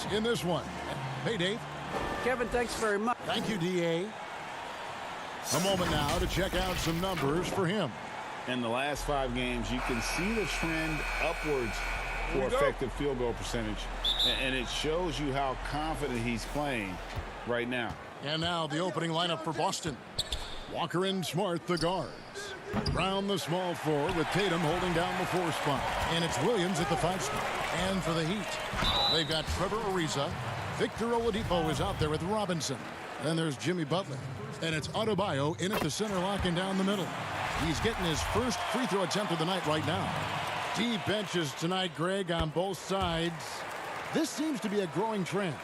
points in this one. Hey, Dave. Kevin, thanks very much. Thank you, D.A. A moment now to check out some numbers for him. In the last 5 games, you can see the trend upwards for effective field goal percentage. And it shows you how confident he's playing right now. And now the opening lineup for Boston. Walker and Smart, the guards. Brown, the small forward, with Tatum holding down the 4 spot. And it's Williams at the 5 spot. And for the Heat, they've got Trevor Ariza. Victor Oladipo is out there with Robinson. Then there's Jimmy Butler. And it's Adebayo in at the center, locking down the middle. He's getting his first free throw attempt of the night right now. Deep benches tonight, Greg, on both sides. This seems to be a growing trend.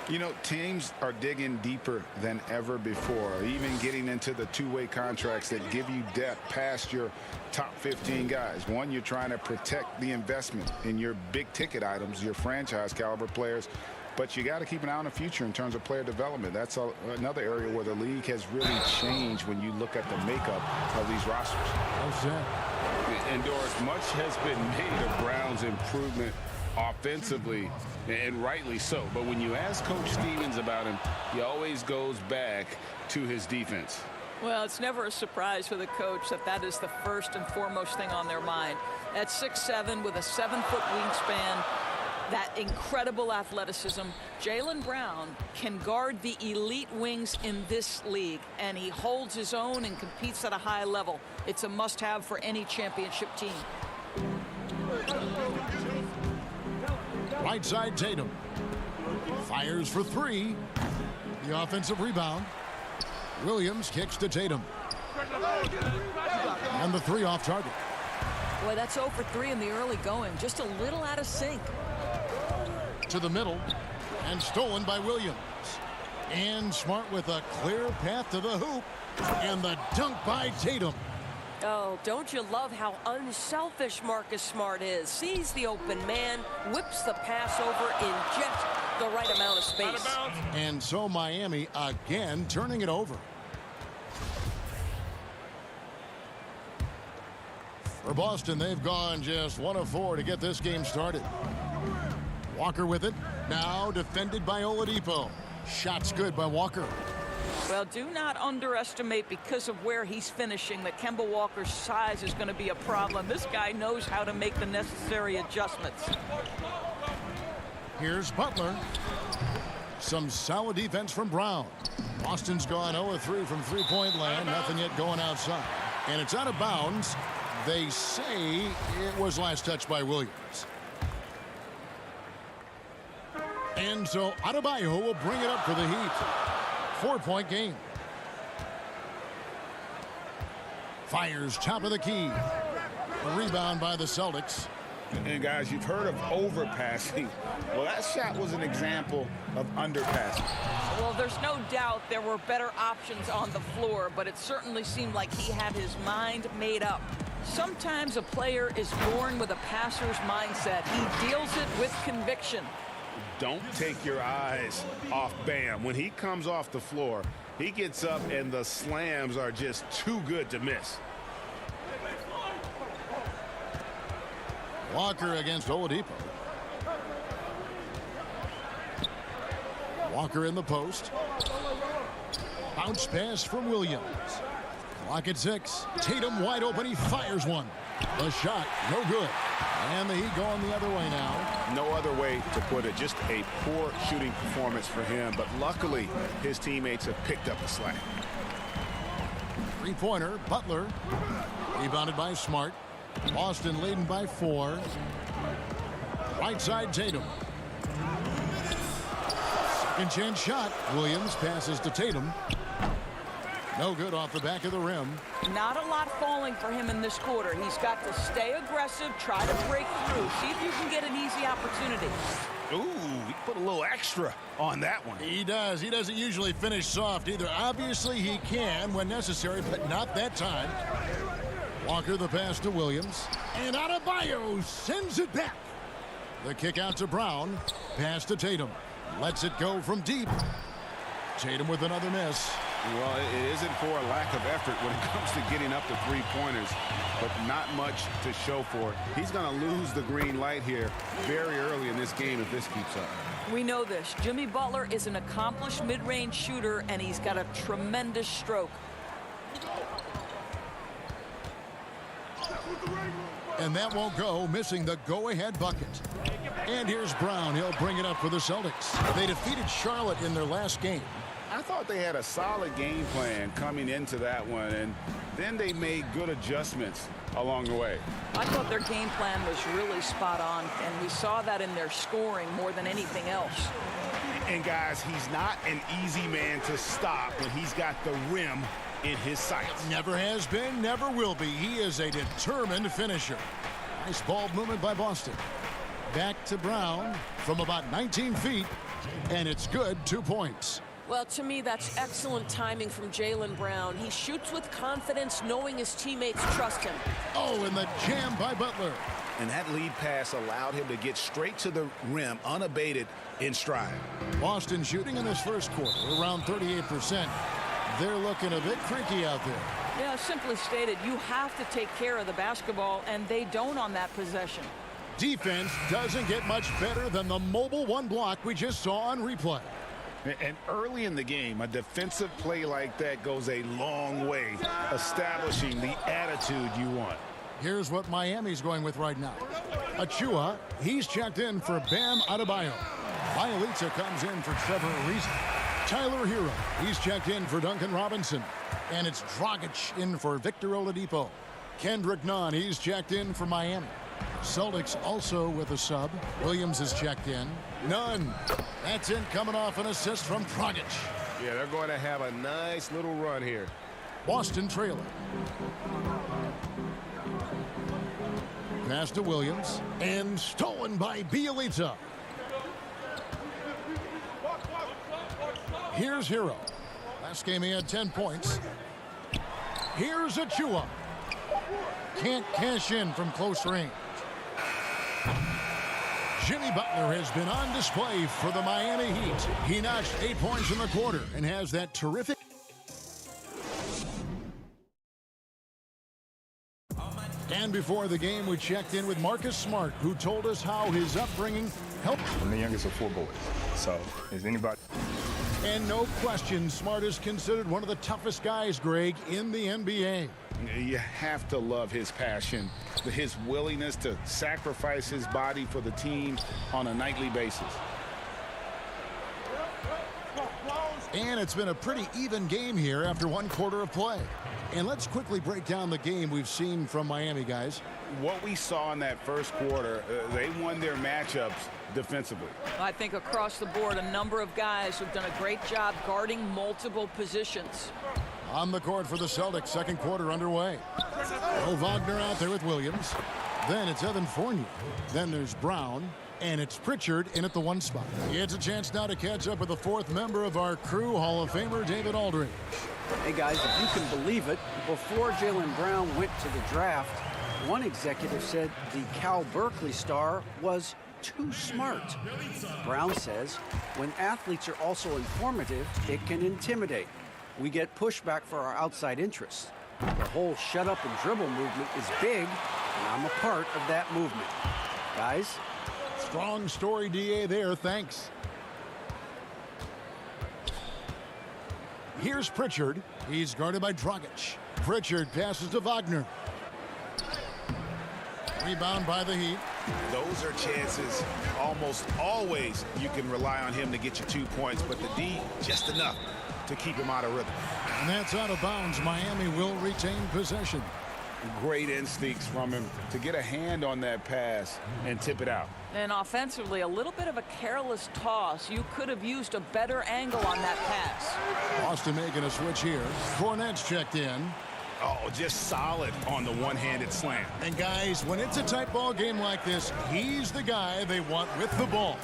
You know, teams are digging deeper than ever before, even getting into the two-way contracts that give you depth past your top 15 guys. One, you're trying to protect the investment in your big-ticket items, your franchise-caliber players, but you got to keep an eye on the future in terms of player development. That's another area where the league has really changed when you look at the makeup of these rosters. And Doris, much has been made of Brown's improvement offensively, and rightly so. But when you ask Coach Stevens about him, he always goes back to his defense. Well, it's never a surprise for the coach that is the first and foremost thing on their mind. At 6'7" with a 7-foot wingspan, that incredible athleticism, Jaylen Brown can guard the elite wings in this league, and he holds his own and competes at a high level. It's a must-have for any championship team. Right side, Tatum. Fires for 3. The offensive rebound. Williams kicks to Tatum. And the 3 off target. Boy, that's 0 for 3 in the early going. Just a little out of sync. To the middle. And stolen by Williams. And Smart with a clear path to the hoop. And the dunk by Tatum. Oh, don't you love how unselfish Marcus Smart is? Sees the open man, whips the pass over in just the right amount of space. And so Miami again turning it over. For Boston, they've gone just 1 of 4 to get this game started. Walker with it. Now defended by Oladipo. Shots good by Walker. Well, do not underestimate, because of where he's finishing, that Kemba Walker's size is going to be a problem. This guy knows how to make the necessary adjustments. Here's Butler. Some solid defense from Brown. Boston's gone 0 of 3 from three-point land. Nothing yet going outside. And it's out of bounds. They say it was last touched by Williams. And so Adebayo will bring it up for the Heat. 4-point game. Fires top of the key. A rebound by the Celtics. And guys, you've heard of overpassing. Well, that shot was an example of underpassing. Well, there's no doubt there were better options on the floor, but it certainly seemed like he had his mind made up. Sometimes a player is born with a passer's mindset. He deals it with conviction. Don't take your eyes off Bam. When he comes off the floor, he gets up and the slams are just too good to miss. Walker against Oladipo. Walker in the post. Bounce pass from Williams. Clock at 6. Tatum wide open. He fires one. The shot, no good. And the Heat going the other way now. No other way to put it. Just a poor shooting performance for him. But luckily, his teammates have picked up the slack. Three-pointer, Butler. Rebounded by Smart. Boston leading by 4. Right side, Tatum. Second chance shot. Williams passes to Tatum. No good off the back of the rim. Not a lot falling for him in this quarter. He's got to stay aggressive, try to break through, see if you can get an easy opportunity. Ooh, he put a little extra on that one. He does. He doesn't usually finish soft either. Obviously, he can when necessary, but not that time. Walker the pass to Williams. And Adebayo sends it back. The kick out to Brown. Pass to Tatum. Lets it go from deep. Tatum with another miss. Well, it isn't for a lack of effort when it comes to getting up to three-pointers, but not much to show for it. He's going to lose the green light here very early in this game if this keeps up. We know this. Jimmy Butler is an accomplished mid-range shooter, and he's got a tremendous stroke. And that won't go, missing the go-ahead bucket. And here's Brown. He'll bring it up for the Celtics. They defeated Charlotte in their last game. I thought they had a solid game plan coming into that one, and then they made good adjustments along the way. I thought their game plan was really spot on, and we saw that in their scoring more than anything else. And guys, he's not an easy man to stop when he's got the rim in his sights. Never has been, never will be. He is a determined finisher. Nice ball movement by Boston. Back to Brown from about 19 feet, and it's good. 2 points. Well, to me, that's excellent timing from Jaylen Brown. He shoots with confidence, knowing his teammates trust him. Oh, and the jam by Butler. And that lead pass allowed him to get straight to the rim unabated in stride. Boston shooting in this first quarter around 38%. They're looking a bit creaky out there. Yeah, simply stated, you have to take care of the basketball, and they don't on that possession. Defense doesn't get much better than the mobile one block we just saw on replay. And early in the game, a defensive play like that goes a long way, establishing the attitude you want. Here's what Miami's going with right now. Achua, he's checked in for Bam Adebayo. Bielitsa comes in for Trevor Ariza. Tyler Hero, he's checked in for Duncan Robinson. And it's Dragic in for Victor Oladipo. Kendrick Nunn, he's checked in for Miami. Celtics also with a sub. Williams is checked in. Nunn. That's in, coming off an assist from Dragic. Yeah, they're going to have a nice little run here. Boston trailing. Pass to Williams. And stolen by Bielitsa. Here's Hero. Last game he had 10 points. Here's Achua. Can't cash in from close range. Jimmy Butler has been on display for the Miami Heat. He notched 8 points in the quarter and has that terrific. And before the game, we checked in with Marcus Smart, who told us how his upbringing helped. I'm the youngest of 4 boys, so is anybody... And no question, Smart is considered one of the toughest guys, Greg, in the NBA. You have to love his passion, his willingness to sacrifice his body for the team on a nightly basis. And it's been a pretty even game here after 1 quarter of play. And let's quickly break down the game we've seen from Miami, guys. What we saw in that first quarter, they won their matchups defensively. I think across the board, a number of guys who've done a great job guarding multiple positions. On the court for the Celtics, second quarter underway. Oh, Wagner out there with Williams. Then it's Evan Fournier. Then there's Brown. And it's Pritchard in at the 1 spot. It's a chance now to catch up with the 4th member of our crew, Hall of Famer David Aldridge. Hey, guys, if you can believe it, before Jaylen Brown went to the draft, one executive said the Cal Berkeley star was too smart. Brown says, when athletes are also informative, it can intimidate. We get pushback for our outside interests. The whole shut up and dribble movement is big, and I'm a part of that movement. Guys, Strong story, DA, there. Thanks. Here's Pritchard. He's guarded by Dragic. Pritchard passes to Wagner. Rebound by the Heat. Those are chances almost always you can rely on him to get you 2 points, but the D just enough to keep him out of rhythm. And that's out of bounds. Miami will retain possession. Great instincts from him to get a hand on that pass and tip it out. And offensively, a little bit of a careless toss. You could have used a better angle on that pass. Boston making a switch here. Fournette's checked in. Oh, just solid on the one-handed slam. And guys, when it's a tight ball game like this, he's the guy they want with the ball.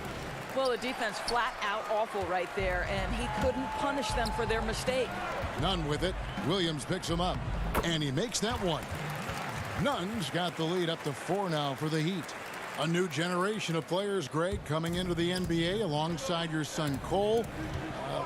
Well, the defense flat out awful right there, and he couldn't punish them for their mistake. Nunn with it. Williams picks him up, and he makes that one. Nunn's got the lead up to 4 now for the Heat. A new generation of players, Greg, coming into the NBA alongside your son Cole.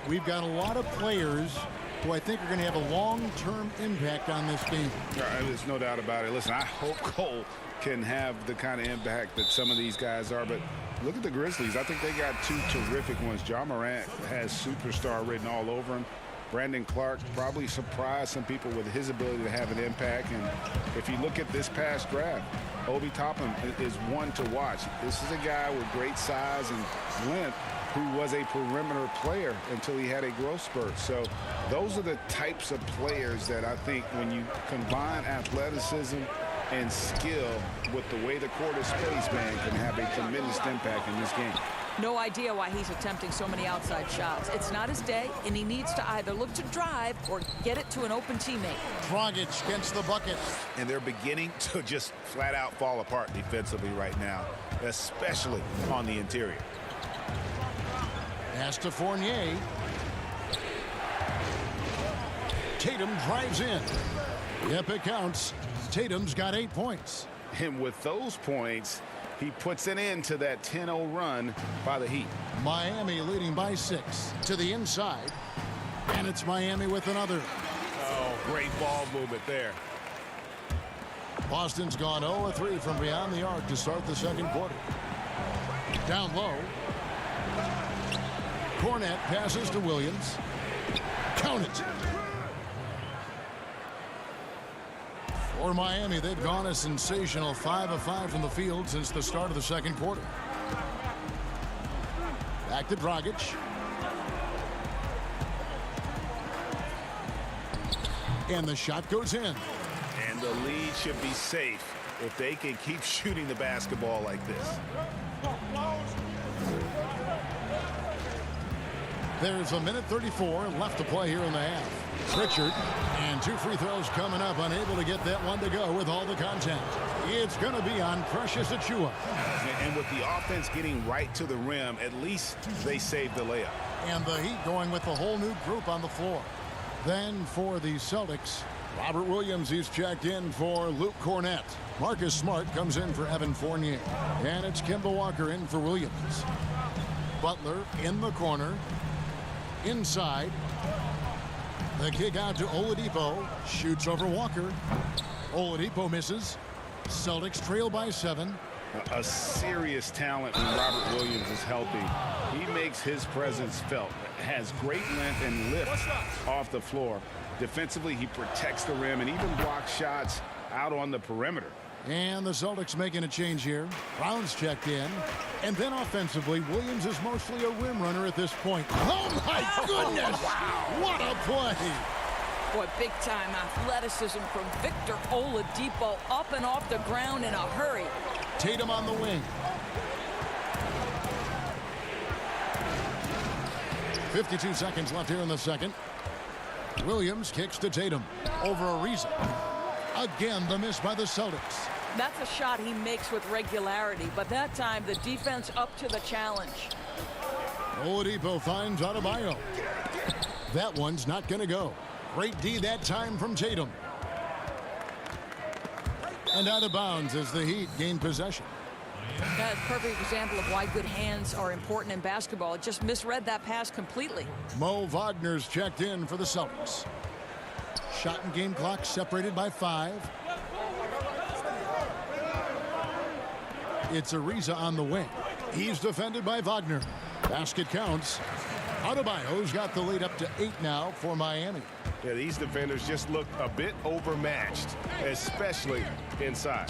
We've got a lot of players who I think are going to have a long-term impact on this game. There's no doubt about it. Listen, I hope Cole can have the kind of impact that some of these guys are, but look at the Grizzlies. I think they got two terrific ones. Ja Morant has superstar written all over him. Brandon Clark probably surprised some people with his ability to have an impact. And if you look at this past draft, Obi Toppin is one to watch. This is a guy with great size and length who was a perimeter player until he had a growth spurt. So those are the types of players that I think when you combine athleticism and skill with the way the court is spaced, man, can have a tremendous impact in this game. No idea why he's attempting so many outside shots. It's not his day, and he needs to either look to drive or get it to an open teammate. Dragic gets the bucket. And they're beginning to just flat out fall apart defensively right now, especially on the interior. Pass to Fournier. Tatum drives in. Yep, it counts. Tatum's got 8 points. And with those points, he puts an end to that 10-0 run by the Heat. Miami leading by 6 to the inside. And it's Miami with another. Oh, great ball movement there. Boston's gone 0-3 from beyond the arc to start the second quarter. Down low. Cornette passes to Williams. Count it. For Miami, they've gone a sensational 5 of 5 from the field since the start of the second quarter. Back to Dragic. And the shot goes in. And the lead should be safe if they can keep shooting the basketball like this. There's a minute 34 left to play here in the half. Pritchard, and 2 free throws coming up, unable to get that one to go with all the contact. It's going to be on Precious Achiuwa. And with the offense getting right to the rim, at least they saved the layup. And the Heat going with the whole new group on the floor. Then for the Celtics, Robert Williams, he's checked in for Luke Cornette. Marcus Smart comes in for Evan Fournier. And it's Kemba Walker in for Williams. Butler in the corner. Inside. The kick out to Oladipo. Shoots over Walker. Oladipo misses. Celtics trail by 7. A serious talent when Robert Williams is healthy. He makes his presence felt. Has great length and lift off the floor. Defensively, he protects the rim and even blocks shots out on the perimeter. And the Celtics making a change here. Brown's checked in. And then offensively, Williams is mostly a rim runner at this point. Oh, my goodness! Wow. What a play! Boy, big-time athleticism from Victor Oladipo, up and off the ground in a hurry. Tatum on the wing. 52 seconds left here in the second. Williams kicks to Tatum over Ariza. Again, the miss by the Celtics. That's a shot he makes with regularity, but that time the defense up to the challenge. Oladipo finds Adebayo. That one's not going to go. Great D that time from Tatum. And out of bounds as the Heat gain possession. That's a perfect example of why good hands are important in basketball. It just misread that pass completely. Mo Wagner's checked in for the Celtics. Shot and game clock separated by 5. It's Ariza on the wing. He's defended by Wagner. Basket counts. Adebayo's got the lead up to 8 now for Miami. Yeah, these defenders just look a bit overmatched, especially inside.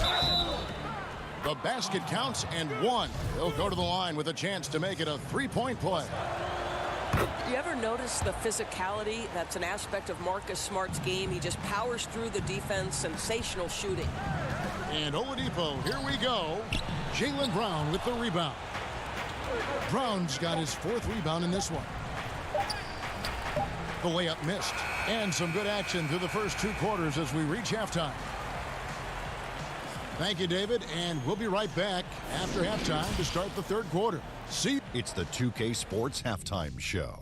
The basket counts and 1. They'll go to the line with a chance to make it a 3-point play. You ever notice the physicality that's an aspect of Marcus Smart's game? He just powers through the defense, sensational shooting. And Oladipo, here we go. Jaylen Brown with the rebound. Brown's got his 4th rebound in this one. The layup missed. And some good action through the first 2 quarters as we reach halftime. Thank you, David, and we'll be right back after halftime to start the 3rd quarter. See you. It's the 2K Sports Halftime Show.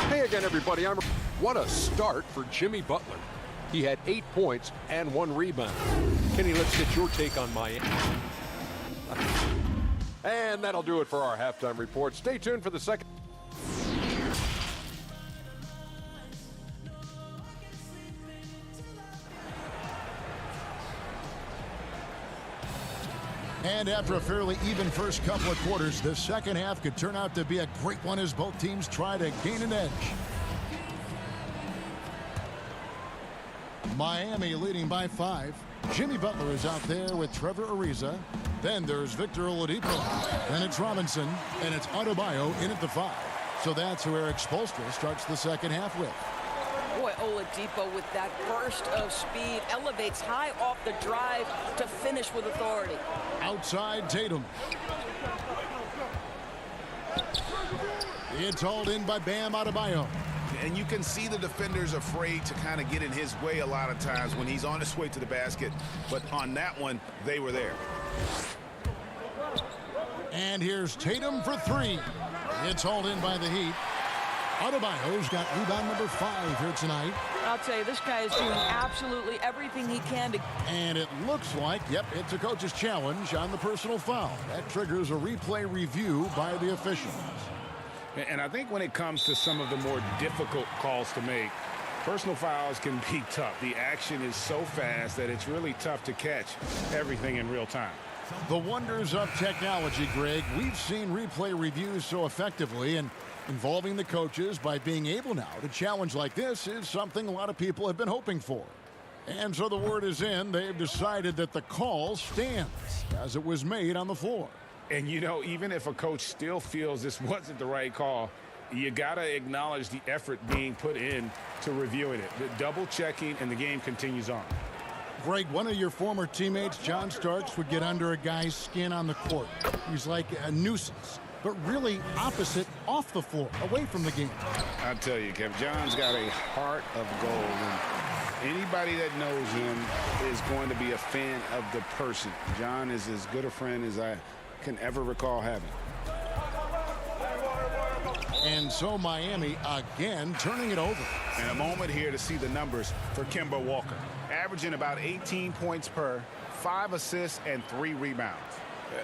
Hey again, everybody. What a start for Jimmy Butler. He had 8 points and 1 rebound. Kenny, let's get your take on Miami. And that'll do it for our halftime report. Stay tuned for the second. And after a fairly even first couple of quarters, the second half could turn out to be a great one as both teams try to gain an edge. Miami leading by 5. Jimmy Butler is out there with Trevor Ariza. Then there's Victor Oladipo. Then it's Robinson. And it's Adebayo in at the 5. So that's who Eric Spoelstra starts the second half with. Boy, Oladipo with that burst of speed elevates high off the drive to finish with authority. Outside Tatum. It's hauled in by Bam Adebayo. And you can see the defenders afraid to kind of get in his way a lot of times when he's on his way to the basket. But on that one, they were there. And here's Tatum for 3. It's hauled in by the Heat. Adebayo's got rebound number 5 here tonight. I'll tell you, this guy is doing absolutely everything he can to... And it looks like, yep, it's a coach's challenge on the personal foul. That triggers a replay review by the officials. And I think when it comes to some of the more difficult calls to make, personal fouls can be tough. The action is so fast that it's really tough to catch everything in real time. The wonders of technology, Greg. We've seen replay reviews so effectively, and involving the coaches by being able now to challenge like this is something a lot of people have been hoping for. And so the word is in. They've decided that the call stands as it was made on the floor. And, you know, even if a coach still feels this wasn't the right call, you got to acknowledge the effort being put in to reviewing it. The double checking, and the game continues on. Greg, one of your former teammates, John Starks, would get under a guy's skin on the court. He's like a nuisance, but really opposite off the floor, away from the game. I tell you, Kev, John's got a heart of gold, and anybody that knows him is going to be a fan of the person. John is as good a friend as I can ever recall having. And so Miami again turning it over. And a moment here to see the numbers for Kemba Walker. Averaging about 18 points per, 5 assists, and 3 rebounds.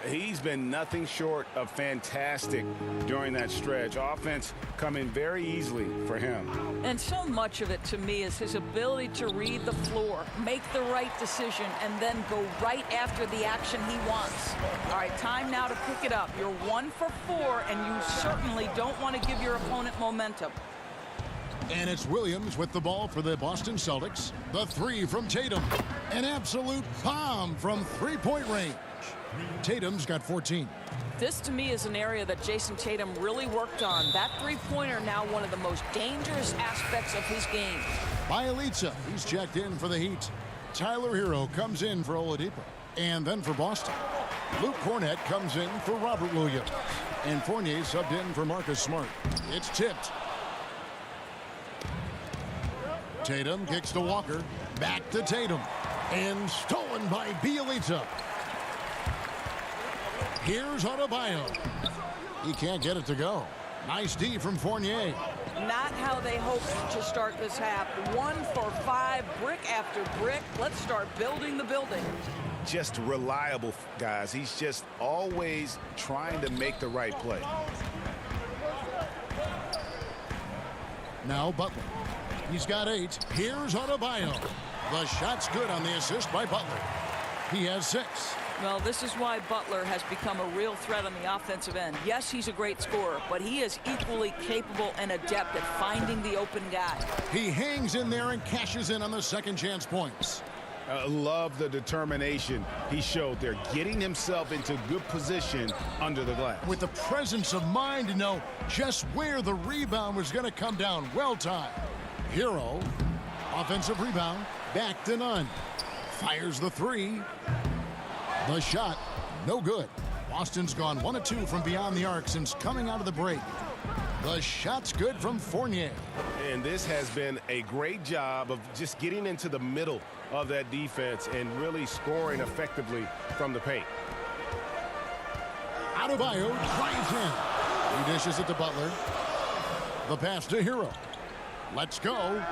He's been nothing short of fantastic during that stretch. Offense coming very easily for him. And so much of it to me is his ability to read the floor, make the right decision, and then go right after the action he wants. All right, time now to pick it up. You're 1 for 4, and you certainly don't want to give your opponent momentum. And it's Williams with the ball for the Boston Celtics. The 3 from Tatum. An absolute bomb from three-point range. Tatum's got 14. This, to me, is an area that Jason Tatum really worked on. That three-pointer now one of the most dangerous aspects of his game. Bielitsa, he's checked in for the Heat. Tyler Hero comes in for Oladipo. And then for Boston, Luke Cornett comes in for Robert Williams. And Fournier subbed in for Marcus Smart. It's tipped. Tatum kicks to Walker. Back to Tatum. And stolen by Bielitsa. Here's Adebayo. He can't get it to go. Nice D from Fournier. Not how they hoped to start this half. 1 for 5, brick after brick. Let's start building the building. Just reliable, guys. He's just always trying to make the right play. Now Butler. He's got 8. Here's Adebayo. The shot's good on the assist by Butler. He has 6. Well, this is why Butler has become a real threat on the offensive end. Yes, he's a great scorer, but he is equally capable and adept at finding the open guy. He hangs in there and cashes in on the second chance points. Love the determination he showed there, getting himself into good position under the glass. With the presence of mind to know just where the rebound was going to come down. Well timed. Hero, offensive rebound, back to none. Fires the 3. The shot, no good. Boston's gone 1 of 2 from beyond the arc since coming out of the break. The shot's good from Fournier. And this has been a great job of just getting into the middle of that defense and really scoring effectively from the paint. Adebayo drives in. He dishes it to Butler. The pass to Hero. Let's go.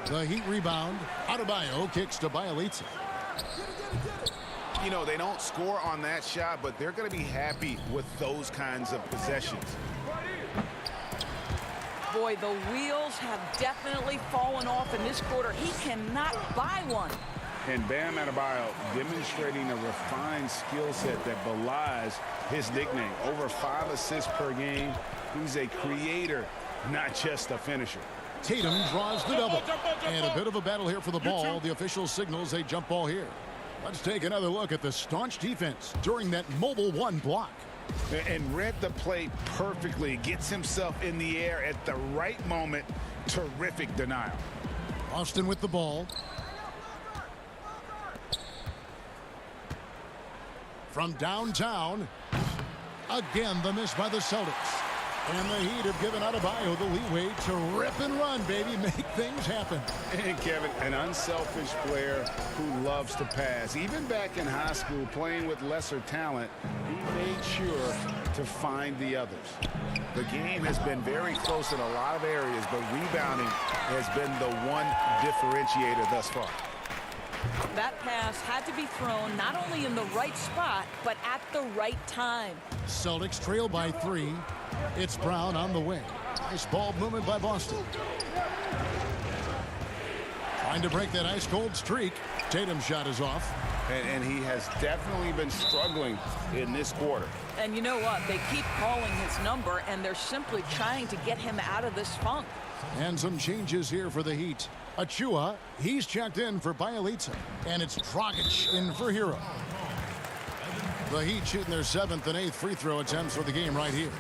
The Heat rebound. Adebayo kicks to Bielitsa. You know, they don't score on that shot, but they're going to be happy with those kinds of possessions. Boy, the wheels have definitely fallen off in this quarter. He cannot buy one. And Bam Adebayo demonstrating a refined skill set that belies his nickname. Over 5 assists per game. He's a creator, not just a finisher. Tatum draws the double. And a bit of a battle here for the ball. The official signals a jump ball here. Let's take another look at the staunch defense during that mobile one block. And read the play perfectly. Gets himself in the air at the right moment. Terrific denial. Boston with the ball. From downtown. Again, the miss by the Celtics. And the Heat have given Adebayo the leeway to rip and run, baby. Make things happen. And Kevin, an unselfish player who loves to pass. Even back in high school, playing with lesser talent, he made sure to find the others. The game has been very close in a lot of areas, but rebounding has been the one differentiator thus far. That pass had to be thrown not only in the right spot, but at the right time. Celtics trail by 3. It's Brown on the wing. Nice ball movement by Boston. Trying to break that ice-cold streak. Tatum's shot is off. And he has definitely been struggling in this quarter. And you know what? They keep calling his number, and they're simply trying to get him out of this funk. And some changes here for the Heat. Achua, he's checked in for Bielitsa. And it's Dragic in for Hero. The Heat shooting their 7th and 8th free throw attempts for the game right here.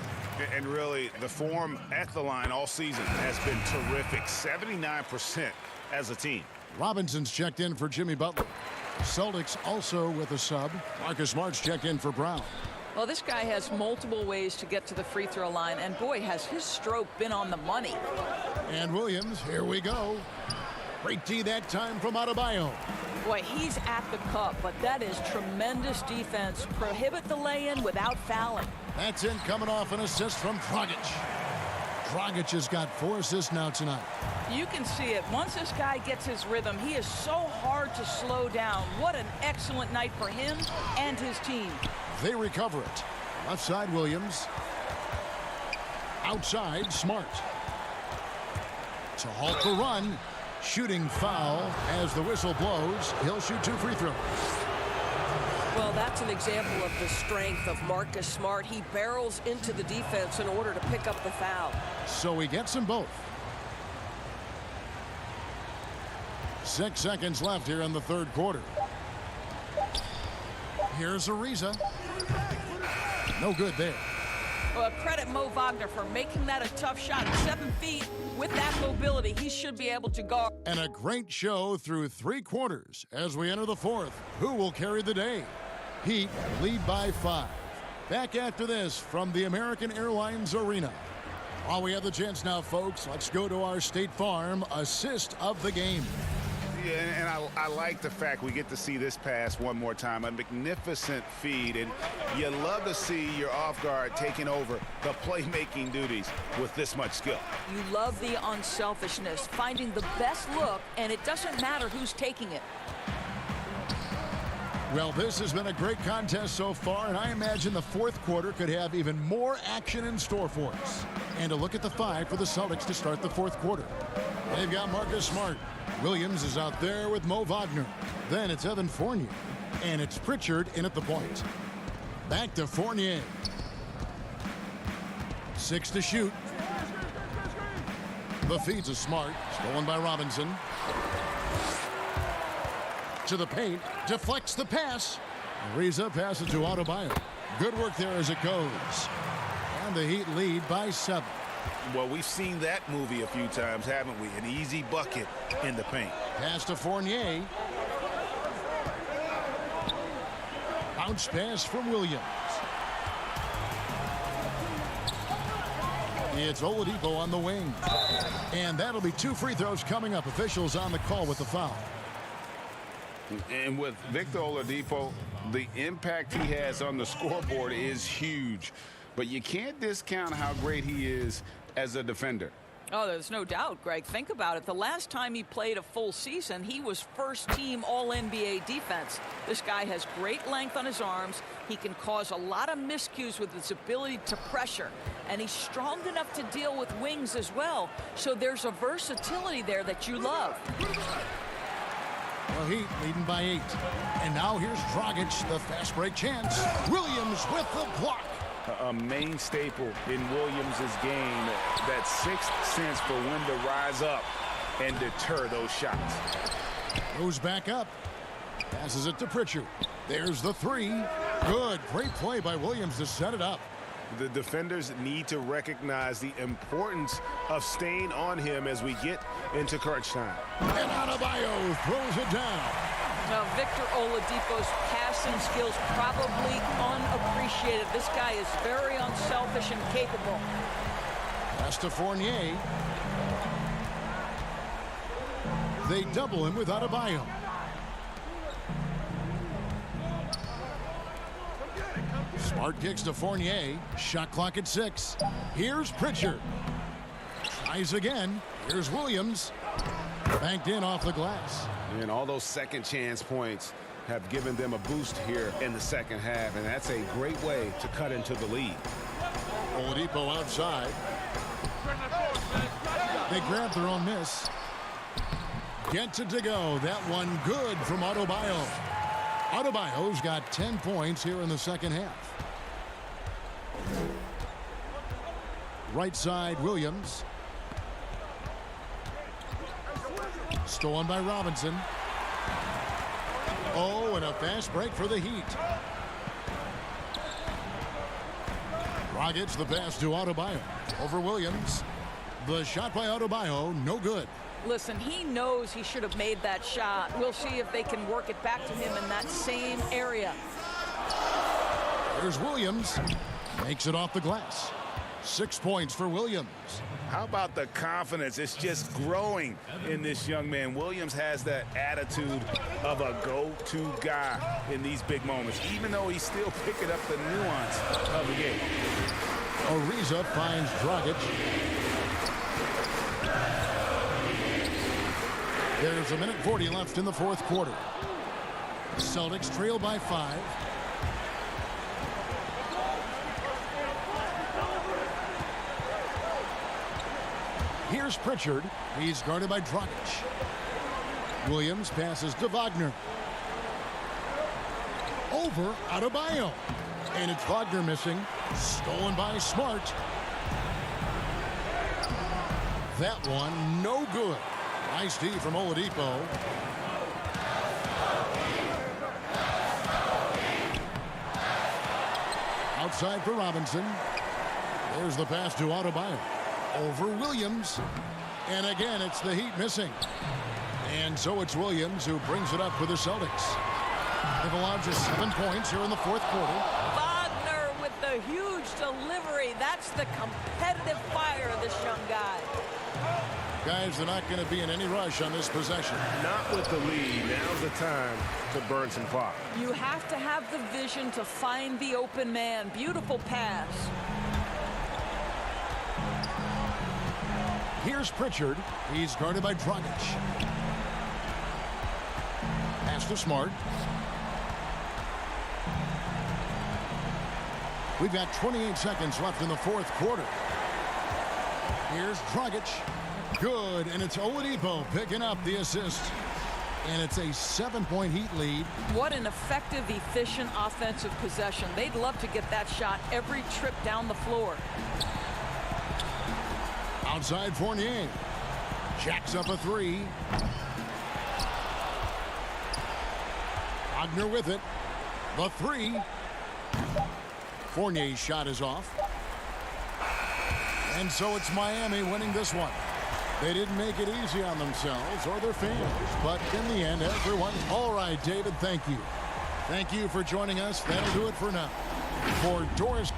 And really, the form at the line all season has been terrific. 79% as a team. Robinson's checked in for Jimmy Butler. Celtics also with a sub. Marcus Smart's checked in for Brown. Well, this guy has multiple ways to get to the free throw line, and boy, has his stroke been on the money. And Williams, here we go. Great D that time from Adebayo. Boy, he's at the cup, but that is tremendous defense. Prohibit the lay-in without fouling. That's in coming off an assist from Dragic. Dragic has got 4 assists now tonight. You can see it. Once this guy gets his rhythm, he is so hard to slow down. What an excellent night for him and his team. They recover it. Left side, Williams. Outside, Smart. To halt the run. Shooting foul as the whistle blows. He'll shoot 2 free throws. Well, that's an example of the strength of Marcus Smart. He barrels into the defense in order to pick up the foul. So he gets them both. 6 seconds left here in the 3rd quarter. Here's Ariza. No good there. Well, credit Mo Wagner for making that a tough shot. 7 feet with that mobility. He should be able to guard. And a great show through 3 quarters as we enter the 4th. Who will carry the day? Heat lead by 5. Back after this from the American Airlines Arena. While we have the chance now, folks, let's go to our State Farm assist of the game. Yeah, and I like the fact we get to see this pass one more time. A magnificent feed, and you love to see your off guard taking over the playmaking duties with this much skill. You love the unselfishness, finding the best look, and it doesn't matter who's taking it. Well, this has been a great contest so far, and I imagine the 4th quarter could have even more action in store for us. And a look at the 5 for the Celtics to start the 4th quarter. They've got Marcus Smart. Williams is out there with Mo Wagner. Then it's Evan Fournier. And it's Pritchard in at the point. Back to Fournier. 6 to shoot. The feed's a Smart. Stolen by Robinson. To the paint. Deflects the pass. Ariza passes to Adebayo. Good work there as it goes. And the Heat lead by 7. Well, we've seen that movie a few times, haven't we? An easy bucket in the paint. Pass to Fournier. Bounce pass from Williams. It's Oladipo on the wing. And that'll be 2 free throws coming up. Officials on the call with the foul. And with Victor Oladipo, the impact he has on the scoreboard is huge. But you can't discount how great he is as a defender. Oh, there's no doubt, Greg. Think about it. The last time he played a full season, he was first-team All-NBA defense. This guy has great length on his arms. He can cause a lot of miscues with his ability to pressure. And he's strong enough to deal with wings as well. So there's a versatility there that you love. The Heat leading by 8. And now here's Dragic, the fast break chance. Williams with the block. A main staple in Williams' game, that sixth sense for when to rise up and deter those shots. Goes back up. Passes it to Pritchard. There's the 3. Good. Great play by Williams to set it up. The defenders need to recognize the importance of staying on him as we get into crunch time. And Adebayo throws it down. Now, Victor Oladipo's passing skills probably unappreciated. This guy is very unselfish and capable. Pass to Fournier. They double him with Adebayo. Smart kicks to Fournier. Shot clock at 6. Here's Pritchard. Tries again. Here's Williams. Banked in off the glass. And all those second chance points have given them a boost here in the second half, and that's a great way to cut into the lead. Oladipo outside. They grab their own miss. Gets it to go. That one good from Adebayo. Adebayo's got 10 points here in the second half. Right side, Williams. Stolen by Robinson. Oh, and a fast break for the Heat. Dragic the pass to Adebayo. Over Williams. The shot by Adebayo, no good. Listen, he knows he should have made that shot. We'll see if they can work it back to him in that same area. There's Williams. Makes it off the glass. 6 points for Williams. How about the confidence? It's just growing in this young man. Williams has that attitude of a go-to guy in these big moments, even though he's still picking up the nuance of the game. Ariza finds Dragic. There's 1:40 left in the fourth quarter. Celtics trail by 5. Here's Pritchard. He's guarded by Dragic. Williams passes to Wagner. Over Adebayo. And it's Wagner missing. Stolen by Smart. That one no good. Nice D from Oladipo. Outside for Robinson. There's the pass to Adebayo. Over Williams. And again, it's the Heat missing. And so it's Williams who brings it up for the Celtics. They've allowed just 7 points here in the fourth quarter. Wagner with the huge delivery. That's the competitive fire of this young guy. Guys, they're not going to be in any rush on this possession. Not with the lead. Now's the time to burn some clock. You have to have the vision to find the open man. Beautiful pass. Here's Pritchard. He's guarded by Dragic. Pass to Smart. We've got 28 seconds left in the fourth quarter. Here's Dragic. Good, and it's Oladipo picking up the assist. And it's a 7-point Heat lead. What an effective, efficient offensive possession. They'd love to get that shot every trip down the floor. Outside Fournier. Jacks up a 3. Wagner with it. The 3. Fournier's shot is off. And so it's Miami winning this one. They didn't make it easy on themselves or their fans, but in the end, everyone. All right, David, thank you. Thank you for joining us. That'll do it for now. For Doris.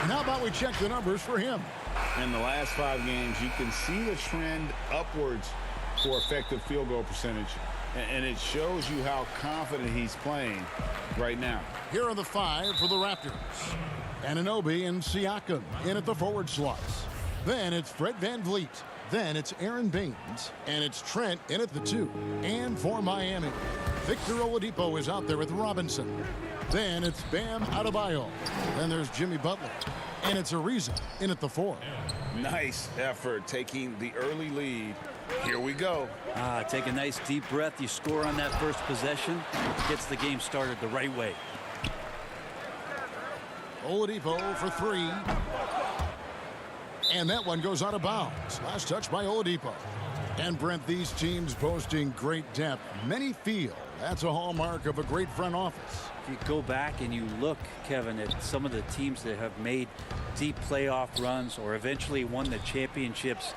And how about we check the numbers for him? In the last 5 games, you can see the trend upwards for effective field goal percentage. And it shows you how confident he's playing right now. Here are the 5 for the Raptors. Anunoby and Siakam in at the forward slots. Then it's Fred VanVleet. Then it's Aaron Baines. And it's Trent in at the 2. And for Miami, Victor Oladipo is out there with Robinson. Then it's Bam Adebayo. Then there's Jimmy Butler. And it's Ariza in at the 4. Nice effort taking the early lead. Here we go. Take a nice deep breath. You score on that first possession. Gets the game started the right way. Oladipo for 3. And that one goes out of bounds. Last touch by Oladipo. And Brent, these teams boasting great depth. Many feel that's a hallmark of a great front office. If you go back and you look, Kevin, at some of the teams that have made deep playoff runs or eventually won the championships,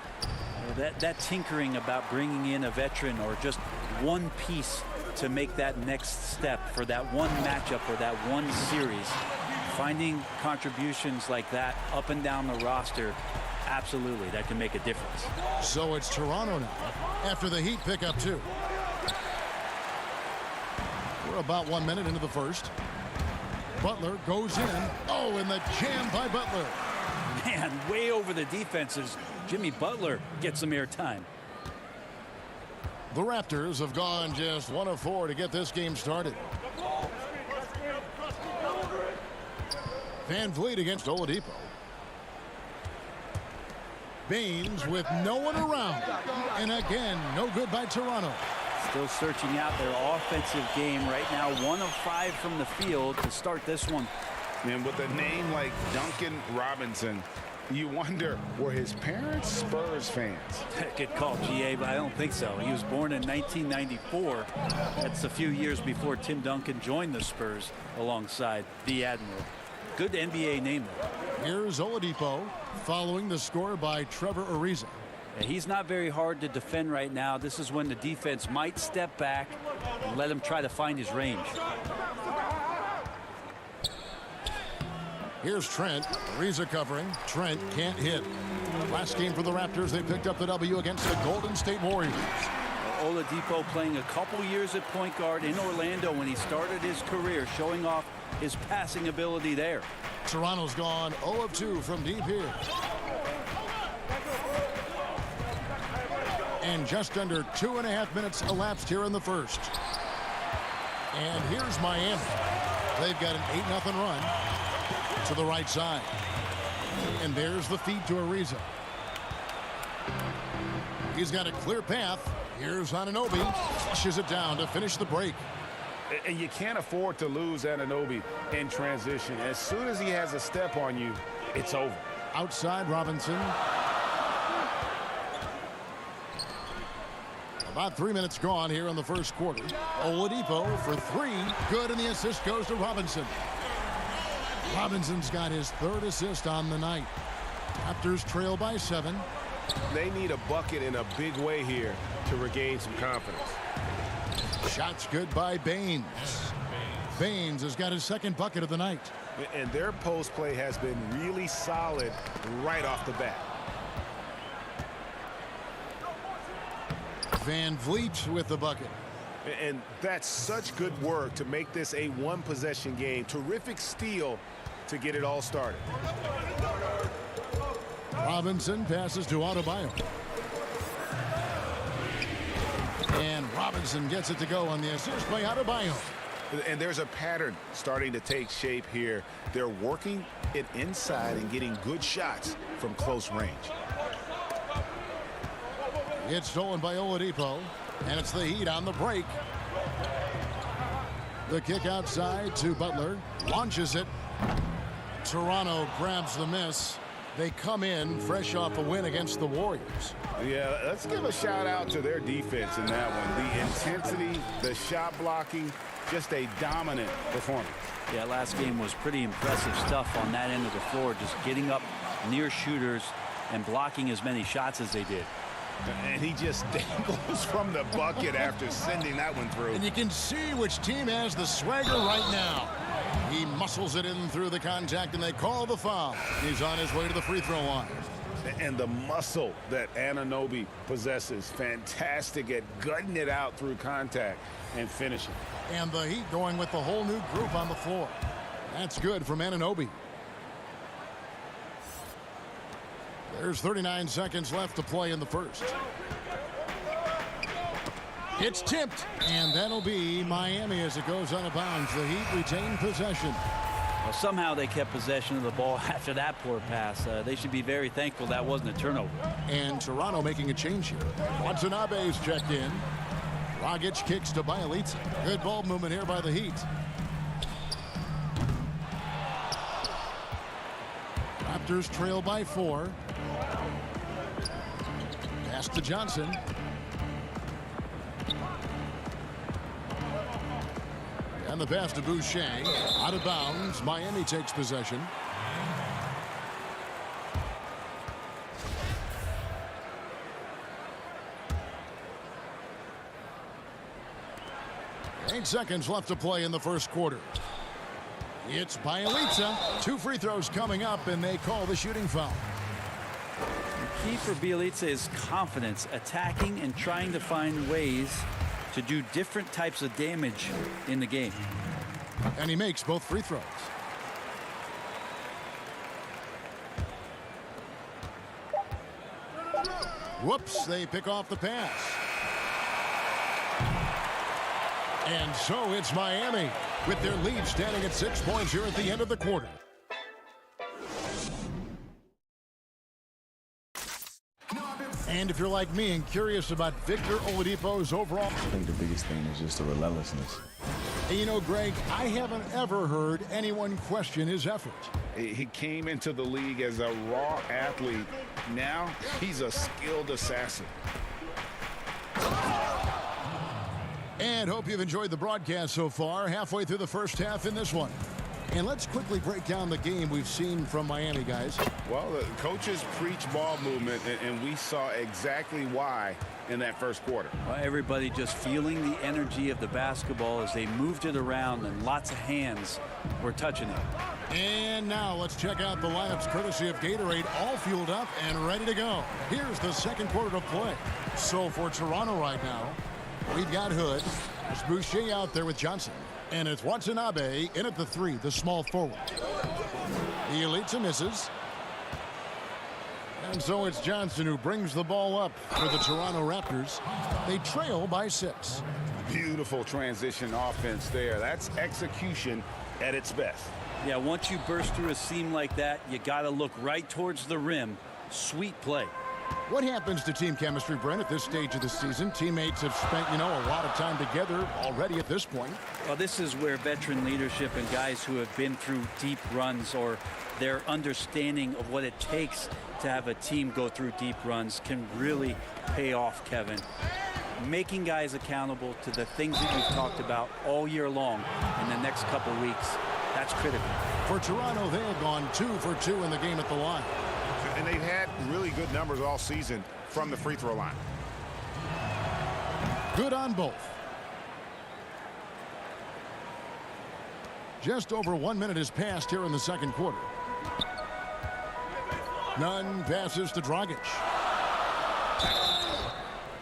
that tinkering about bringing in a veteran or just one piece to make that next step for that one matchup or that one series, finding contributions like that up and down the roster, absolutely, that can make a difference. So it's Toronto now after the Heat pick up 2. We're about 1 minute into the first. Butler goes in. Oh, and the jam by Butler. Man, way over the defenses. Jimmy Butler gets some airtime. The Raptors have gone just 1 of 4 to get this game started. VanVleet against Oladipo. Baines with no one around. And again, no good by Toronto. Still searching out their offensive game right now. 1 of 5 from the field to start this one. And with a name like Duncan Robinson, you wonder, were his parents Spurs fans? Good call, GA, but I don't think so. He was born in 1994. That's a few years before Tim Duncan joined the Spurs alongside the Admiral. Good NBA name, though. Here's Oladipo following the score by Trevor Ariza. He's not very hard to defend right now. This is when the defense might step back and let him try to find his range. Here's Trent. Ariza covering. Trent can't hit. Last game for the Raptors, they picked up the W against the Golden State Warriors. Oladipo playing a couple years at point guard in Orlando when he started his career, showing off his passing ability there. Toronto's gone 0 of 2 from deep here. And just under 2.5 minutes elapsed here in the first. And here's Miami. They've got an 8-0 run to the right side. And there's the feed to Ariza. He's got a clear path. Here's Anunoby. Flushes it down to finish the break. And you can't afford to lose Anunoby in transition. As soon as he has a step on you, it's over. Outside Robinson. About 3 minutes gone here in the first quarter. Oladipo for 3. Good, and the assist goes to Robinson. Robinson's got his 3rd assist on the night. Raptors trail by 7. They need a bucket in a big way here to regain some confidence. Shots good by Baines. Baines has got his 2nd bucket of the night. And their post play has been really solid right off the bat. VanVleet with the bucket. And that's such good work to make this a 1-possession game. Terrific steal to get it all started. Robinson passes to Adebayo. And Robinson gets it to go on the assist by Adebayo. And there's a pattern starting to take shape here. They're working it inside and getting good shots from close range. It's stolen by Oladipo, and it's the Heat on the break. The kick outside to Butler, launches it. Toronto grabs the miss. They come in fresh off a win against the Warriors. Yeah, let's give a shout out to their defense in that one. The intensity, the shot blocking, just a dominant performance. Yeah, last game was pretty impressive stuff on that end of the floor, just getting up near shooters and blocking as many shots as they did. And he just dangles from the bucket after sending that one through. And you can see which team has the swagger right now. He muscles it in through the contact, and they call the foul. He's on his way to the free throw line. And the muscle that Anunoby possesses, fantastic at gutting it out through contact and finishing. And the Heat going with the whole new group on the floor. That's good from Anunoby. There's 39 seconds left to play in the first. It's tipped, and that'll be Miami as it goes out of bounds. The Heat retain possession. Well, somehow they kept possession of the ball after that poor pass. They should be very thankful that wasn't a turnover. And Toronto making a change here. Watanabe's checked in. Dragic kicks to Bielitsa. Good ball movement here by the Heat. Raptors trail by 4. Pass to Johnson. And the pass to Boucher. Out of bounds. Miami takes possession. Eight seconds left to play in the first quarter. It's Bielitsa. 2 free throws coming up, and they call the shooting foul. The key for Bielitsa is confidence, attacking and trying to find ways to do different types of damage in the game. And he makes both free throws. Whoops, they pick off the pass. And so it's Miami with their lead standing at 6 points here at the end of the quarter. And if you're like me and curious about Victor Oladipo's overall... I think the biggest thing is just the relentlessness. And you know, Greg, I haven't ever heard anyone question his effort. He came into the league as a raw athlete. Now he's a skilled assassin. And hope you've enjoyed the broadcast so far. Halfway through the first half in this one. And let's quickly break down the game we've seen from Miami, guys. Well, the coaches preach ball movement, and we saw exactly why in that first quarter. Well, everybody just feeling the energy of the basketball as they moved it around, and lots of hands were touching it. And now let's check out the lineups courtesy of Gatorade, all fueled up and ready to go. Here's the second quarter to play. So for Toronto right now, we've got Hood. It's Boucher out there with Johnson. And it's Watanabe in at the 3, the small forward. Bielitsa misses. And so it's Johnson who brings the ball up for the Toronto Raptors. They trail by 6. Beautiful transition offense there. That's execution at its best. Yeah, once you burst through a seam like that, you got to look right towards the rim. Sweet play. What happens to team chemistry, Brent, at this stage of the season? Teammates have spent, a lot of time together already at this point. Well, this is where veteran leadership and guys who have been through deep runs or their understanding of what it takes to have a team go through deep runs can really pay off, Kevin. Making guys accountable to the things that we've talked about all year long in the next couple weeks, that's critical. For Toronto, they have gone 2 for 2 in the game at the line. And they've had really good numbers all season from the free throw line. Good on both. Just over 1 minute has passed here in the second quarter. Nunn passes to Dragic.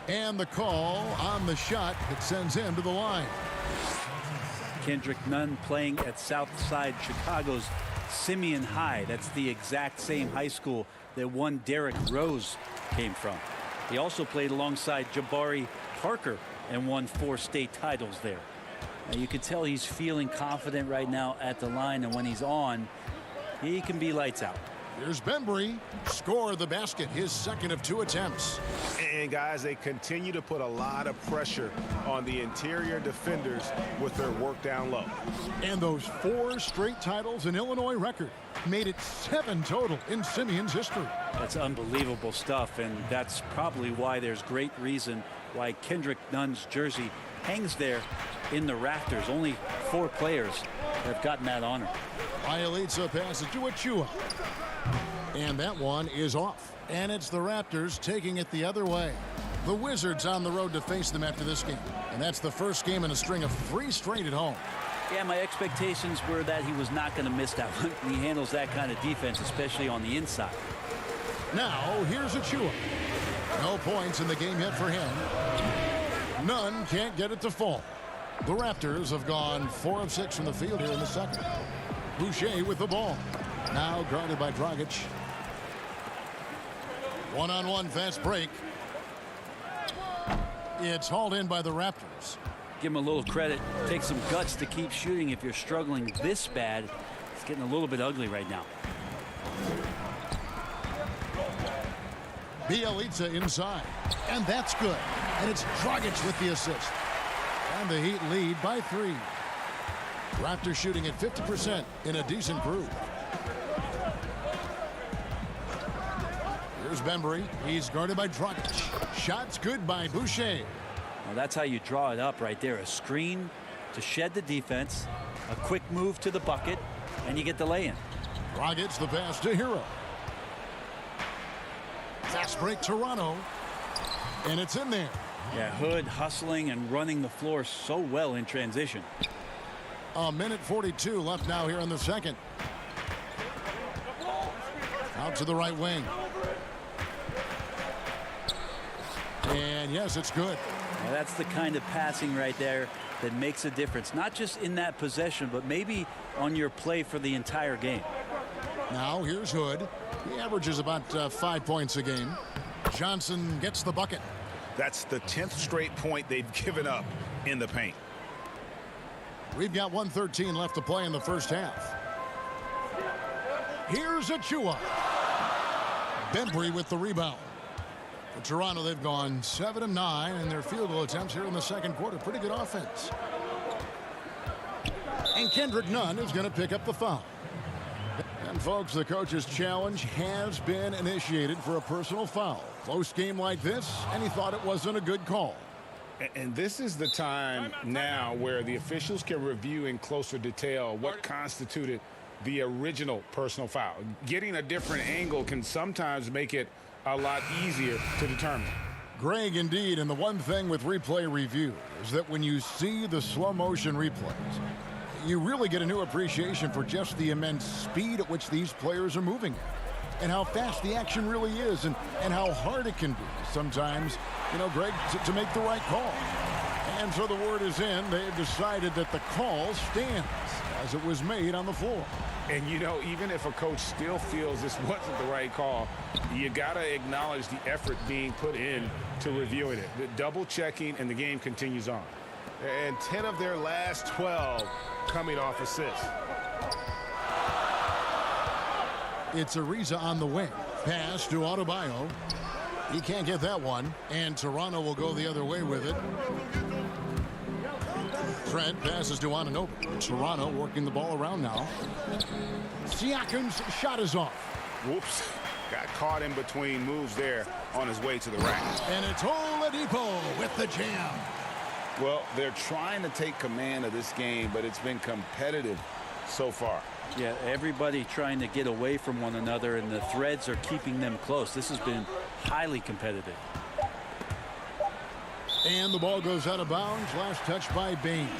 And the call on the shot that sends him to the line. Kendrick Nunn playing at Southside Chicago's Simeon High. That's the exact same high school that one Derrick Rose came from. He also played alongside Jabari Parker and won 4 state titles there. Now you can tell he's feeling confident right now at the line, and when he's on, he can be lights out. Here's Bembry. Score the basket, his second of 2 attempts. And guys, they continue to put a lot of pressure on the interior defenders with their work down low. And those 4 straight titles in Illinois record made it 7 total in Simeon's history. That's unbelievable stuff, and that's probably why there's great reason why Kendrick Nunn's jersey hangs there in the rafters. Only 4 players have gotten that honor. Bielitsa passes to Achua. And that one is off. And it's the Raptors taking it the other way. The Wizards on the road to face them after this game. And that's the first game in a string of 3 straight at home. Yeah, my expectations were that he was not going to miss that one. He handles that kind of defense, especially on the inside. Now, here's Achua. No points in the game yet for him. None can't get it to fall. The Raptors have gone 4 of 6 from the field here in the second. Boucher with the ball. Now guarded by Dragic. One-on-one fast break. It's hauled in by the Raptors. Give him a little credit. Take some guts to keep shooting if you're struggling this bad. It's getting a little bit ugly right now. Bielitsa inside. And that's good. And it's Dragic with the assist. And the Heat lead by 3. Raptors shooting at 50% in a decent groove. Here's Bembry. He's guarded by Dragic. Shots good by Boucher. Well, that's how you draw it up right there. A screen to shed the defense, a quick move to the bucket, and you get the lay-in. Dragic the pass to Hero. Fast break Toronto. And it's in there. Yeah, Hood hustling and running the floor so well in transition. A minute 42 left now here in the second. Out to the right wing. And yes, it's good. Now that's the kind of passing right there that makes a difference. Not just in that possession, but maybe on your play for the entire game. Now here's Hood. He averages about 5 points a game. Johnson gets the bucket. That's the 10th straight point they've given up in the paint. We've got 1:13 left to play in the first half. Here's Achua. Bembry with the rebound. For Toronto, they've gone 7 of 9 in their field goal attempts here in the second quarter. Pretty good offense. And Kendrick Nunn is going to pick up the foul. And folks, the coach's challenge has been initiated for a personal foul. Close game like this, and he thought it wasn't a good call. And this is the time now where the officials can review in closer detail what constituted the original personal foul. Getting a different angle can sometimes make it a lot easier to determine. Greg, indeed, and the one thing with replay review is that when you see the slow motion replays, you really get a new appreciation for just the immense speed at which these players are moving and how fast the action really is and how hard it can be sometimes, you know, Greg, to make the right call. And so the word is in. They've decided that the call stands as it was made on the floor. And, you know, even if a coach still feels this wasn't the right call, you got to acknowledge the effort being put in to reviewing it. The double checking, and the game continues on. And 10 of their last 12 coming off assists. It's Ariza on the wing. Pass to Adebayo. He can't get that one. And Toronto will go the other way with it. Trent passes to Anunoby. Toronto working the ball around now. Siakam's shot is off. Whoops. Got caught in between moves there on his way to the rack. And it's Oladipo with the jam. Well, they're trying to take command of this game, but it's been competitive so far. Yeah, everybody trying to get away from one another, and the threads are keeping them close. This has been highly competitive. And the ball goes out of bounds. Last touch by Baines.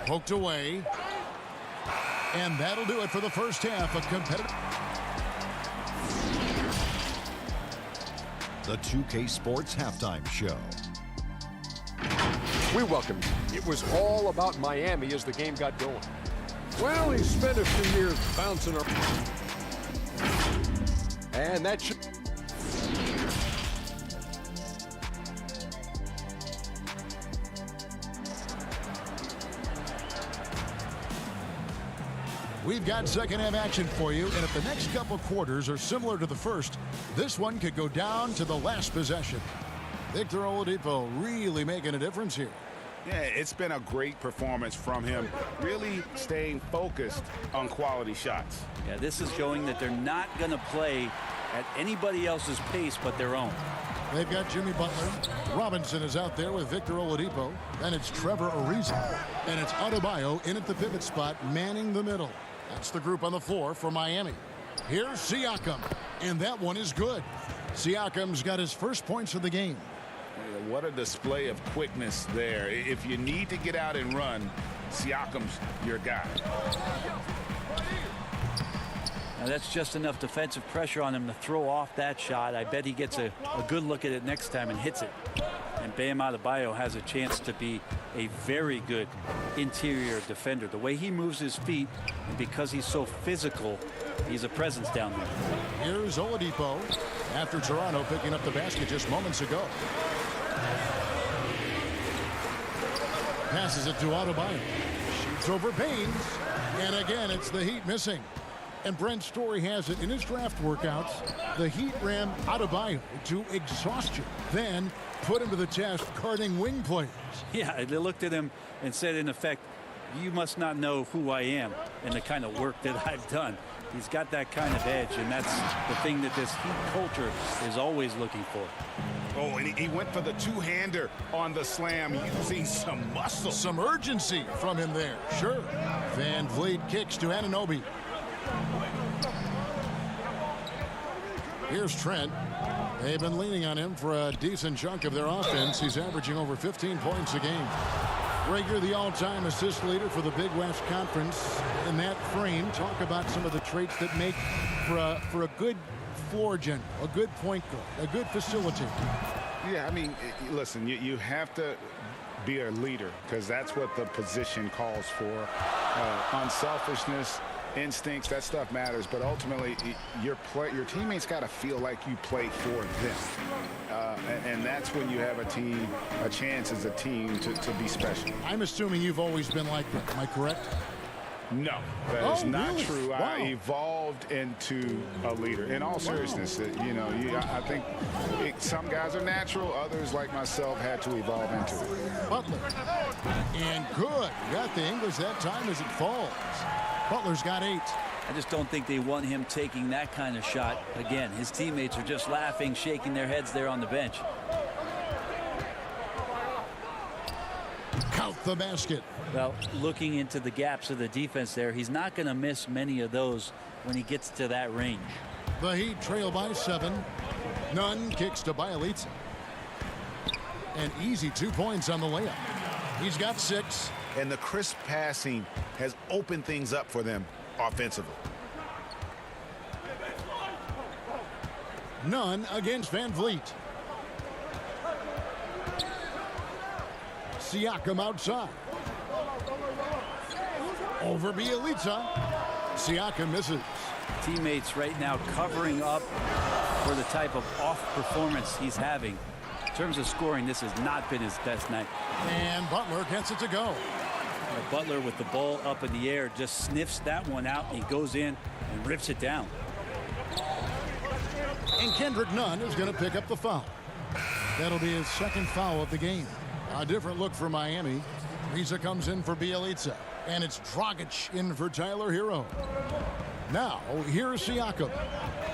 Poked away. And that'll do it for the first half of competitive. The 2K Sports Halftime Show. We welcome you. It was all about Miami as the game got going. Well, he spent a few years bouncing up. And that should... We've got second half action for you, and if the next couple quarters are similar to the first, this one could go down to the last possession. Victor Oladipo really making a difference here. Yeah, it's been a great performance from him, really staying focused on quality shots. Yeah, this is showing that they're not going to play at anybody else's pace but their own. They've got Jimmy Butler. Robinson is out there with Victor Oladipo. Then it's Trevor Ariza. And it's Adebayo in at the pivot spot, manning the middle. That's the group on the floor for Miami. Here's Siakam, and that one is good. Siakam's got his first points of the game. What a display of quickness there. If you need to get out and run, Siakam's your guy. Now that's just enough defensive pressure on him to throw off that shot. I bet he gets a good look at it next time and hits it. And Bam Adebayo has a chance to be a very good interior defender. The way he moves his feet, and because he's so physical, he's a presence down there. Here's Oladipo after Toronto picking up the basket just moments ago. Passes it to Adebayo. Shoots over Baines. And again, it's the Heat missing. And Brent Story has it in his draft workouts. The Heat ran Adebayo to exhaustion, then put him to the test guarding wing players. Yeah, they looked at him and said, in effect, you must not know who I am and the kind of work that I've done. He's got that kind of edge, and that's the thing that this Heat culture is always looking for. Oh, and he went for the two-hander on the slam, using some muscle. Some urgency from him there. Sure. Van Vliet kicks to Anunoby. Here's Trent. They've been leaning on him for a decent chunk of their offense. He's averaging over 15 points a game. Rager, the all-time assist leader for the Big West Conference. In that frame, talk about some of the traits that make for a good floor general, a good point guard, a good facilitator. Yeah, I mean, listen, you have to be a leader because that's what the position calls for. Unselfishness, instincts, that stuff matters, but ultimately your teammates got to feel like you play for them, and that's when you have a chance as a team to be special. I'm assuming you've always been like that. Am I correct? No, that is not really? true. Wow. I evolved into a leader. In all seriousness, I think some guys are natural. Others, like myself, had to evolve into it. Butler. And good. Got the English that time as it falls. Butler's got 8. I just don't think they want him taking that kind of shot again. His teammates are just laughing, shaking their heads there on the bench. Count the basket. Well, looking into the gaps of the defense there, he's not going to miss many of those when he gets to that range. The Heat trail by 7. Nunn kicks to Bielitsa. An easy 2 points on the layup. He's got 6. And the crisp passing has opened things up for them offensively. Nunn against Van Vliet. Siakam outside. Over Bielitsa. Siakam misses. Teammates right now covering up for the type of off performance he's having. In terms of scoring, this has not been his best night. And Butler gets it to go. Butler with the ball up in the air just sniffs that one out. He goes in and rips it down. And Kendrick Nunn is going to pick up the foul. That'll be his second foul of the game. A different look for Miami. Risa comes in for Bielitsa. And it's Dragic in for Tyler Hero. Now, here's Siakam.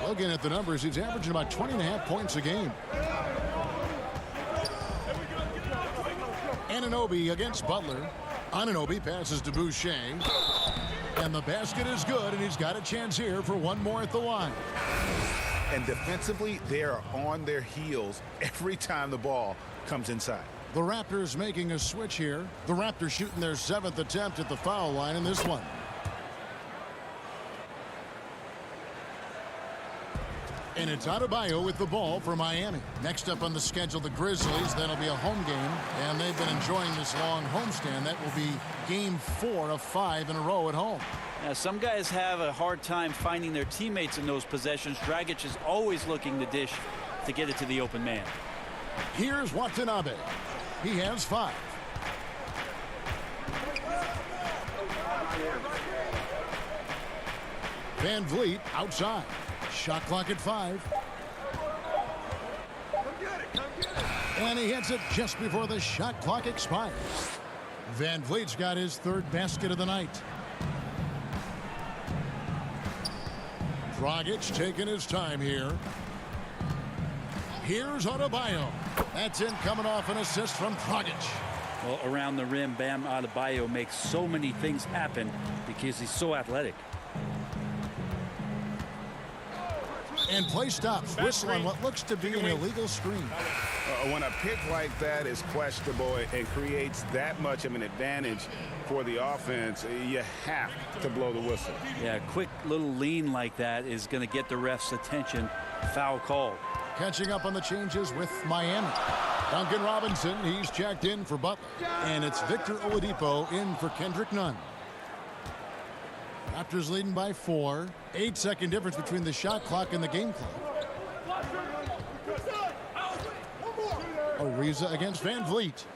Looking at the numbers, he's averaging about 20.5 points a game. Anunoby against Butler. Anunoby passes to Boucher. And the basket is good, and he's got a chance here for one more at the line. And defensively, they are on their heels every time the ball comes inside. The Raptors making a switch here. The Raptors shooting their 7th attempt at the foul line in this one. And it's Adebayo with the ball for Miami. Next up on the schedule, the Grizzlies. That'll be a home game. And they've been enjoying this long homestand. That will be game 4 of 5 in a row at home. Now, some guys have a hard time finding their teammates in those possessions. Dragic is always looking to dish to get it to the open man. Here's Watanabe. He has 5. Van Vliet outside. Shot clock at 5. And he hits it just before the shot clock expires. Van Vliet's got his 3rd basket of the night. Dragic taking his time here. Here's Adebayo. That's in, coming off an assist from Dragic. Well, around the rim, Bam Adebayo makes so many things happen because he's so athletic. And play stops. Whistle on what looks to be an illegal screen. When a pick like that is questionable and creates that much of an advantage for the offense, you have to blow the whistle. Yeah, a quick little lean like that is going to get the ref's attention. Foul call. Catching up on the changes with Miami. Duncan Robinson, he's checked in for Butler. And it's Victor Oladipo in for Kendrick Nunn. Raptors leading by 4. 8-second difference between the shot clock and the game clock. Ariza against Van Vliet.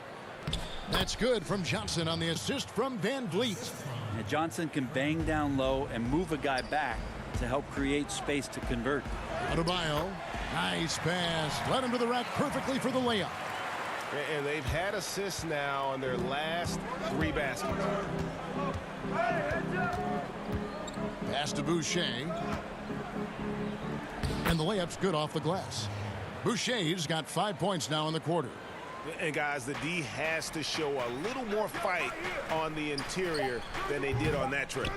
That's good from Johnson on the assist from Van Vliet. And Johnson can bang down low and move a guy back to help create space to convert. Adebayo, nice pass. Led him to the rack perfectly for the layup. And they've had assists now on their last 3 baskets. Pass to Boucher. And the layup's good off the glass. Boucher's got 5 points now in the quarter. And guys, the D has to show a little more fight on the interior than they did on that trip.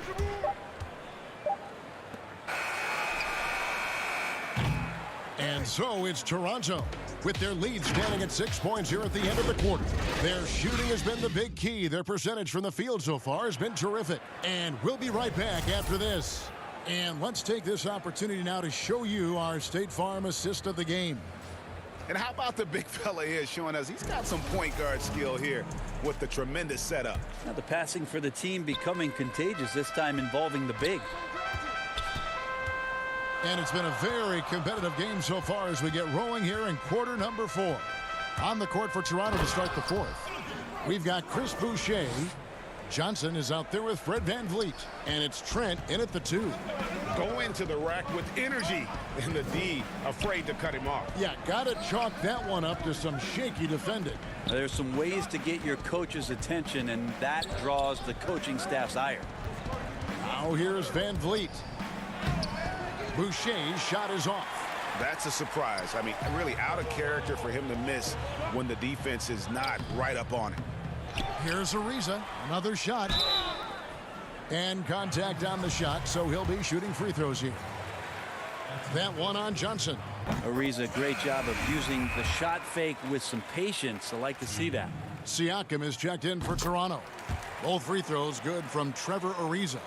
And so it's Toronto with their lead standing at 6 points here at the end of the quarter. Their shooting has been the big key. Their percentage from the field so far has been terrific. And we'll be right back after this. And let's take this opportunity now to show you our State Farm assist of the game. And how about the big fella here showing us he's got some point guard skill here with the tremendous setup. Now the passing for the team becoming contagious, this time involving the big. And it's been a very competitive game so far as we get rolling here in quarter number 4. On the court for Toronto to start the 4th. We've got Chris Boucher. Johnson is out there with Fred Van Vliet. And it's Trent in at the 2. Go into the rack with energy. And the D afraid to cut him off. Yeah, got to chalk that one up to some shaky defending. There's some ways to get your coach's attention, and that draws the coaching staff's ire. Now here's Van Vliet. Boucher's shot is off. That's a surprise. I mean, really out of character for him to miss when the defense is not right up on him. Here's Ariza. Another shot. And contact on the shot, so he'll be shooting free throws here. That one on Johnson. Ariza, great job of using the shot fake with some patience. I like to see that. Siakam is checked in for Toronto. Both free throws good from Trevor Ariza.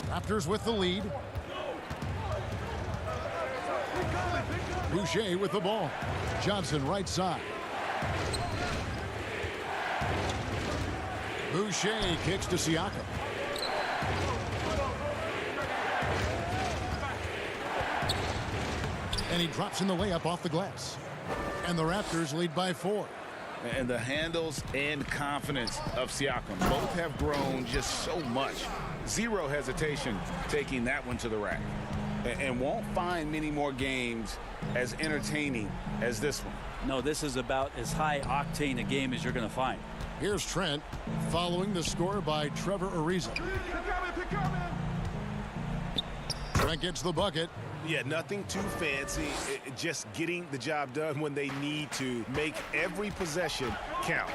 Raptors with the lead. Boucher with the ball. Johnson right side. Boucher kicks to Siakam. And he drops in the layup off the glass. And the Raptors lead by 4. And the handles and confidence of Siakam both have grown just so much. Zero hesitation taking that one to the rack. And won't find many more games as entertaining as this one. No, this is about as high octane a game as you're going to find. Here's Trent following the score by Trevor Ariza. Trent gets the bucket. Yeah, nothing too fancy. Just getting the job done when they need to. Make every possession count.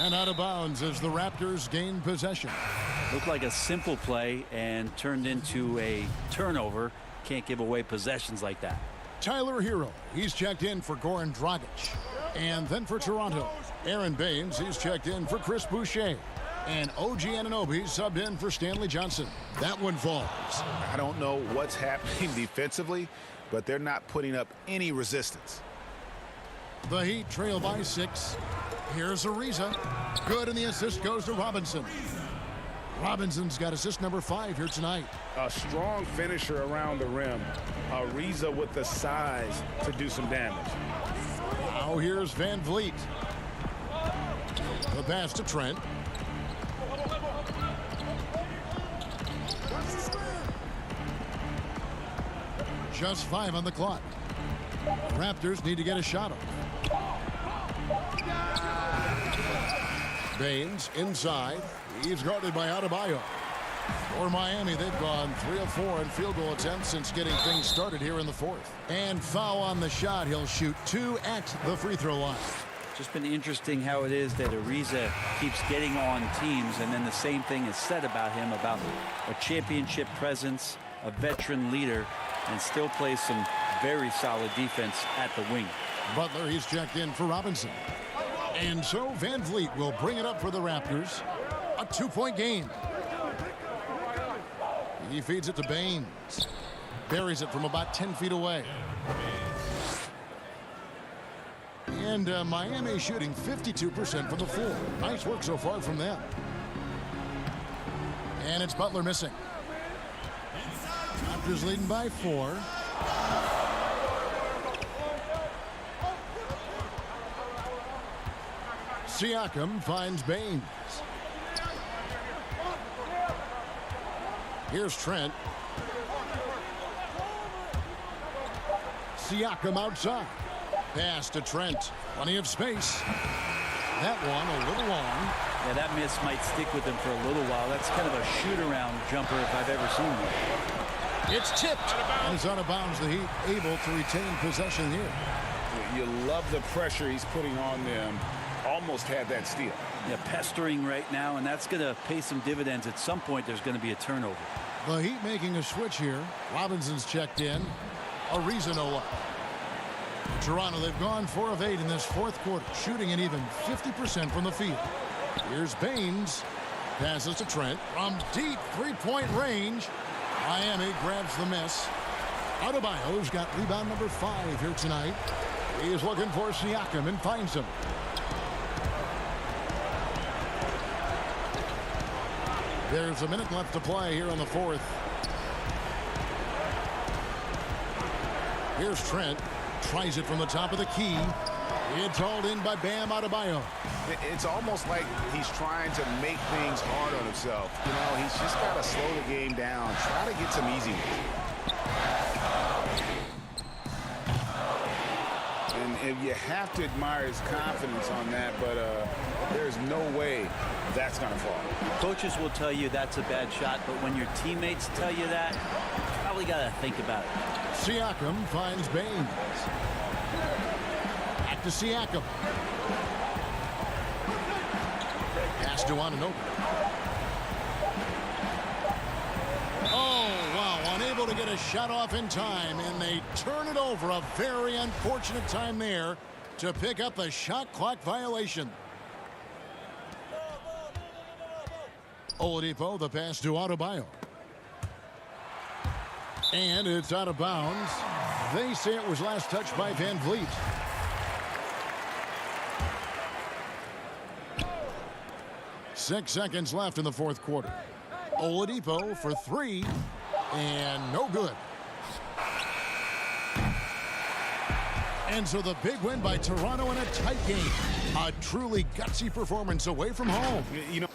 And out of bounds as the Raptors gain possession. Looked like a simple play and turned into a turnover. Can't give away possessions like that. Tyler Hero, he's checked in for Goran Dragic. And then for Toronto, Aaron Baines, he's checked in for Chris Boucher. And OG Anunoby subbed in for Stanley Johnson. That one falls. I don't know what's happening defensively, but they're not putting up any resistance. The Heat trail by 6. Here's Ariza. Good, and the assist goes to Robinson. Robinson's got assist number 5 here tonight. A strong finisher around the rim. Ariza with the size to do some damage. Now here's Van Vliet. The pass to Trent. Just 5 on the clock. Raptors need to get a shot off. Baines inside. He's guarded by Adebayo. For Miami, they've gone 3 of 4 in field goal attempts since getting things started here in the 4th. And foul on the shot. He'll shoot 2 at the free throw line. Just been interesting how it is that Ariza keeps getting on teams, and then the same thing is said about him, about a championship presence, a veteran leader and still plays some very solid defense at the wing. Butler, he's checked in for Robinson. And so Van Vliet will bring it up for the Raptors. A 2-point game. He feeds it to Baines. Buries it from about 10 feet away. And Miami shooting 52% from the floor. Nice work so far from them. And it's Butler missing. Raptors leading by 4. Siakam finds Baines. Here's Trent. Siakam outside. Pass to Trent. Plenty of space. That one a little long. Yeah, that miss might stick with him for a little while. That's kind of a shoot-around jumper if I've ever seen one. It's tipped. And it's out of bounds. The Heat able to retain possession here. You love the pressure he's putting on them. Almost had that steal. Yeah, pestering right now, and that's going to pay some dividends. At some point, there's going to be a turnover. The Heat making a switch here. Robinson's checked in. Ariza no luck. Toronto, they've gone 4 of 8 in this fourth quarter, shooting an even 50% from the field. Here's Baines. Passes to Trent from deep three-point range. Miami grabs the miss. Adebayo's got rebound number 5 here tonight. He is looking for Siakam and finds him. There's a minute left to play here on the fourth. Here's Trent. Tries it from the top of the key. It's hauled in by Bam Adebayo. It's almost like he's trying to make things hard on himself. You know, he's just got to slow the game down. Try to get some easy ones. And you have to admire his confidence on that, but there's no way that's going to fall. Coaches will tell you that's a bad shot, but when your teammates tell you that, you probably got to think about it. Siakam finds Baines. Back to Siakam. Pass to Anunoby. Oh, wow. Unable to get a shot off in time, and they turn it over. A very unfortunate time there to pick up the shot clock violation. Oladipo, the pass to Adebayo. And it's out of bounds. They say it was last touched by Van Vliet. Six seconds left in the fourth quarter. Oladipo for 3, and no good. And so the big win by Toronto in a tight game. A truly gutsy performance away from home. You know,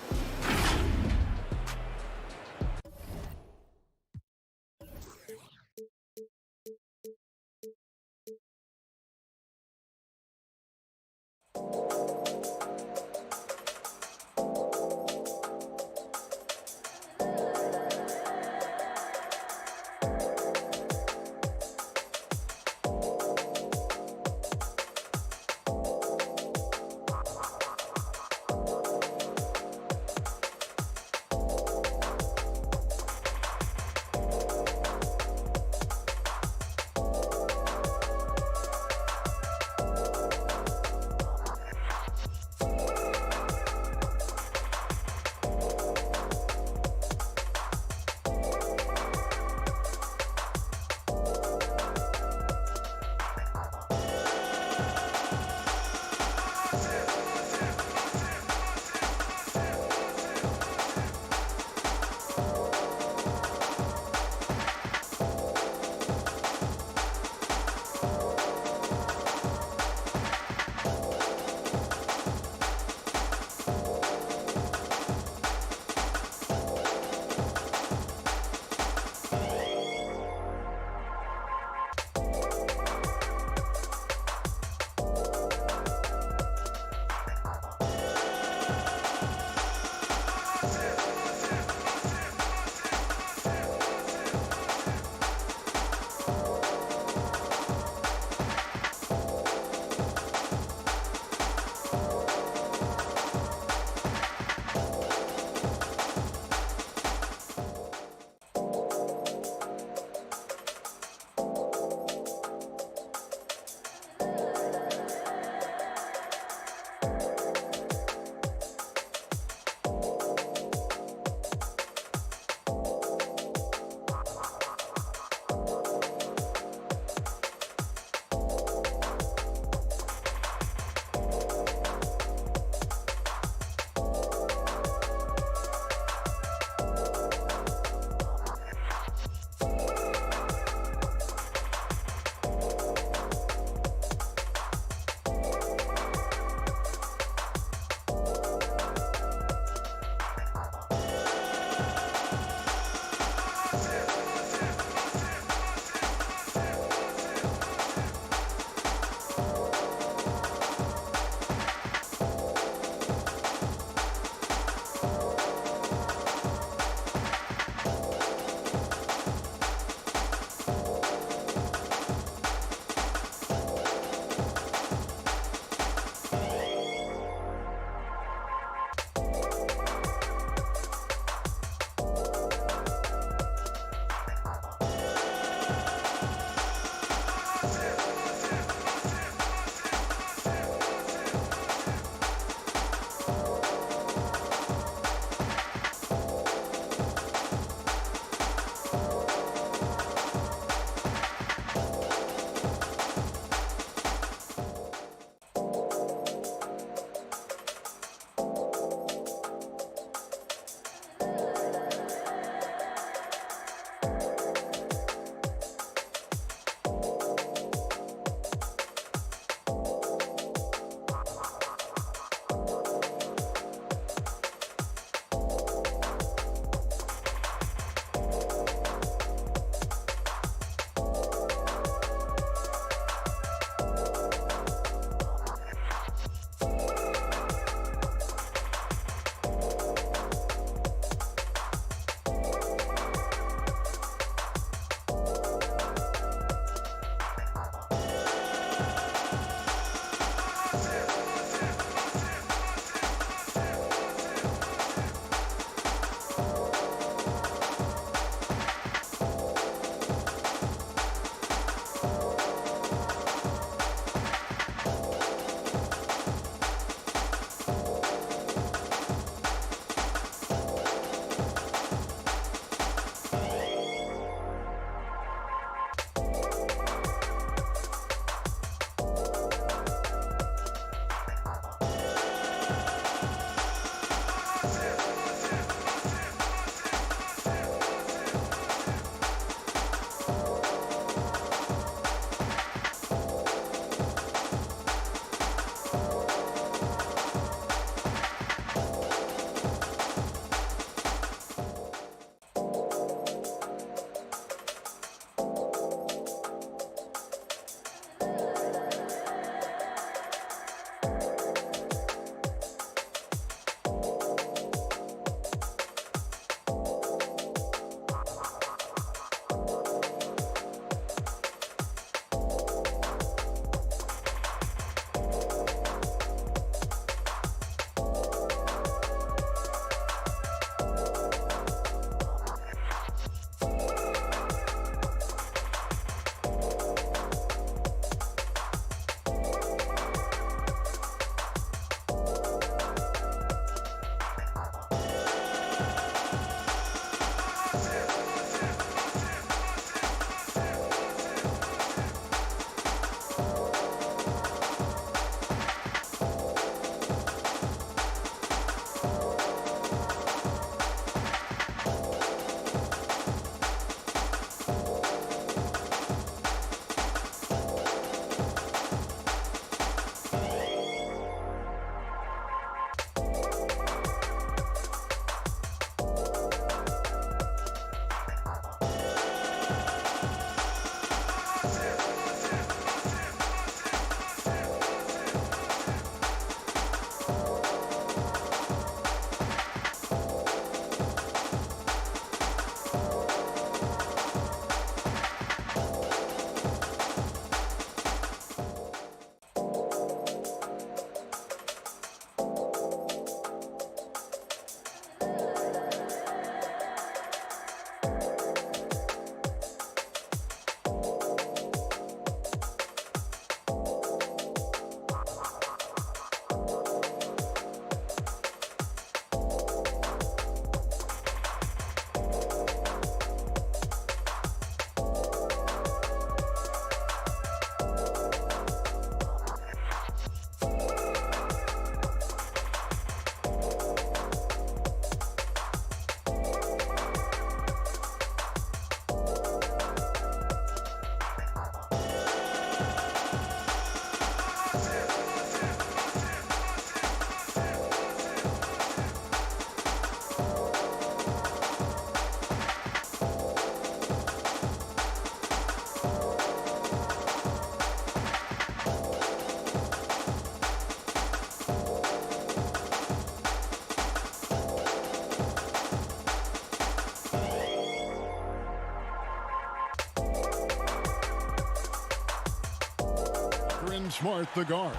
Smart, the guards.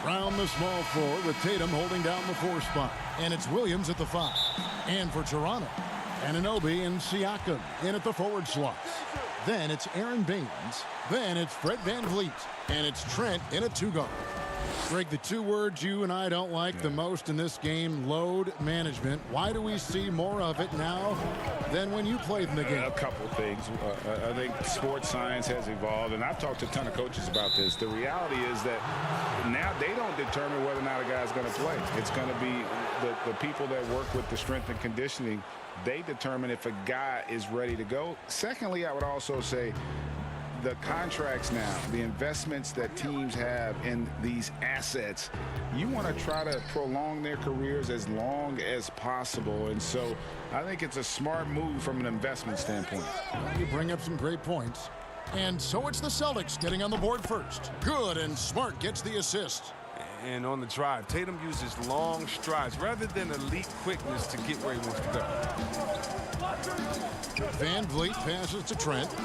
Brown, the small forward, with Tatum holding down the 4 spot. And it's Williams at the 5. And for Toronto, Anunoby and Siakam in at the forward slots. Then it's Aaron Baines. Then it's Fred VanVleet. And it's Trent in a 2-guard. Greg, the 2 words you and I don't like the most in this game, load management. Why do we see more of it now than when you played in the game? A couple things. I think sports science has evolved, and I've talked to a ton of coaches about this. The reality is that now they don't determine whether or not a guy's going to play. It's going to be the people that work with the strength and conditioning. They determine if a guy is ready to go. Secondly, I would also say the contracts now, the investments that teams have in these assets, you want to try to prolong their careers as long as possible. And so I think it's a smart move from an investment standpoint. You bring up some great points. And so it's the Celtics getting on the board first. Good, and Smart gets the assist. And on the drive, Tatum uses long strides rather than elite quickness to get where he wants to go. VanVleet passes to Trent.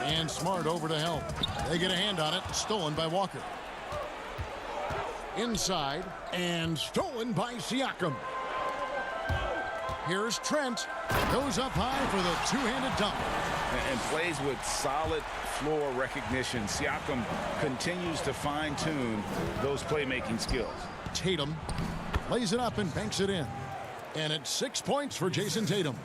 And Smart over to help. They get a hand on it. Stolen by Walker. Inside. And stolen by Siakam. Here's Trent. Goes up high for the 2-handed dunk. And plays with solid floor recognition. Siakam continues to fine-tune those playmaking skills. Tatum lays it up and banks it in. And it's 6 points for Jason Tatum.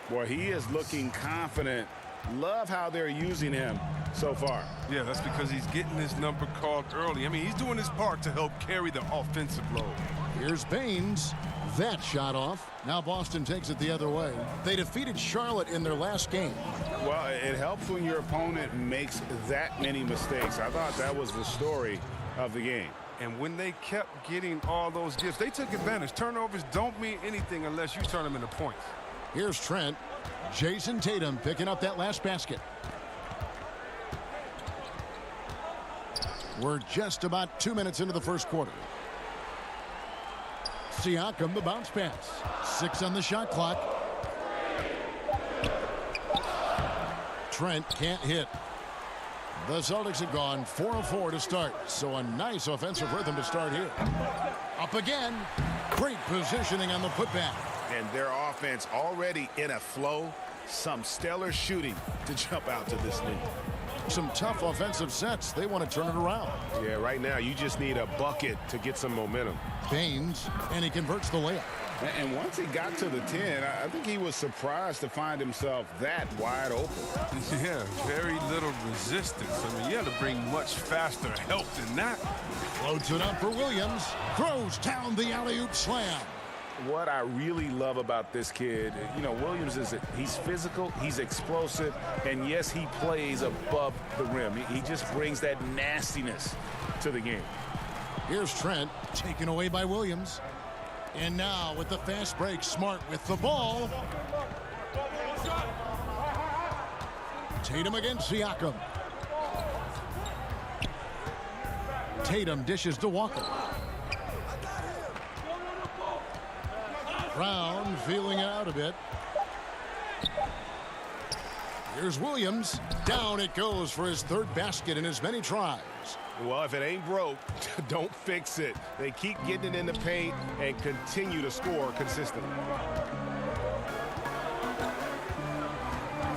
Boy, he is looking confident. Love how they're using him so far. Yeah, that's because he's getting his number called early. I mean, he's doing his part to help carry the offensive load. Here's Baines. That shot off. Now Boston takes it the other way. They defeated Charlotte in their last game. Well, it helps when your opponent makes that many mistakes. I thought that was the story of the game. And when they kept getting all those gifts, they took advantage. Turnovers don't mean anything unless you turn them into points. Here's Trent. Jason Tatum picking up that last basket. We're just about 2 minutes into the first quarter. Siakam, the bounce pass. 6 on the shot clock. Trent can't hit. The Celtics have gone 4 of 4 to start, so a nice offensive rhythm to start here. Up again. Great positioning on the putback. And their offense already in a flow. Some stellar shooting to jump out to this lead. Some tough offensive sets. They want to turn it around. Yeah, right now you just need a bucket to get some momentum. Baines, and he converts the layup. And once he got to the 10, I think he was surprised to find himself that wide open. Yeah, very little resistance. I mean, you had to bring much faster help than that. Floats it up for Williams. Throws down the alley-oop slam. What I really love about this kid, you know, Williams he's physical, he's explosive, and yes, he plays above the rim. He just brings that nastiness to the game. Here's Trent, taken away by Williams. And now with the fast break, Smart with the ball. Tatum against Siakam. Tatum dishes to Walker. Brown feeling it out a bit. Here's Williams. Down it goes for his 3rd basket in as many tries. Well, if it ain't broke, don't fix it. They keep getting it in the paint and continue to score consistently.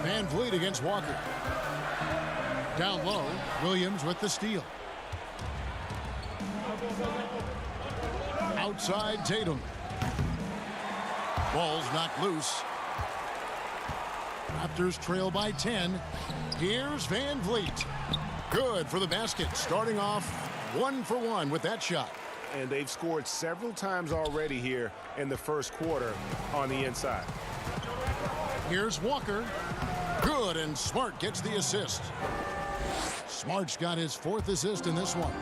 VanVleet against Walker. Down low, Williams with the steal. Outside Tatum. Ball's knocked loose. Raptors trail by 10. Here's VanVleet. Good for the basket. Starting off 1 for 1 with that shot. And they've scored several times already here in the first quarter on the inside. Here's Walker. Good, and Smart gets the assist. Smart's got his 4th assist in this one.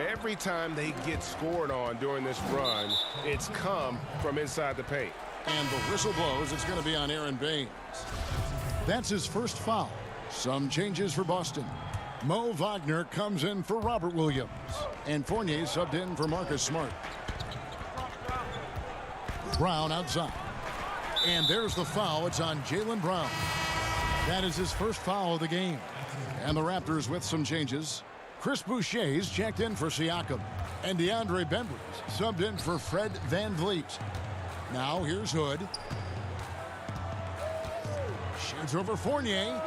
Every time they get scored on during this run, it's come from inside the paint. And the whistle blows. It's going to be on Aaron Baines. That's his first foul. Some changes for Boston. Mo Wagner comes in for Robert Williams. And Fournier subbed in for Marcus Smart. Brown outside. And there's the foul. It's on Jaylen Brown. That is his first foul of the game. And the Raptors with some changes. Chris Boucher's checked in for Siakam. And DeAndre Bembry's subbed in for Fred VanVleet. Now here's Hood. Shoots over Fournier.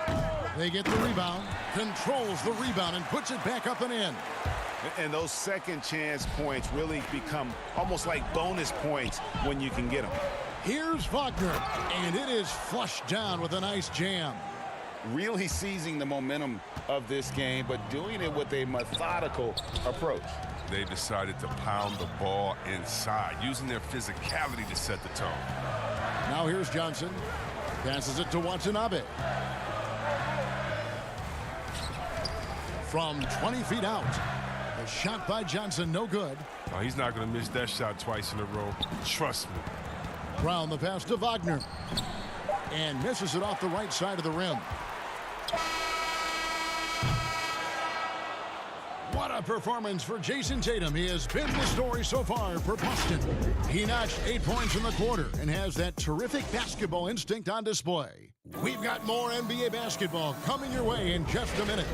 They get the rebound. Controls the rebound and puts it back up and in. And those second chance points really become almost like bonus points when you can get them. Here's Wagner. And it is flushed down with a nice jam. Really seizing the momentum of this game, but doing it with a methodical approach. They decided to pound the ball inside, using their physicality to set the tone. Now here's Johnson. Passes it to Watanabe. From 20 feet out. The shot by Johnson, no good. Oh, he's not going to miss that shot twice in a row. Trust me. Brown the pass to Wagner. And misses it off the right side of the rim. What a performance for Jason Tatum. He has been the story so far for Boston. He notched 8 points in the quarter and has that terrific basketball instinct on display. We've got more NBA basketball coming your way in just a minute.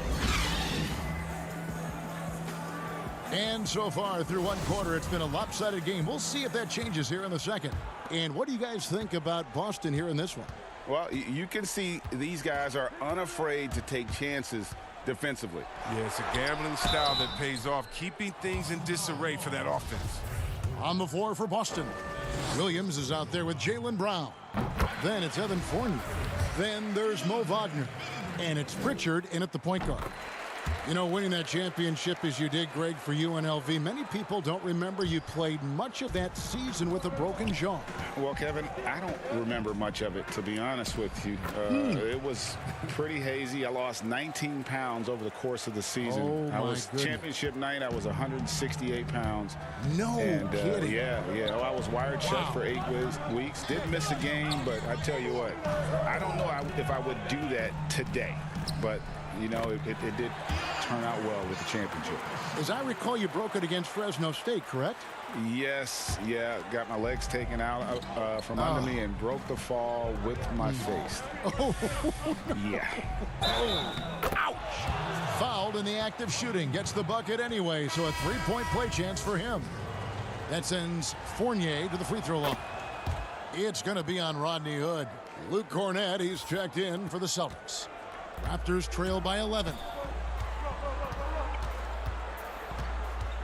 And so far through one quarter, it's been a lopsided game. We'll see if that changes here in the second. And what do you guys think about Boston here in this one? Well, you can see these guys are unafraid to take chances defensively. Yeah, it's a gambling style that pays off, keeping things in disarray for that offense. On the floor for Boston, Williams is out there with Jaylen Brown. Then it's Evan Fournier. Then there's Mo Wagner. And it's Pritchard in at the point guard. You know, winning that championship as you did, Greg, for UNLV, many people don't remember you played much of that season with a broken jaw. Well, Kevin, I don't remember much of it, to be honest with you. It was pretty hazy. I lost 19 pounds over the course of the season. Oh, I was goodness. Championship night, I was 168 pounds. No kidding. Yeah. Oh, I was wired shut for 8 weeks. Didn't miss a game, but I tell you what, I don't know if I would do that today. But, you know, it did turn out well with the championship. As I recall, you broke it against Fresno State, correct? Yes, yeah. Got my legs taken out from under me and broke the fall with my face. Oh, yeah. Ouch! Fouled in the act of shooting. Gets the bucket anyway, so a three-point play chance for him. That sends Fournier to the free throw line. It's going to be on Rodney Hood. Luke Cornett, he's checked in for the Celtics. Raptors trail by 11.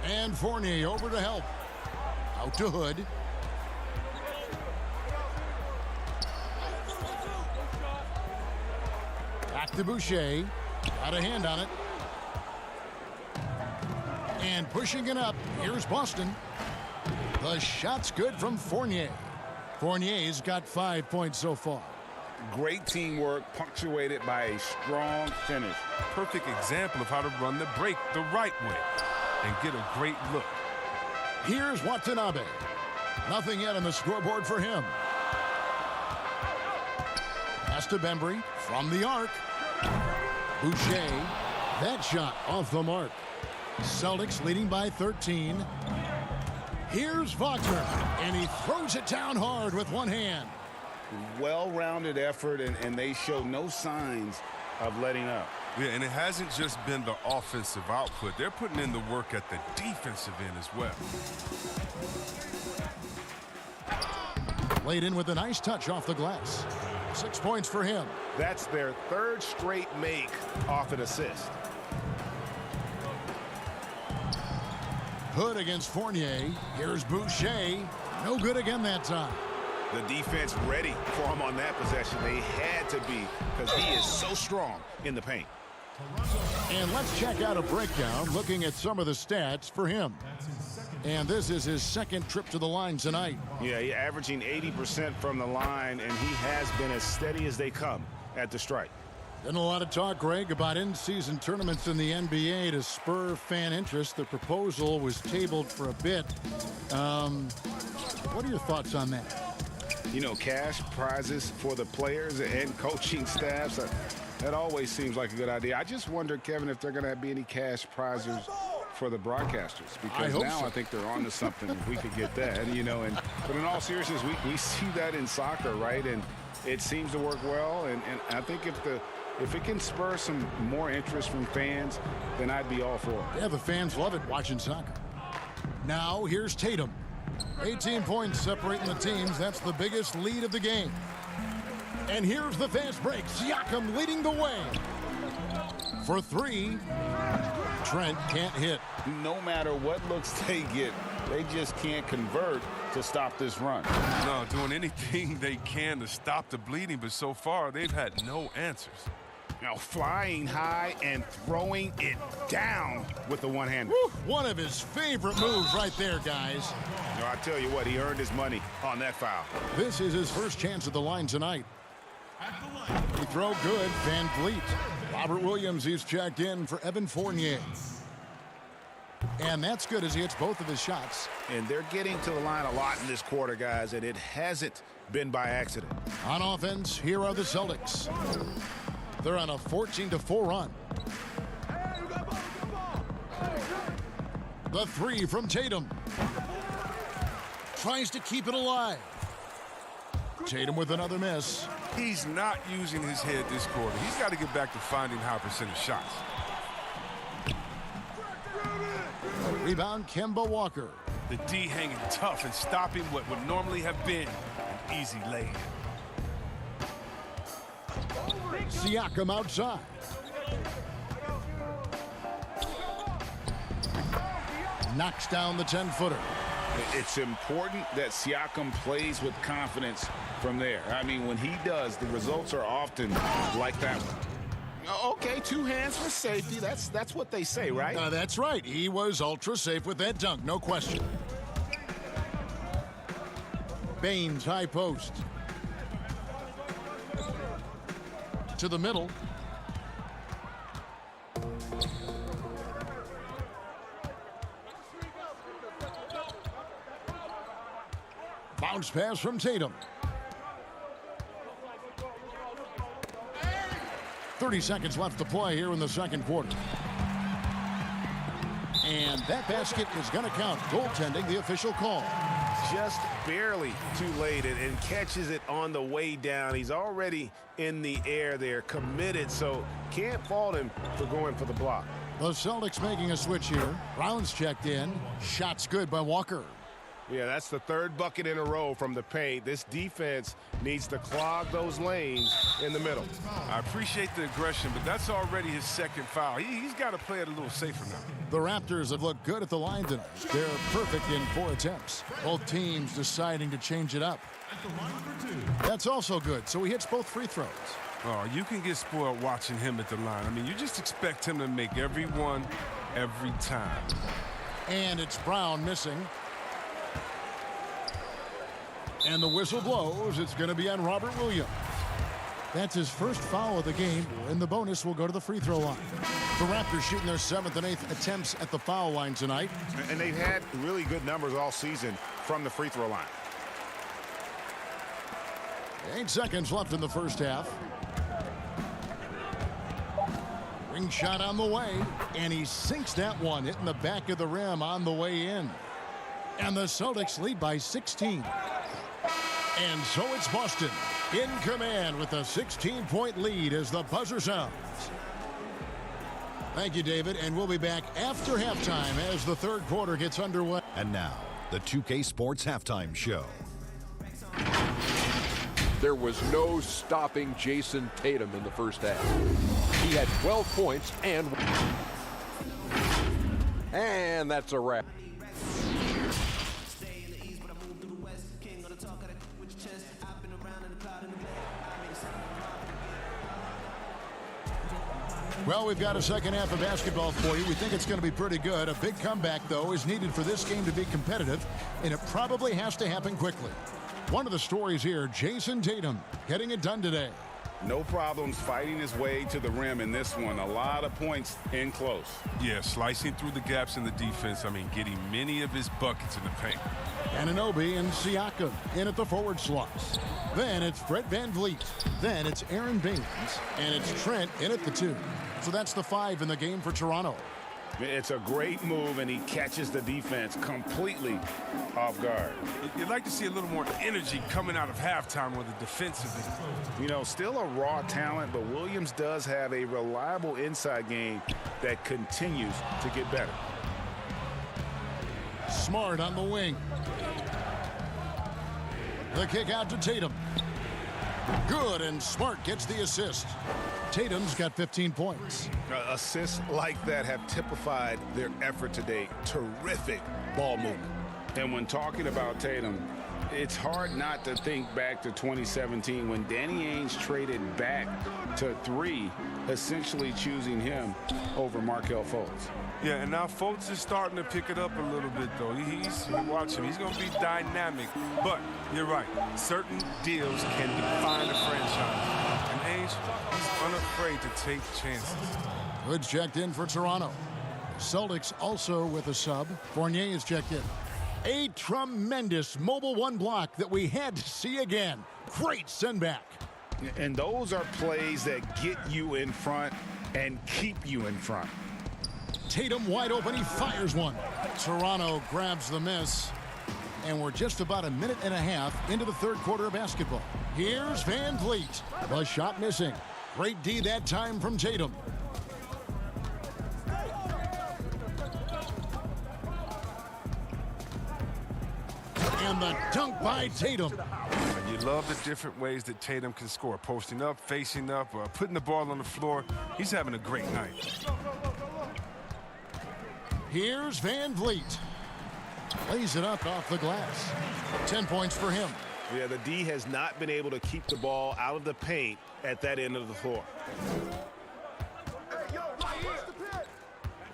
And Fournier over to help. Out to Hood. Back to Boucher. Got a hand on it. And pushing it up. Here's Boston. The shot's good from Fournier. Fournier's got 5 points so far. Great teamwork punctuated by a strong finish. Perfect example of how to run the break the right way and get a great look. Here's Watanabe. Nothing yet on the scoreboard for him. Pass to Bembry from the arc. Boucher. That shot off the mark. Celtics leading by 13. Here's Wagner, and he throws it down hard with one hand. Well-rounded effort, and they show no signs of letting up. Yeah, and it hasn't just been the offensive output. They're putting in the work at the defensive end as well. Laid in with a nice touch off the glass. 6 points for him. That's their third straight make off an assist. Hood against Fournier. Here's Boucher. No good again that time. The defense ready for him on that possession. They had to be, because he is so strong in the paint. And let's check out a breakdown looking at some of the stats for him. And this is his second trip to the line tonight. Yeah, he's averaging 80% from the line, and he has been as steady as they come at the strike. Been a lot of talk, Greg, about in-season tournaments in the NBA to spur fan interest. The proposal was tabled for a bit. What are your thoughts on that? You know, cash prizes for the players and coaching staffs, that always seems like a good idea. I just wonder, Kevin, if they're going to be any cash prizes for the broadcasters, because I think they're on to something if we could get that, you know. But in all seriousness, we see that in soccer, right? And it seems to work well, and I think if if it can spur some more interest from fans, then I'd be all for it. Yeah, the fans love it watching soccer. Now here's Tatum. 18 points separating the teams. That's the biggest lead of the game. And here's the fast break. Siakam leading the way. For three, Trent can't hit. No matter what looks they get, they just can't convert to stop this run. No, doing anything they can to stop the bleeding, but so far they've had no answers. Now flying high and throwing it down with the one-hander. One of his favorite moves right there, guys. No, I tell you what, he earned his money on that foul. This is his first chance at the line tonight. He throw good, Van Vliet. Robert Williams, he's checked in for Evan Fournier. And that's good as he hits both of his shots. And they're getting to the line a lot in this quarter, guys, and it hasn't been by accident. On offense, here are the Celtics. They're on a 14-4 run. The three from Tatum. Tries to keep it alive. Tatum with another miss. He's not using his head this quarter. He's got to get back to finding high percentage shots. Rebound, Kemba Walker. The D hanging tough and stopping what would normally have been an easy lay. Siakam outside. Knocks down the 10-footer. It's important that Siakam plays with confidence from there. I mean, when he does, the results are often like that one. Okay, two hands for safety. That's what they say, right? That's right. He was ultra safe with that dunk, no question. Baines, high post. To the middle. Bounce pass from Tatum. 30 seconds left to play here in the second quarter. And that basket is going to count. Goaltending, the official call. Just barely too late and catches it on the way down. He's already in the air there, committed, so can't fault him for going for the block. The Celtics making a switch here. Brown's checked in. Shots good by Walker. Yeah, that's the third bucket in a row from the paint. This defense needs to clog those lanes in the middle. I appreciate the aggression, but that's already his second foul. He's got to play it a little safer now. The Raptors have looked good at the line tonight. They're perfect in 4 attempts. Both teams deciding to change it up. That's also good, so he hits both free throws. Oh, you can get spoiled watching him at the line. I mean, you just expect him to make every one, every time. And it's Brown missing. And the whistle blows. It's going to be on Robert Williams. That's his first foul of the game, and the bonus will go to the free throw line. The Raptors shooting their 7th and 8th attempts at the foul line tonight. And they've had really good numbers all season from the free throw line. 8 seconds left in the first half. Ring shot on the way, and he sinks that one, hitting the back of the rim on the way in. And the Celtics lead by 16. And so it's Boston in command with a 16-point lead as the buzzer sounds. Thank you, David, and we'll be back after halftime as the third quarter gets underway. And now, the 2K Sports Halftime Show. There was no stopping Jason Tatum in the first half. He had 12 points and that's a wrap. Well, we've got a second half of basketball for you. We think it's going to be pretty good. A big comeback, though, is needed for this game to be competitive, and it probably has to happen quickly. One of the stories here, Jason Tatum getting it done today. No problems fighting his way to the rim in this one. A lot of points in close. Yeah, slicing through the gaps in the defense. I mean, getting many of his buckets in the paint. Anunoby and Siakam in at the forward slots. Then it's Fred VanVleet. Then it's Aaron Baines. And it's Trent in at the 2. So that's the 5 in the game for Toronto. It's a great move, and he catches the defense completely off guard. You'd like to see a little more energy coming out of halftime on the defensive end. You know, still a raw talent, but Williams does have a reliable inside game that continues to get better. Smart on the wing. The kick out to Tatum. Good, and Smart gets the assist. Tatum's got 15 points. Assists like that have typified their effort today. Terrific ball movement. And when talking about Tatum, it's hard not to think back to 2017 when Danny Ainge traded back to 3, essentially choosing him over Markelle Fultz. Yeah, and now Fultz is starting to pick it up a little bit, though. Watch him. He's going to be dynamic. But you're right. Certain deals can define a franchise. And Ainge, he's unafraid to take chances. Hood's checked in for Toronto. Celtics also with a sub. Fournier is checked in. A tremendous mobile one block that we had to see again. Great send back. And those are plays that get you in front and keep you in front. Tatum wide open. He fires one. Toronto grabs the miss. And we're just about a minute and a half into the third quarter of basketball. Here's Van Vliet. The shot missing. Great D that time from Tatum. And the dunk by Tatum. You love the different ways that Tatum can score. Posting up, facing up, putting the ball on the floor. He's having a great night. Here's Van Vliet. Lays it up off the glass. 10 points for him. Yeah, the D has not been able to keep the ball out of the paint at that end of the floor.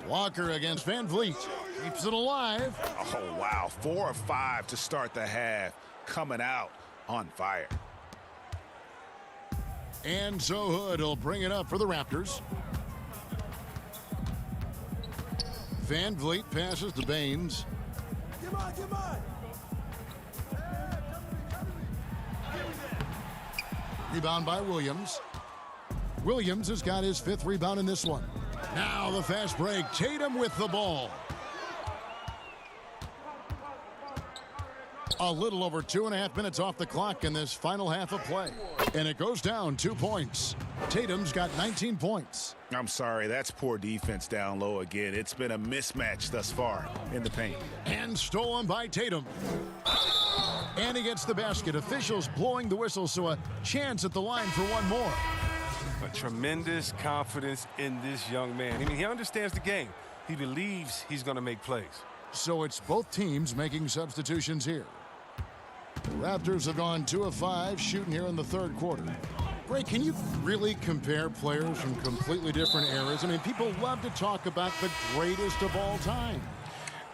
Walker against Van Vliet. Keeps it alive. Oh, wow. 4 of 5 to start the half. Coming out on fire. And so Hood will bring it up for the Raptors. Van Vliet passes to Baines. Rebound by Williams. Williams has got his 5th rebound in this one. Now the fast break. Tatum with the ball. A little over 2.5 minutes off the clock in this final half of play. And it goes down 2 points. Tatum's got 19 points. I'm sorry, that's poor defense down low again. It's been a mismatch thus far in the paint. And stolen by Tatum. And he gets the basket. Officials blowing the whistle, so a chance at the line for one more. A tremendous confidence in this young man. I mean, he understands the game. He believes he's going to make plays. So it's both teams making substitutions here. The Raptors have gone 2 of 5 shooting here in the third quarter. Ray, can you really compare players from completely different eras? I mean, people love to talk about the greatest of all time.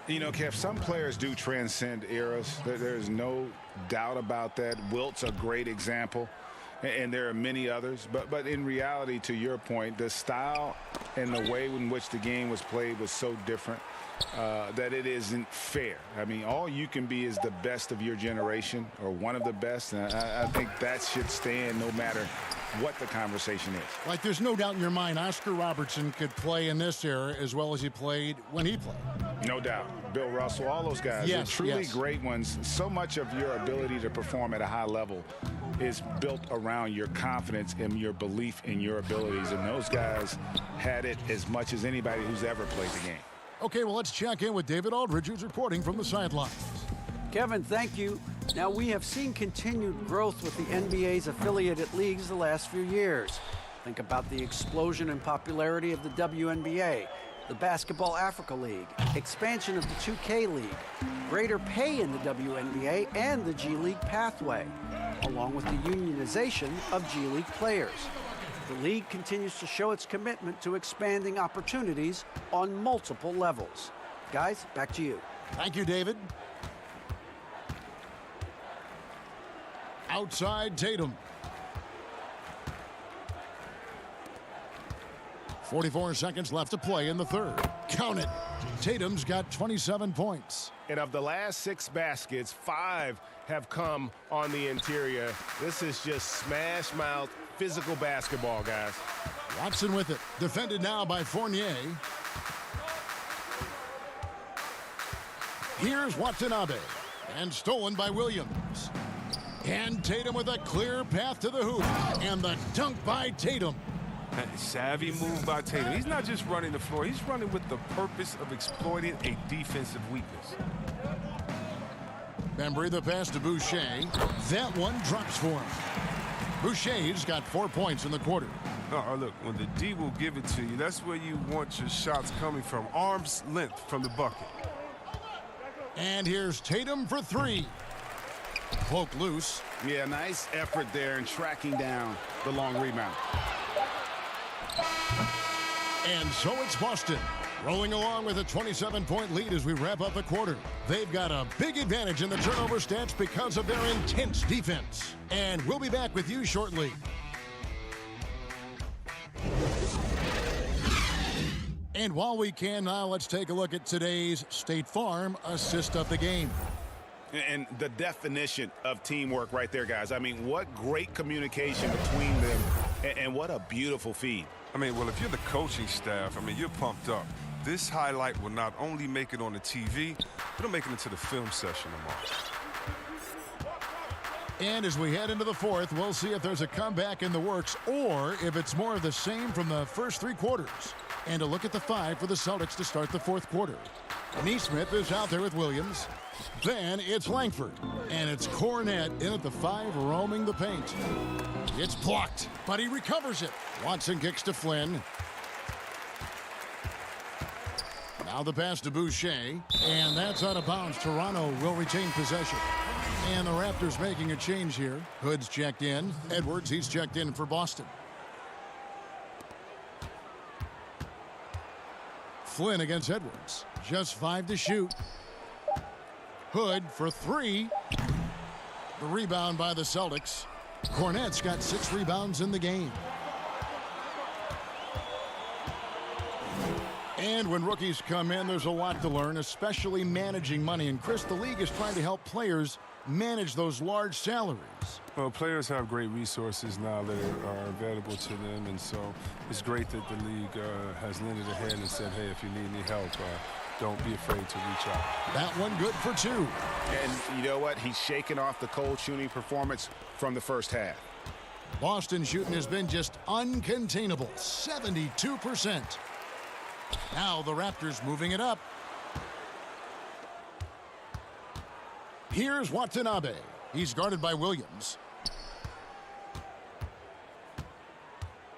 You know, Kev, some players do transcend eras. There's no doubt about that. Wilt's a great example, and there are many others. But in reality, to your point, the style and the way in which the game was played was so different that it isn't fair. I mean, all you can be is the best of your generation or one of the best. And I think that should stand no matter what the conversation is. Like, there's no doubt in your mind Oscar Robertson could play in this era as well as he played when he played. No doubt. Bill Russell, all those guys. Yes, They're truly yes. great ones. So much of your ability to perform at a high level is built around your confidence and your belief in your abilities. And those guys had it as much as anybody who's ever played the game. Okay, well, let's check in with David Aldridge, who's reporting from the sidelines. Kevin, thank you. Now, we have seen continued growth with the NBA's affiliated leagues the last few years. Think about the explosion in popularity of the WNBA, the Basketball Africa League, expansion of the 2K League, greater pay in the WNBA and the G League pathway, along with the unionization of G League players. The league continues to show its commitment to expanding opportunities on multiple levels. Guys, back to you. Thank you, David. Outside Tatum. 44 seconds left to play in the third. Count it. Tatum's got 27 points. And of the last 6 baskets, 5 have come on the interior. This is just smash mouth physical basketball, guys. Watson with it. Defended now by Fournier. Here's Watanabe. And stolen by Williams. And Tatum with a clear path to the hoop. And the dunk by Tatum. Savvy move by Tatum. He's not just running the floor. He's running with the purpose of exploiting a defensive weakness. Bembry the pass to Boucher. That one drops for him. Boucher's got 4 points in the quarter. Oh, look, when the D will give it to you, that's where you want your shots coming from. Arm's length from the bucket. And here's Tatum for three. Poke loose. Yeah, nice effort there in tracking down the long rebound. And so it's Boston, rolling along with a 27-point lead as we wrap up the quarter. They've got a big advantage in the turnover stats because of their intense defense. And we'll be back with you shortly. And while we can now, let's take a look at today's State Farm assist of the game. And the definition of teamwork right there, guys. I mean, what great communication between them, and what a beautiful feed. I mean, well, if you're the coaching staff, I mean, you're pumped up. This highlight will not only make it on the TV, but it'll make it into the film session tomorrow. And as we head into the fourth, we'll see if there's a comeback in the works or if it's more of the same from the first three quarters. And a look at the five for the Celtics to start the fourth quarter. Neesmith is out there with Williams. Then it's Langford. And it's Cornette in at the five, roaming the paint. It's blocked, but he recovers it. Watson kicks to Flynn. Now the pass to Boucher. And that's out of bounds. Toronto will retain possession. And the Raptors making a change here. Hood's checked in. Edwards, he's checked in for Boston. Flynn against Edwards. Just 5 to shoot. Hood for three. The rebound by the Celtics. Cornette's got 6 rebounds in the game. And when rookies come in, there's a lot to learn, especially managing money. And Chris, the league is trying to help players manage those large salaries. Well, players have great resources now that are available to them, and so it's great that the league has lent a hand and said, hey, if you need any help, don't be afraid to reach out. That one good for 2. And you know what? He's shaking off the cold shooting performance from the first half. Boston shooting has been just uncontainable, 72%. Now the Raptors moving it up. Here's Watanabe. He's guarded by Williams.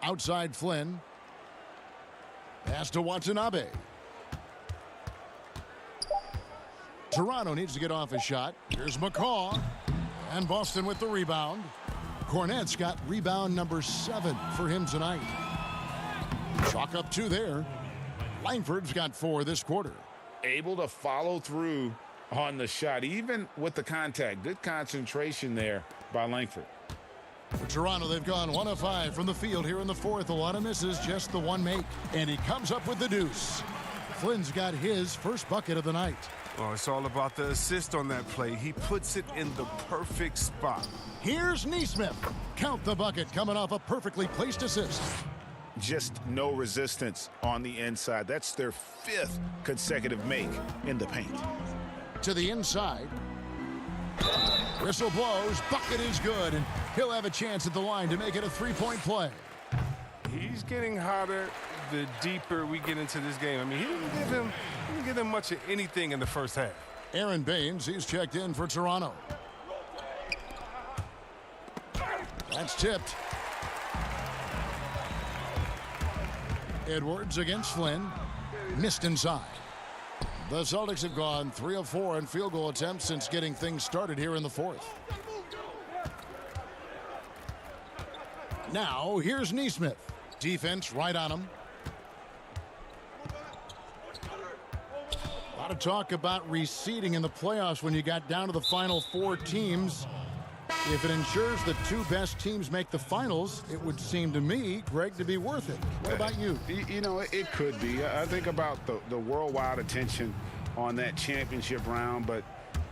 Outside Flynn. Pass to Watanabe. Toronto needs to get off a shot. Here's McCaw. And Boston with the rebound. Cornette's got rebound number 7 for him tonight. Chalk up 2 there. Langford's got 4 this quarter. Able to follow through on the shot, even with the contact. Good concentration there by Langford. For Toronto, they've gone 1 of 5 from the field here in the fourth. A lot of misses, just the one make. And he comes up with the deuce. Flynn's got his first bucket of the night. Oh, it's all about the assist on that play. He puts it in the perfect spot. Here's Neesmith. Count the bucket coming off a perfectly placed assist. Just no resistance on the inside. That's their 5th consecutive make in the paint. To the inside. Whistle blows. Bucket is good. And he'll have a chance at the line to make it a 3-point play. He's getting hotter the deeper we get into this game. I mean, he didn't give him much of anything in the first half. Aaron Baines, he's checked in for Toronto. That's tipped. Edwards against Flynn. Missed inside. The Celtics have gone 3 of 4 in field goal attempts since getting things started here in the fourth. Now, here's Neesmith. Defense right on him. A lot of talk about reseeding in the playoffs when you got down to the final 4 teams. If it ensures the 2 best teams make the finals, it would seem to me, Greg, to be worth it. What about you? You know, it could be. I think about the worldwide attention on that championship round, but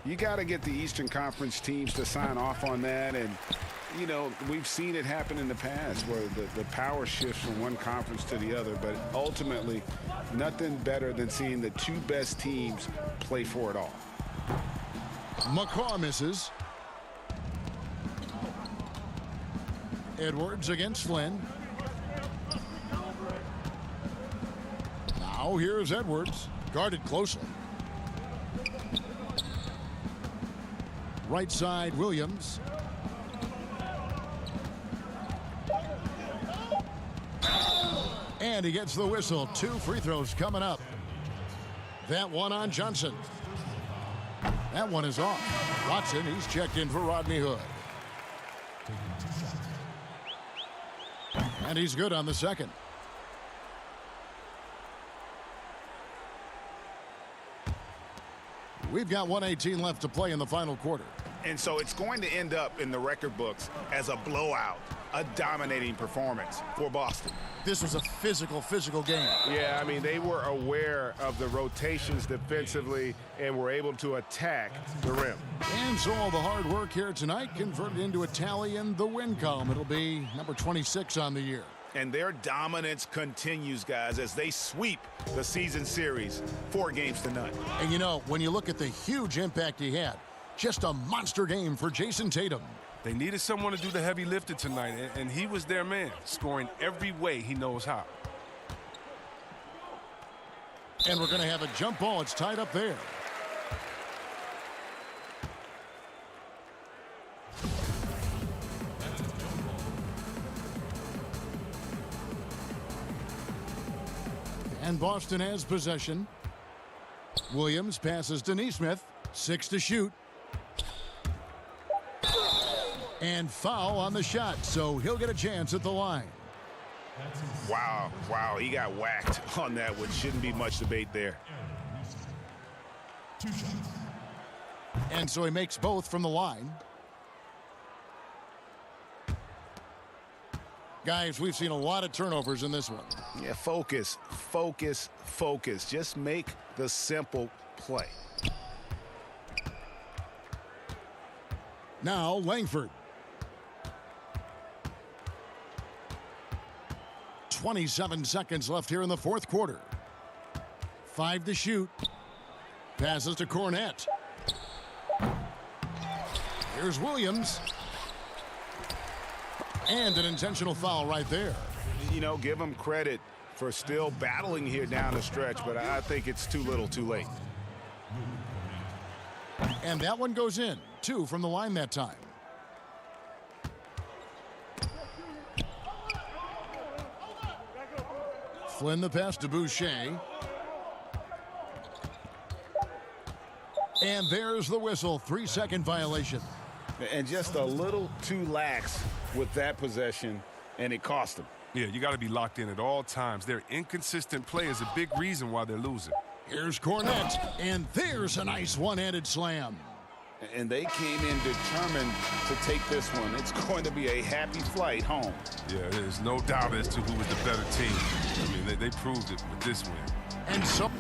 you got to get the Eastern Conference teams to sign off on that. And, you know, we've seen it happen in the past where the power shifts from one conference to the other, but ultimately nothing better than seeing the 2 best teams play for it all. McCaw misses. Edwards against Flynn. Now here's Edwards, guarded closely. Right side, Williams. And he gets the whistle. 2 free throws coming up. That one on Johnson. That one is off. Watson, he's checked in for Rodney Hood. And he's good on the second. We've got 1:18 left to play in the final quarter. And so it's going to end up in the record books as a blowout, a dominating performance for Boston. This was a physical game. Yeah, I mean, they were aware of the rotations defensively and were able to attack the rim. And so all the hard work here tonight converted into a tally in the win column. It'll be number 26 on the year. And their dominance continues, guys, as they sweep the season series 4 games to none. And you know, when you look at the huge impact he had, just a monster game for Jason Tatum. They needed someone to do the heavy lifting tonight, and he was their man, scoring every way he knows how. And we're going to have a jump ball. It's tied up there. And Boston has possession. Williams passes to Nesmith. 6 to shoot. And foul on the shot, so he'll get a chance at the line. Wow, he got whacked on that one. Shouldn't be much debate there. And so he makes both from the line. Guys, we've seen a lot of turnovers in this one. Yeah, focus. Just make the simple play. Now Langford. 27 seconds left here in the fourth quarter. 5 to shoot. Passes to Cornette. Here's Williams. And an intentional foul right there. You know, give them credit for still battling here down the stretch, but I think it's too little too late. And that one goes in. 2 from the line that time. Flynn the pass to Boucher. And there's the whistle. 3-second violation. And just a little too lax with that possession, and it cost them. Yeah, you got to be locked in at all times. Their inconsistent play is a big reason why they're losing. Here's Cornette, and there's a nice one-handed slam. And they came in determined to take this one. It's going to be a happy flight home. Yeah, there's no doubt as to who was the better team. I mean, they proved it with this win. And so...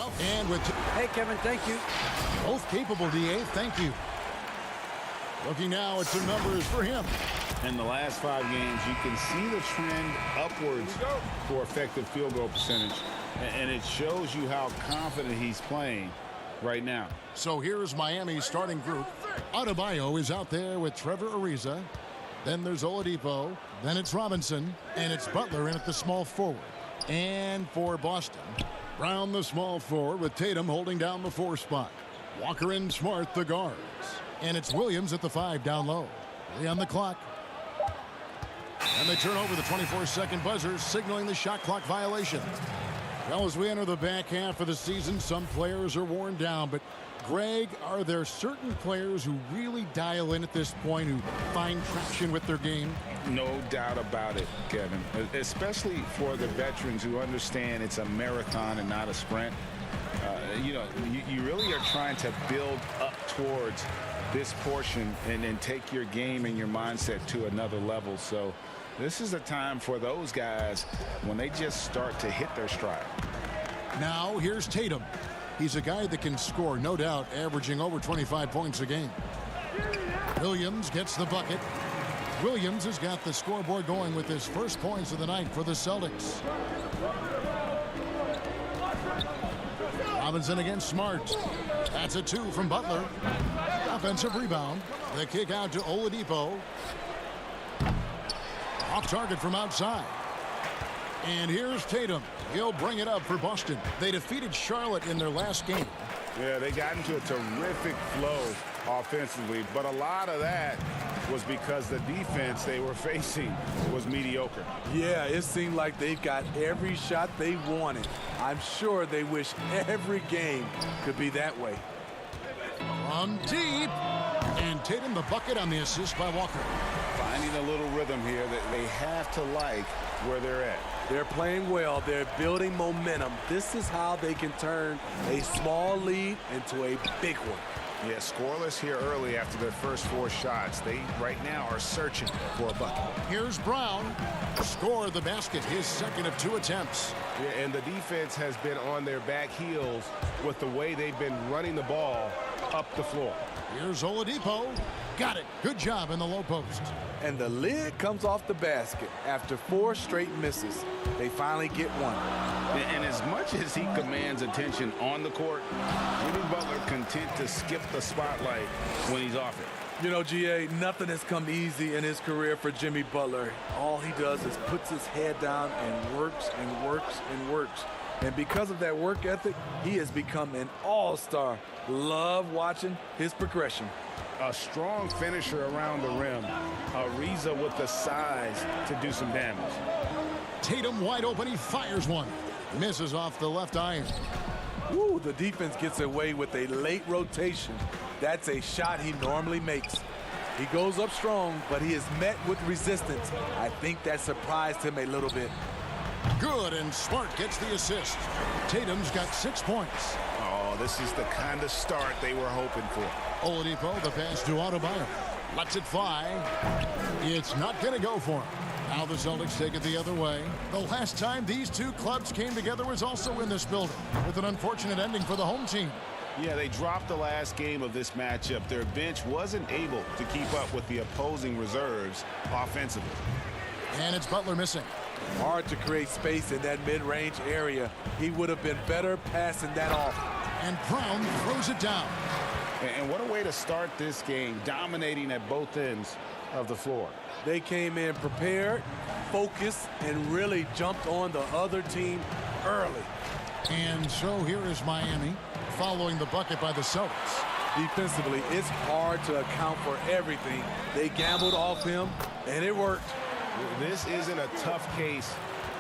out. And with... Hey, Kevin, thank you. Both capable, DA. Thank you. Looking now at some numbers for him. In the last 5 games, you can see the trend upwards for effective field goal percentage. And it shows you how confident he's playing right now. So here's Miami's starting group. Adebayo is out there with Trevor Ariza. Then there's Oladipo. Then it's Robinson. And it's Butler in at the small forward. And for Boston, Brown the small forward with Tatum holding down the 4 spot. Walker and Smart the guards. And it's Williams at the 5 down low. 3 on the clock. And they turn over the 24-second buzzer, signaling the shot clock violation. Well, as we enter the back half of the season, some players are worn down. But, Greg, are there certain players who really dial in at this point, who find traction with their game? No doubt about it, Kevin. Especially for the veterans who understand it's a marathon and not a sprint. You really are trying to build up towards this portion and then take your game and your mindset to another level. So this is a time for those guys when they just start to hit their stride. Now here's Tatum. He's a guy that can score, no doubt, averaging over 25 points a game. Williams gets the bucket. Williams has got the scoreboard going with his first points of the night for the Celtics. Robinson against Smart. That's a 2 from Butler. Offensive rebound. The kick out to Oladipo. Off target from outside. And here's Tatum. He'll bring it up for Boston. They defeated Charlotte in their last game. Yeah, they got into a terrific flow offensively, but a lot of that was because the defense they were facing was mediocre. Yeah, it seemed like they got every shot they wanted. I'm sure they wish every game could be that way. From deep. And Tatum the bucket on the assist by Walker. Finding a little rhythm here that they have to like where they're at. They're playing well. They're building momentum. This is how they can turn a small lead into a big one. Yeah, scoreless here early after their first 4 shots. They right now are searching for a bucket. Here's Brown. Scored the basket, his second of 2 attempts. Yeah, and the defense has been on their back heels with the way they've been running the ball up the floor. Here's Oladipo. Got it. Good job in the low post. And the lid comes off the basket after 4 straight misses. They finally get one. And as much as he commands attention on the court, Jimmy Butler content to skip the spotlight when he's off it. You know, GA, nothing has come easy in his career for Jimmy Butler. All he does is puts his head down and works and works and works. And because of that work ethic, he has become an all-star. Love watching his progression. A strong finisher around the rim. Ariza with the size to do some damage. Tatum wide open. He fires one. Misses off the left iron. Ooh, the defense gets away with a late rotation. That's a shot he normally makes. He goes up strong, but he is met with resistance. I think that surprised him a little bit. Good, and Smart gets the assist. Tatum's got 6 points. Oh, this is the kind of start they were hoping for. Oladipo, the pass to Adebayo. Lets it fly. It's not going to go for him. Now the Celtics take it the other way. The last time these 2 clubs came together was also in this building, with an unfortunate ending for the home team. Yeah, they dropped the last game of this matchup. Their bench wasn't able to keep up with the opposing reserves offensively. And it's Butler missing. Hard to create space in that mid-range area. He would have been better passing that off. And Brown throws it down. And what a way to start this game, dominating at both ends of the floor. They came in prepared, focused, and really jumped on the other team early. And so here is Miami following the bucket by the Celtics. Defensively, it's hard to account for everything. They gambled off him, and it worked. This isn't a tough case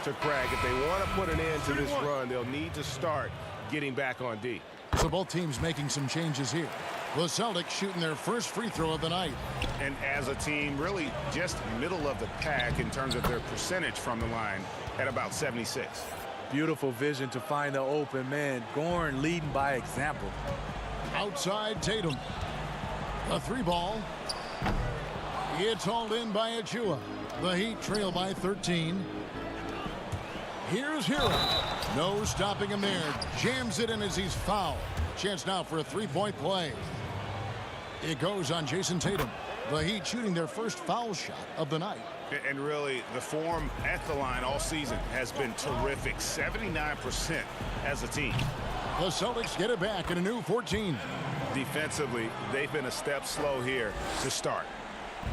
to crack. If they want to put an end to this run, they'll need to start getting back on D. So both teams making some changes here. The Celtics shooting their first free throw of the night. And as a team, really just middle of the pack in terms of their percentage from the line at about 76. Beautiful vision to find the open man. Gorn leading by example. Outside Tatum. A 3 ball. It's hauled in by Achua. The Heat trail by 13. Here's Hero. No stopping him there. Jams it in as he's fouled. Chance now for a three-point play. It goes on Jason Tatum. The Heat shooting their first foul shot of the night. And really, the form at the line all season has been terrific. 79% as a team. The Celtics get it back in a new 14. Defensively, they've been a step slow here to start.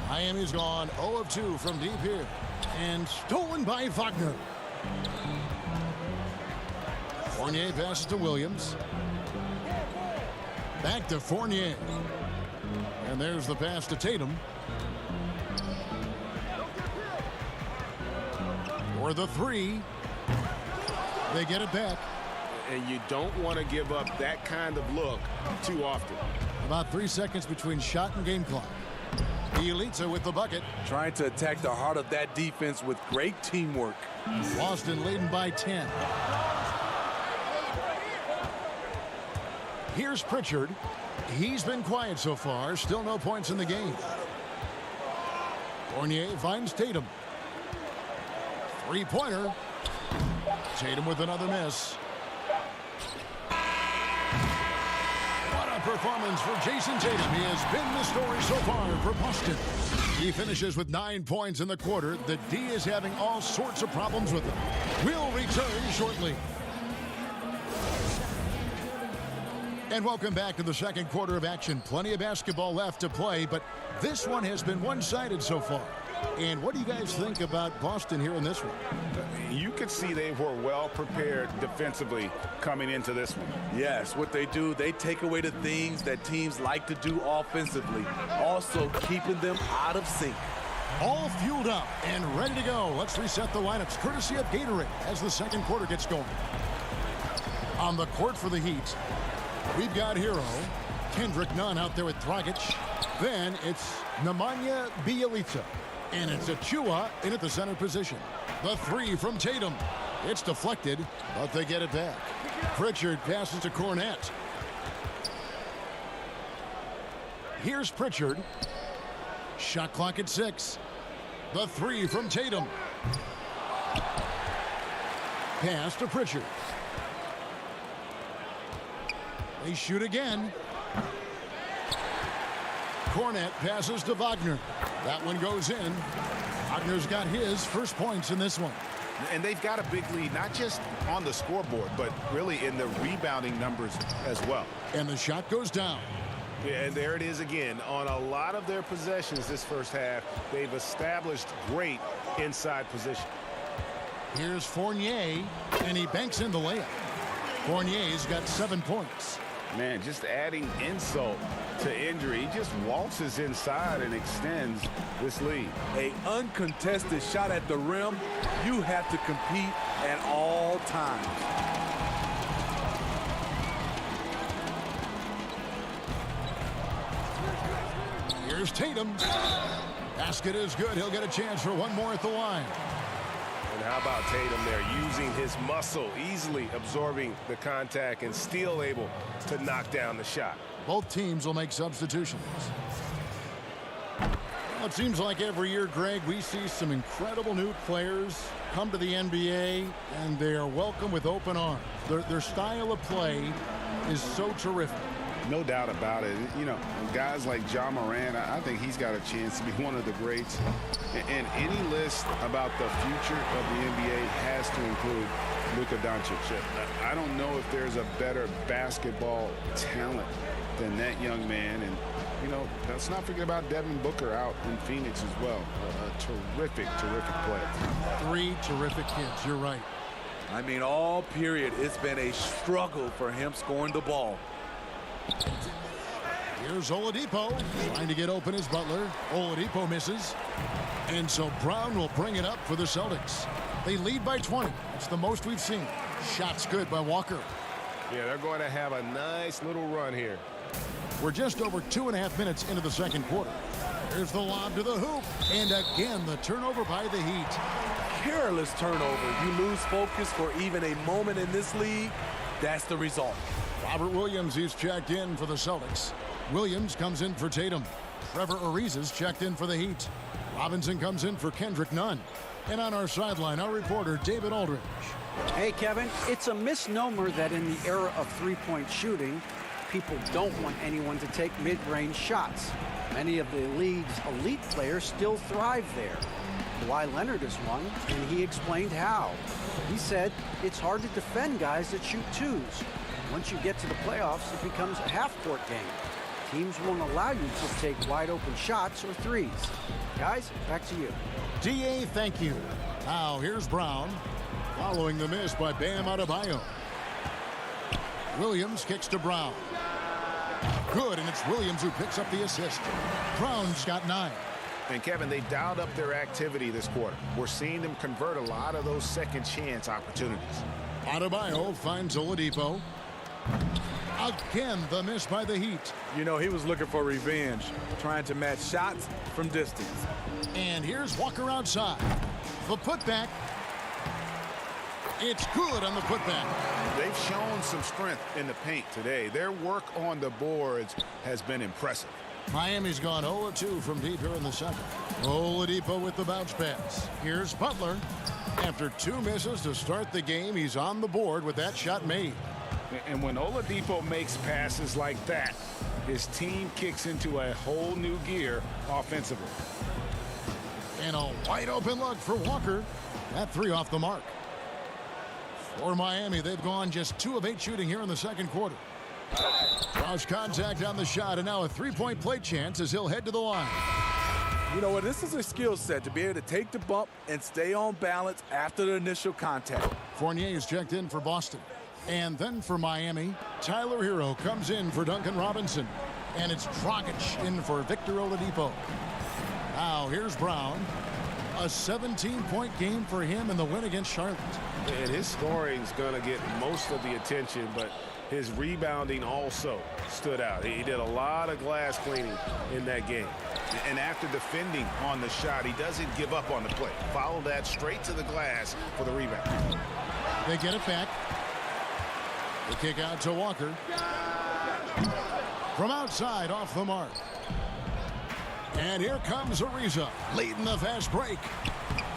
Miami's gone 0 of 2 from deep here. And stolen by Wagner. Fournier passes to Williams. Back to Fournier. And there's the pass to Tatum. For the three. They get it back. And you don't want to give up that kind of look too often. About 3 seconds between shot and game clock. Bielitsa with the bucket. Trying to attack the heart of that defense with great teamwork. Boston leading by 10. Here's Pritchard. He's been quiet so far. Still no points in the game. Fournier finds Tatum. Three-pointer. Tatum with another miss. What a performance for Jason Tatum. He has been the story so far for Boston. He finishes with 9 points in the quarter. The D is having all sorts of problems with him. We'll return shortly. And welcome back to the second quarter of action. Plenty of basketball left to play, but this one has been one-sided so far. And what do you guys think about Boston here in this one? You could see they were well prepared defensively coming into this one. Yes, what they do, they take away the things that teams like to do offensively, also keeping them out of sync. All fueled up and ready to go. Let's reset the lineups courtesy of Gatorade as the second quarter gets going. On the court for the Heat, we've got Hero, Kendrick Nunn out there with Dragic. Then it's Nemanja Bjelica. And it's Achua in at the center position. The three from Tatum. It's deflected, but they get it back. Pritchard passes to Cornette. Here's Pritchard. Shot clock at 6. The three from Tatum. Pass to Pritchard. They shoot again. Cornette passes to Wagner. That one goes in. Wagner's got his first points in this one. And they've got a big lead, not just on the scoreboard, but really in the rebounding numbers as well. And the shot goes down. Yeah, and there it is again. On a lot of their possessions this first half, they've established great inside position. Here's Fournier, and he banks in the layup. Fournier's got 7 points. Man, just adding insult to injury. He just waltzes inside and extends this lead. An uncontested shot at the rim, you have to compete at all times. Here's Tatum. Basket is good. He'll get a chance for one more at the line. And how about Tatum there, using his muscle, easily absorbing the contact and still able to knock down the shot. Both teams will make substitutions. Well, it seems like every year, Greg, we see some incredible new players come to the NBA, and they are welcome with open arms. Their style of play is so terrific. No doubt about it. You know, guys like Ja Morant, I think he's got a chance to be one of the greats. And any list about the future of the NBA has to include Luka Doncic. I don't know if there's a better basketball talent than that young man. And, you know, let's not forget about Devin Booker out in Phoenix as well. A terrific, terrific player. 3 terrific kids. You're right. I mean, all period, it's been a struggle for him scoring the ball. Here's Oladipo trying to get open as Butler. Oladipo misses. And so Brown will bring it up for the Celtics. They lead by 20. It's the most we've seen. Shots good by Walker. Yeah, they're going to have a nice little run here. We're just over 2.5 minutes into the second quarter. Here's the lob to the hoop. And again, the turnover by the Heat. Careless turnover. You lose focus for even a moment in this league. That's the result. Robert Williams, he's checked in for the Celtics. Williams comes in for Tatum. Trevor Ariza's checked in for the Heat. Robinson comes in for Kendrick Nunn. And on our sideline, our reporter, David Aldridge. Hey, Kevin, it's a misnomer that in the era of three-point shooting, people don't want anyone to take mid-range shots. Many of the league's elite players still thrive there. Kawhi Leonard is one, and he explained how. He said it's hard to defend guys that shoot twos. Once you get to the playoffs, it becomes a half-court game. Teams won't allow you to take wide-open shots or threes. Guys, back to you. D.A., thank you. Now, here's Brown, following the miss by Bam Adebayo. Williams kicks to Brown. Good, and it's Williams who picks up the assist. Brown's got 9. And Kevin, they dialed up their activity this quarter. We're seeing them convert a lot of those second chance opportunities. Adebayo finds Oladipo. Again, the miss by the Heat. You know, he was looking for revenge, trying to match shots from distance. And here's Walker outside. The putback. It's good on the putback. They've shown some strength in the paint today. Their work on the boards has been impressive. Miami's gone 0-2 from deep here in the second. Oladipo with the bounce pass. Here's Butler. After 2 misses to start the game, he's on the board with that shot made. And when Oladipo makes passes like that, his team kicks into a whole new gear offensively. And a wide open look for Walker. That 3 off the mark. For Miami, they've gone just 2 of 8 shooting here in the second quarter. Cross contact on the shot, and now a 3-point play chance as he'll head to the line. You know what? This is a skill set to be able to take the bump and stay on balance after the initial contact. Fournier's checked in for Boston. And then for Miami, Tyler Hero comes in for Duncan Robinson. And it's Dragic in for Victor Oladipo. Now here's Brown. A 17-point game for him in the win against Charlotte. And his scoring's going to get most of the attention, but his rebounding also stood out. He did a lot of glass cleaning in that game. And after defending on the shot, he doesn't give up on the play. Follow that straight to the glass for the rebound. They get it back. The kick out to Walker. From outside, off the mark. And here comes Ariza, leading the fast break.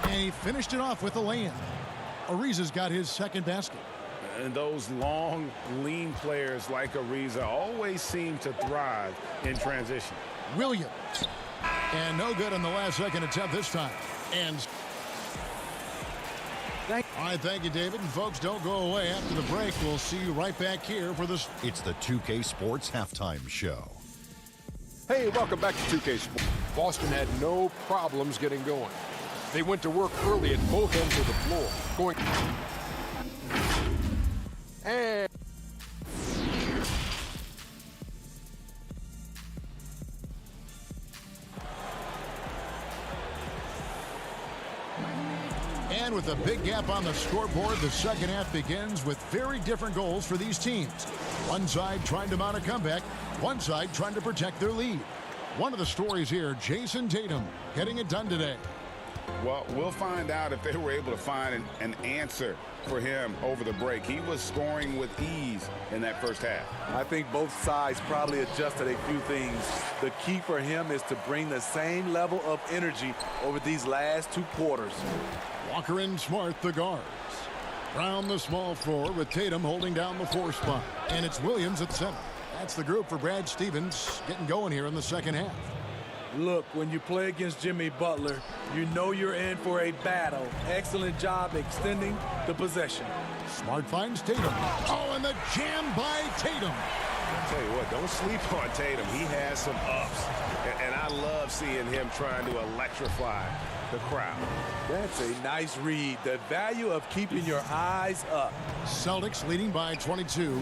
And he finished it off with a lay-in. Ariza's got his second basket. And those long, lean players like Ariza always seem to thrive in transition. Williams. And no good on the last second attempt this time. And all right, thank you, David. And folks, don't go away. After the break, we'll see you right back here for this. It's the 2K Sports Halftime Show. Hey, welcome back to 2K Sports. Boston had no problems getting going. They went to work early at both ends of the floor. And with a big gap on the scoreboard, the second half begins with very different goals for these teams. One side trying to mount a comeback, one side trying to protect their lead. One of the stories here, Jason Tatum getting it done today. Well, we'll find out if they were able to find an answer for him over the break. He was scoring with ease in that first half. I think both sides probably adjusted a few things. The key for him is to bring the same level of energy over these last 2 quarters. Walker and Smart, the guards. Brown, the small forward, with Tatum holding down the 4 spot. And it's Williams at center. That's the group for Brad Stevens getting going here in the second half. Look, when you play against Jimmy Butler, you know you're in for a battle. Excellent job extending the possession. Smart finds Tatum. Oh, and the jam by Tatum. I'll tell you what, don't sleep on Tatum. He has some ups. And I love seeing him trying to electrify the crowd. That's a nice read. The value of keeping your eyes up. Celtics leading by 22.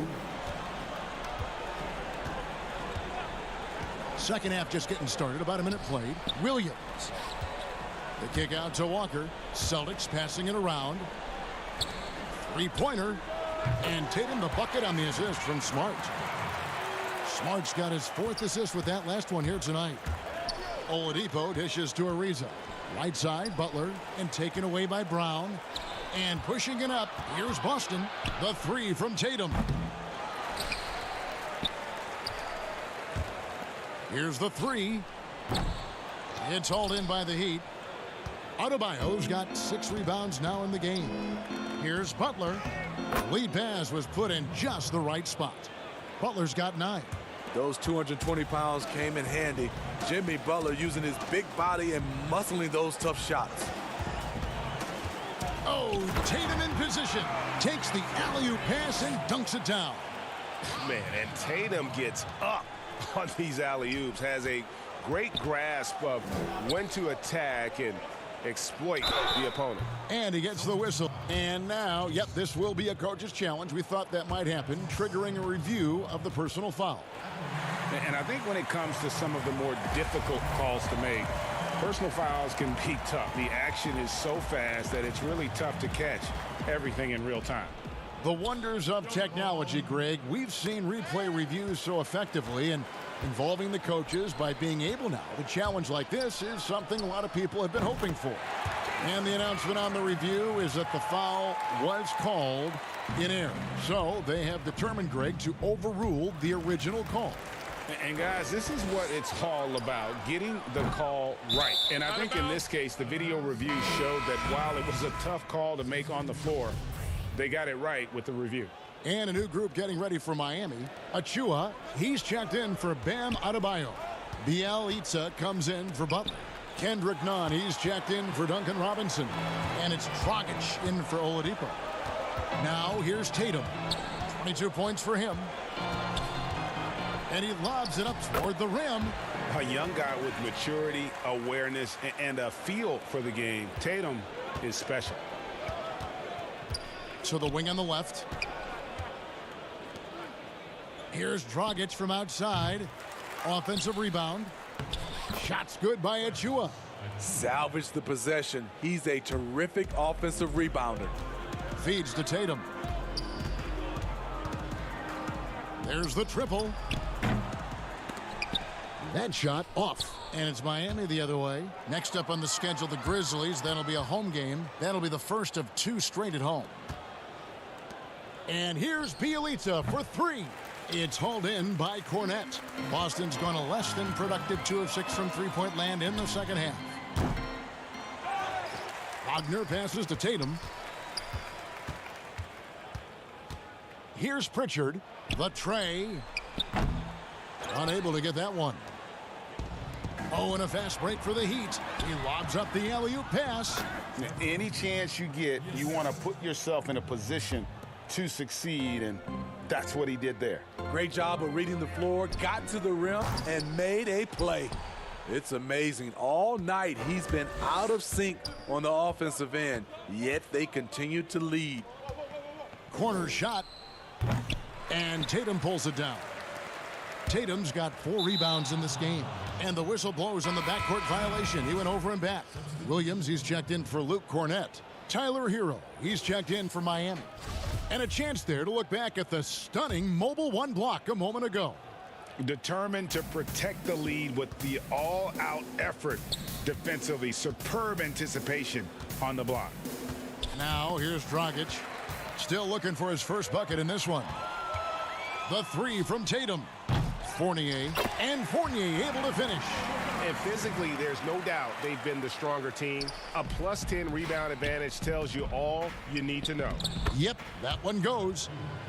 Second half just getting started. About a minute played. Williams. The kick out to Walker. Celtics passing it around. 3-pointer. And Tatum the bucket on the assist from Smart. Smart's got his 4th assist with that last one here tonight. Oladipo dishes to Ariza. Right side, Butler. And taken away by Brown. And pushing it up. Here's Boston. The 3 from Tatum. Here's the 3. It's hauled in by the Heat. Adebayo's got 6 rebounds now in the game. Here's Butler. The lead pass was put in just the right spot. Butler's got 9. Those 220 pounds came in handy. Jimmy Butler using his big body and muscling those tough shots. Oh, Tatum in position. Takes the alley-oop pass and dunks it down. Man, and Tatum gets up on these alley-oops, has a great grasp of when to attack and exploit the opponent. And he gets the whistle. And now, yep, this will be a coach's challenge. We thought that might happen, triggering a review of the personal foul. And I think when it comes to some of the more difficult calls to make, personal fouls can be tough. The action is so fast that it's really tough to catch everything in real time. The wonders of technology, Greg. We've seen replay reviews so effectively, and involving the coaches by being able now to challenge like this is something a lot of people have been hoping for. And the announcement on the review is that the foul was called in error. So they have determined, Greg, to overrule the original call. And guys, this is what it's all about, getting the call right. And I think in this case, the video review showed that while it was a tough call to make on the floor, they got it right with the review. And a new group getting ready for Miami. Achua, he's checked in for Bam Adebayo. Bielitsa comes in for Butler. Kendrick Nunn, he's checked in for Duncan Robinson. And it's Dragic in for Oladipo. Now here's Tatum. 22 points for him. And he lobs it up toward the rim. A young guy with maturity, awareness, and a feel for the game. Tatum is special. So the wing on the left. Here's Dragic from outside. Offensive rebound. Shots good by Achua. Salvage the possession. He's a terrific offensive rebounder. Feeds to Tatum. There's the triple. That shot off. And it's Miami the other way. Next up on the schedule, the Grizzlies. That'll be a home game. That'll be the first of 2 straight at home. And here's Bielitsa for 3. It's hauled in by Cornette. Boston's gone a less than productive 2 of 6 from three-point land in the second half. Wagner passes to Tatum. Here's Pritchard. The tray. Unable to get that one. Oh, and a fast break for the Heat. He lobs up the alley-oop pass. Any chance you get, you want to put yourself in a position to succeed, and that's what he did there. Great job of reading the floor, got to the rim, and made a play. It's amazing. All night he's been out of sync on the offensive end, yet they continue to lead. Corner shot, and Tatum pulls it down. Tatum's got 4 rebounds in this game, and the whistle blows on the backcourt violation. He went over and back. Williams, he's checked in for Luke Cornette. Tyler Hero, he's checked in for Miami. And a chance there to look back at the stunning Mobile 1 block a moment ago. Determined to protect the lead with the all-out effort defensively. Superb anticipation on the block. Now here's Dragic. Still looking for his first bucket in this one. The 3 from Tatum. Fournier, and Fournier able to finish. And physically, there's no doubt they've been the stronger team. A +10 rebound advantage tells you all you need to know. Yep, that one goes.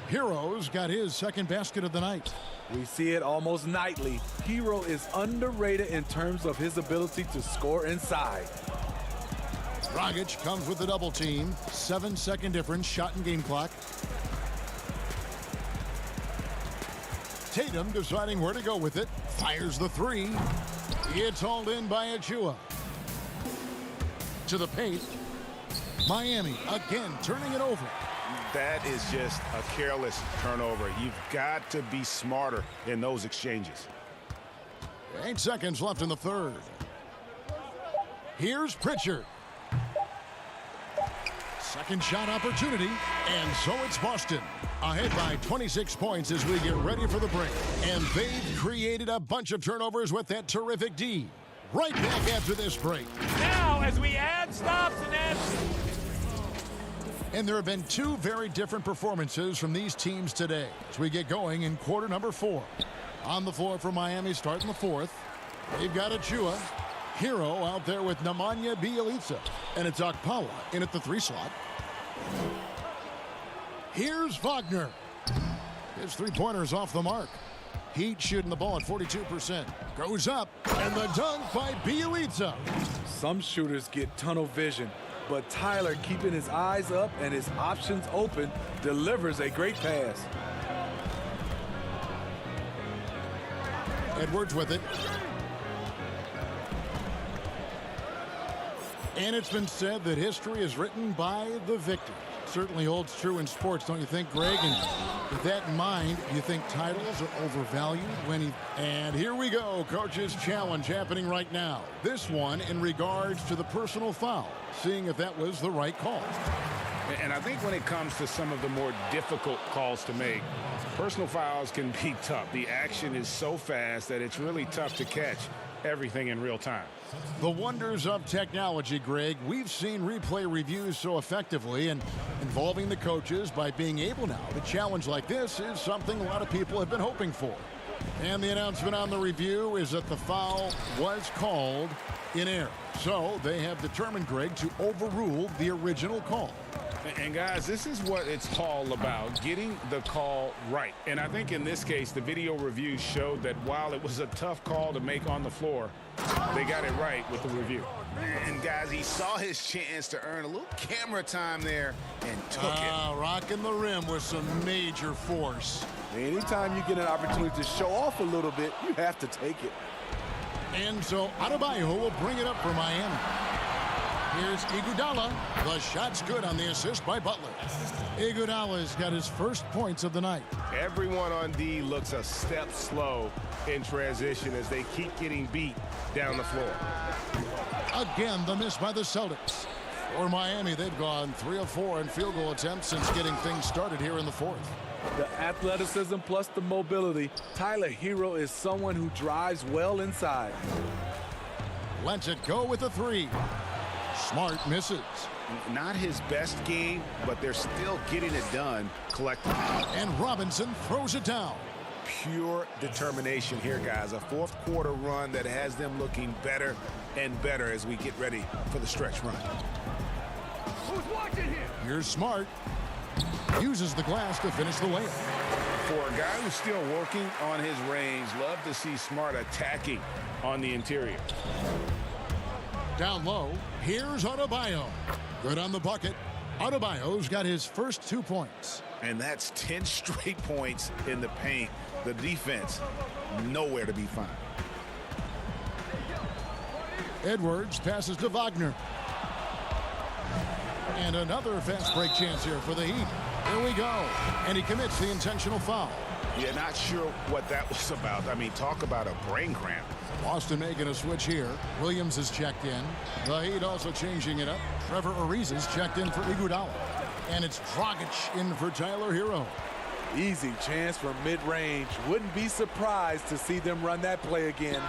Hero's got his second basket of the night. We see it almost nightly. Hero is underrated in terms of his ability to score inside. Dragic comes with the double team. 7-second difference, shot and game clock. Tatum deciding where to go with it. Fires the 3. It's hauled in by Achua. To the paint. Miami again turning it over. That is just a careless turnover. You've got to be smarter in those exchanges. 8 seconds left in the third. Here's Pritchard. Second shot opportunity, and so it's Boston. Ahead by 26 points as we get ready for the break. And they've created a bunch of turnovers with that terrific D. Right back after this break. Now, as we add stops and add... And there have been 2 very different performances from these teams today as we get going in quarter number 4. On the floor for Miami starting the 4th. They've got Achua. Hero out there with Nemanja Bjelica. And it's Okpala in at the 3 slot. Here's Wagner. His 3-pointer's off the mark. Heat shooting the ball at 42%. Goes up, and the dunk by Bjelica. Some shooters get tunnel vision, but Tyler, keeping his eyes up and his options open, delivers a great pass. Edwards with it. And it's been said that history is written by the victor. Certainly holds true in sports, don't you think, Greg? And with that in mind, do you think titles are overvalued when he... And here we go, coach's challenge happening right now. This one in regards to the personal foul, seeing if that was the right call. And I think when it comes to some of the more difficult calls to make, personal fouls can be tough. The action is so fast that it's really tough to catch everything in real time. The wonders of technology, Greg. We've seen replay reviews so effectively, and involving the coaches by being able now to challenge like this is something a lot of people have been hoping for. And the announcement on the review is that the foul was called in error. So they have determined, Greg, to overrule the original call. And guys, this is what it's all about, getting the call right. And I think in this case, the video review showed that while it was a tough call to make on the floor, they got it right with the review. And guys, he saw his chance to earn a little camera time there and took it. Rocking the rim with some major force. Anytime you get an opportunity to show off a little bit, you have to take it. And so Adebayo will bring it up for Miami. Here's Iguodala. The shot's good on the assist by Butler. Iguodala's got his first points of the night. Everyone on D looks a step slow in transition as they keep getting beat down the floor. Again, the miss by the Celtics. For Miami, they've gone 3 of 4 in field goal attempts since getting things started here in the 4th. The athleticism plus the mobility. Tyler Hero is someone who drives well inside. Lets it go with a 3. Smart misses. Not his best game, but they're still getting it done collectively. And Robinson throws it down. Pure determination here, guys. A 4th quarter run that has them looking better and better as we get ready for the stretch run. Who's watching here? Here's Smart. Uses the glass to finish the layup. For a guy who's still working on his range, love to see Smart attacking on the interior. Down low, here's Adebayo. Good on the bucket. Adebayo's got his first 2 points. And that's 10 straight points in the paint. The defense, nowhere to be found. Edwards passes to Wagner. And another fast break chance here for the Heat. Here we go. And he commits the intentional foul. Yeah, not sure what that was about. I mean, talk about a brain cramp. Boston making a switch here. Williams is checked in. The Heat also changing it up. Trevor Ariza is checked in for Iguodala. And it's Dragic in for Tyler Hero. Easy chance from mid-range. Wouldn't be surprised to see them run that play again.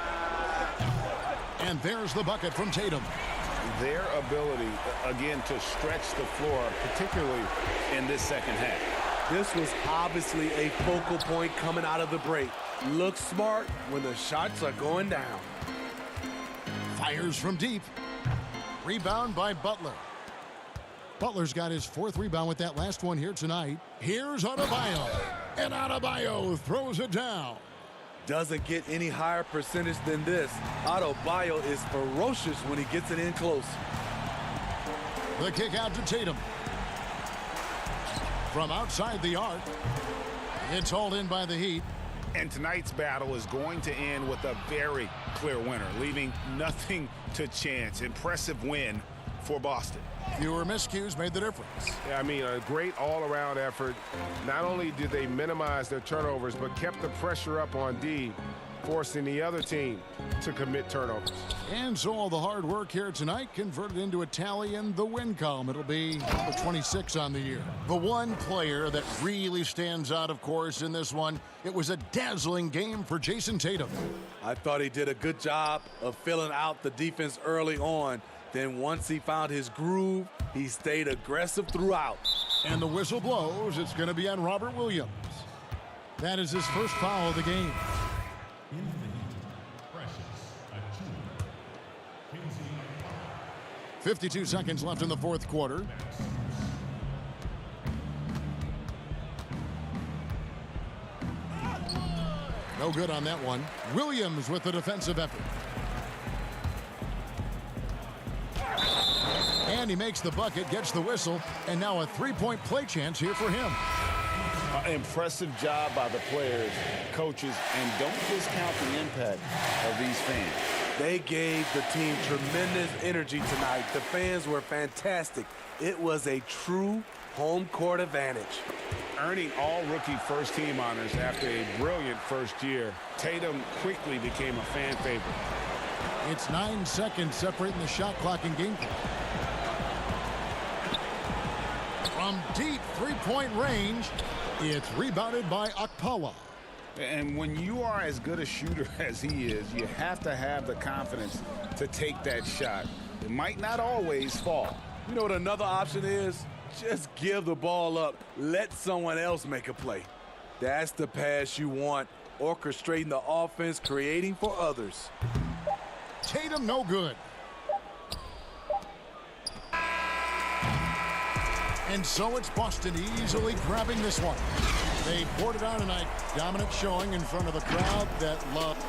And there's the bucket from Tatum. Their ability, again, to stretch the floor, particularly in this second half. This was obviously a focal point coming out of the break. Look smart when the shots are going down. Fires from deep. Rebound by Butler. Butler's got his 4th rebound with that last one here tonight. Here's Adebayo. And Adebayo throws it down. Doesn't get any higher percentage than this. Adebayo is ferocious when he gets it in close. The kick out to Tatum. From outside the arc. It's hauled in by the Heat. And tonight's battle is going to end with a very clear winner, leaving nothing to chance. Impressive win for Boston. Fewer miscues made the difference. Yeah, I mean, a great all-around effort. Not only did they minimize their turnovers, but kept the pressure up on D, forcing the other team to commit turnovers. And so all the hard work here tonight converted into a tally in the win column. It'll be number 26 on the year. The one player that really stands out, of course, in this one, it was a dazzling game for Jason Tatum. I thought he did a good job of filling out the defense early on. Then once he found his groove, he stayed aggressive throughout. And the whistle blows. It's going to be on Robert Williams. That is his first foul of the game. 52 seconds left in the fourth quarter. No good on that one. Williams with the defensive effort. And he makes the bucket, gets the whistle, and now a three-point play chance here for him. Impressive job by the players, coaches, and don't discount the impact of these fans. They gave the team tremendous energy tonight. The fans were fantastic. It was a true home court advantage. Earning all rookie first-team honors after a brilliant first year, Tatum quickly became a fan favorite. It's 9 seconds separating the shot clock and game clock. From deep three-point range, it's rebounded by Akpala. And when you are as good a shooter as he is, you have to have the confidence to take that shot. It might not always fall. You know what another option is? Just give the ball up. Let someone else make a play. That's the pass you want. Orchestrating the offense, creating for others. Tatum no good. And so it's Boston easily grabbing this one. They poured it on tonight. Dominant showing in front of a crowd that loved.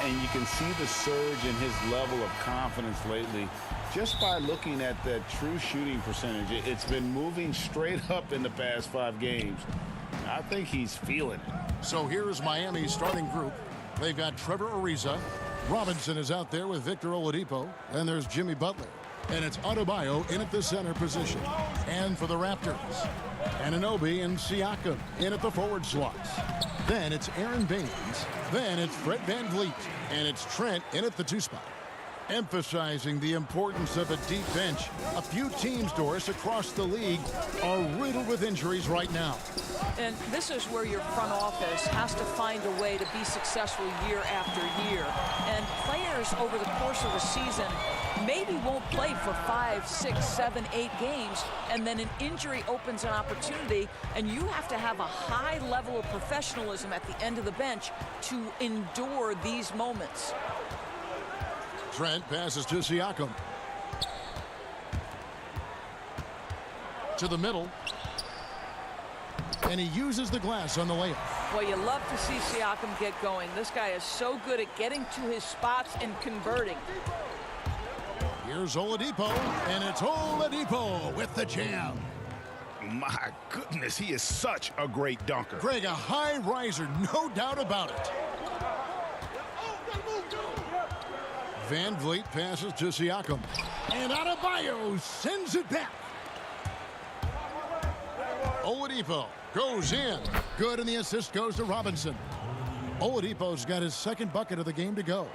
and you can see the surge in his level of confidence lately just by looking at that true shooting percentage. It's been moving straight up in the past 5 games. I think he's feeling it. So here's Miami's starting group. They've got Trevor Ariza. Robinson is out there with Victor Oladipo. And there's Jimmy Butler. And it's Adebayo in at the center position. And for the Raptors, Anunoby and Siakam in at the forward slots. Then it's Aaron Baines. Then it's Fred VanVleet. And it's Trent in at the 2 spot. Emphasizing the importance of a deep bench. A few teams, Doris, across the league are riddled with injuries right now. And this is where your front office has to find a way to be successful year after year. And players over the course of a season maybe won't play for 5, 6, 7, 8 games, and then an injury opens an opportunity, and you have to have a high level of professionalism at the end of the bench to endure these moments. Trent passes to Siakam. To the middle. And he uses the glass on the layup. Well, you love to see Siakam get going. This guy is so good at getting to his spots and converting. Here's Oladipo, and it's Oladipo with the jam. My goodness, he is such a great dunker. Greg, a high riser, no doubt about it. VanVleet passes to Siakam. And Adebayo sends it back. Oladipo goes in. Good, and the assist goes to Robinson. Oladipo's got his second bucket of the game to go.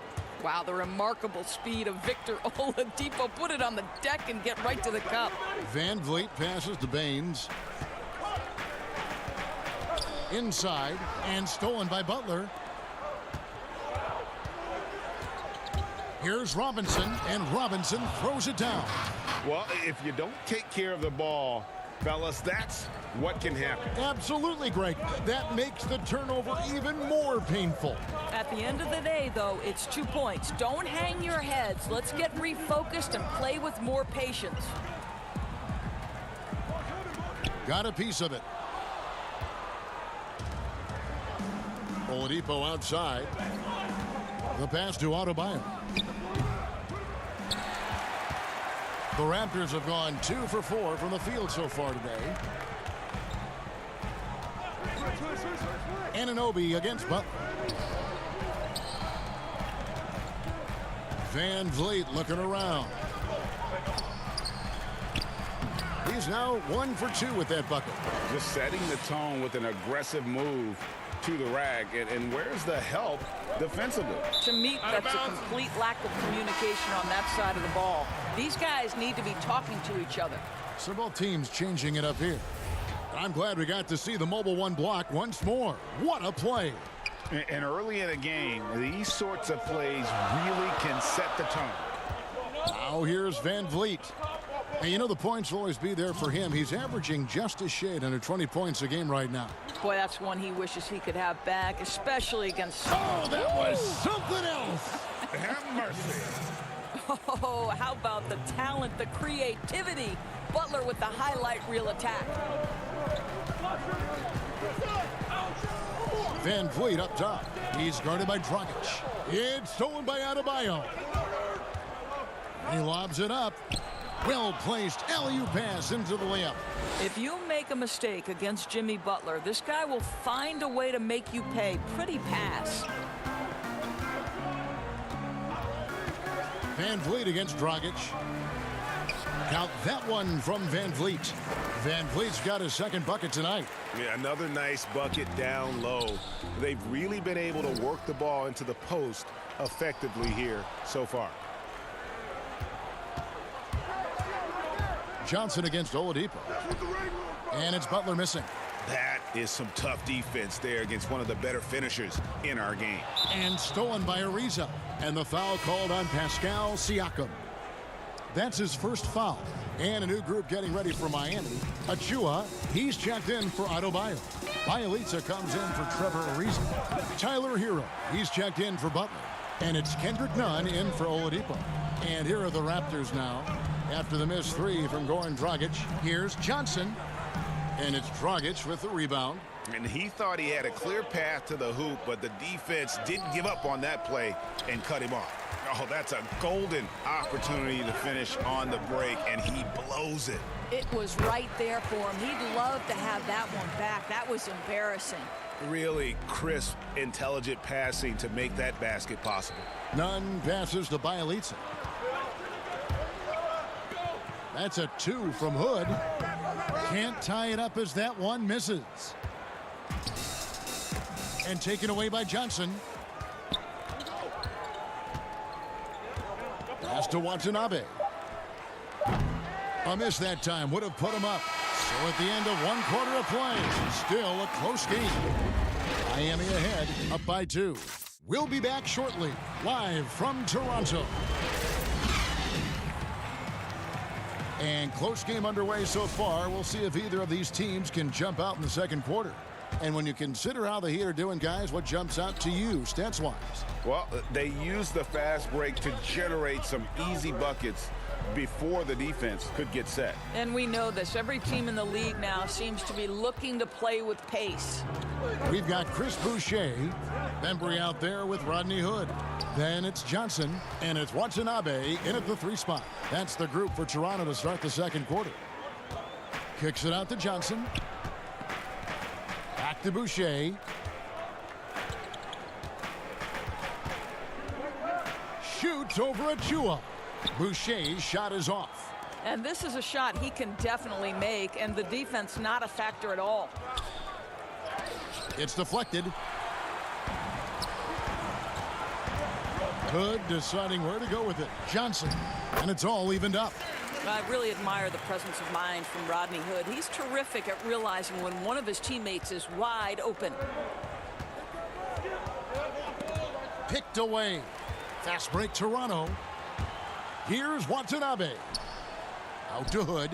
Wow, the remarkable speed of Victor Oladipo. Put it on the deck and get right to the cup. VanVleet passes to Baines. Inside, and stolen by Butler. Here's Robinson, and Robinson throws it down. Well, if you don't take care of the ball, fellas, that's what can happen. Absolutely, Greg. That makes the turnover even more painful. At the end of the day, though, it's 2 points. Don't hang your heads. Let's get refocused and play with more patience. Got a piece of it. Oladipo outside. The pass to Adebayo. The Raptors have gone 2 for 4 from the field so far today. Anunoby against Butler. VanVleet looking around. He's now 1 for 2 with that bucket. Just setting the tone with an aggressive move to the rack. And where's the help defensively? To me, that's a complete lack of communication on that side of the ball. These guys need to be talking to each other. So both teams changing it up here. I'm glad we got to see the mobile 1 block once more. What a play. And early in a game, these sorts of plays really can set the tone. Now here's VanVleet. And you know the points will always be there for him. He's averaging just a shade under 20 points a game right now. Boy, that's one he wishes he could have back, especially against... Oh, that was something else. Have mercy. Oh, how about the talent, the creativity? Butler with the highlight reel attack. VanVleet up top. He's guarded by Dragic. It's stolen by Adebayo. He lobs it up. Well-placed alley-oop pass into the layup. If you make a mistake against Jimmy Butler, this guy will find a way to make you pay. Pretty pass. VanVleet against Dragic. Count that one from VanVleet. VanVleet's got his second bucket tonight. Yeah, another nice bucket down low. They've really been able to work the ball into the post effectively here so far. Johnson against Oladipo. And it's Butler missing. That is some tough defense there against one of the better finishers in our game. And stolen by Ariza. And the foul called on Pascal Siakam. That's his first foul. And a new group getting ready for Miami. Achua, he's checked in for Adebayo. Bielitsa comes in for Trevor Ariza. Tyler Hero, he's checked in for Butler. And it's Kendrick Nunn in for Oladipo. And here are the Raptors now. After the missed 3 from Goran Dragic, here's Johnson. And it's Dragic with the rebound. And he thought he had a clear path to the hoop, but the defense didn't give up on that play and cut him off. Oh, that's a golden opportunity to finish on the break, and he blows it. It was right there for him. He'd love to have that one back. That was embarrassing. Really crisp, intelligent passing to make that basket possible. Nunn passes to Bielitsa. That's a 2 from Hood. Can't tie it up as that one misses. And taken away by Johnson. Pass to Watanabe. A miss that time would have put him up. So at the end of 1 quarter of play, still a close game. Miami ahead, up by 2. We'll be back shortly, live from Toronto. And close game underway so far. We'll see if either of these teams can jump out in the second quarter. And when you consider how the Heat are doing, guys, what jumps out to you stats-wise? Well, they use the fast break to generate some easy buckets before the defense could get set. And we know this. Every team in the league now seems to be looking to play with pace. We've got Chris Boucher, Bembry out there with Rodney Hood. Then it's Johnson, and it's Watanabe in at the 3 spot. That's the group for Toronto to start the second quarter. Kicks it out to Johnson. Back to Boucher. Shoots over Achua. Boucher's shot is off. And this is a shot he can definitely make, and the defense not a factor at all. It's deflected. Hood deciding where to go with it. Johnson. And it's all evened up. I really admire the presence of mind from Rodney Hood. He's terrific at realizing when one of his teammates is wide open. Picked away. Fast break Toronto. Here's Watanabe. Out to Hood.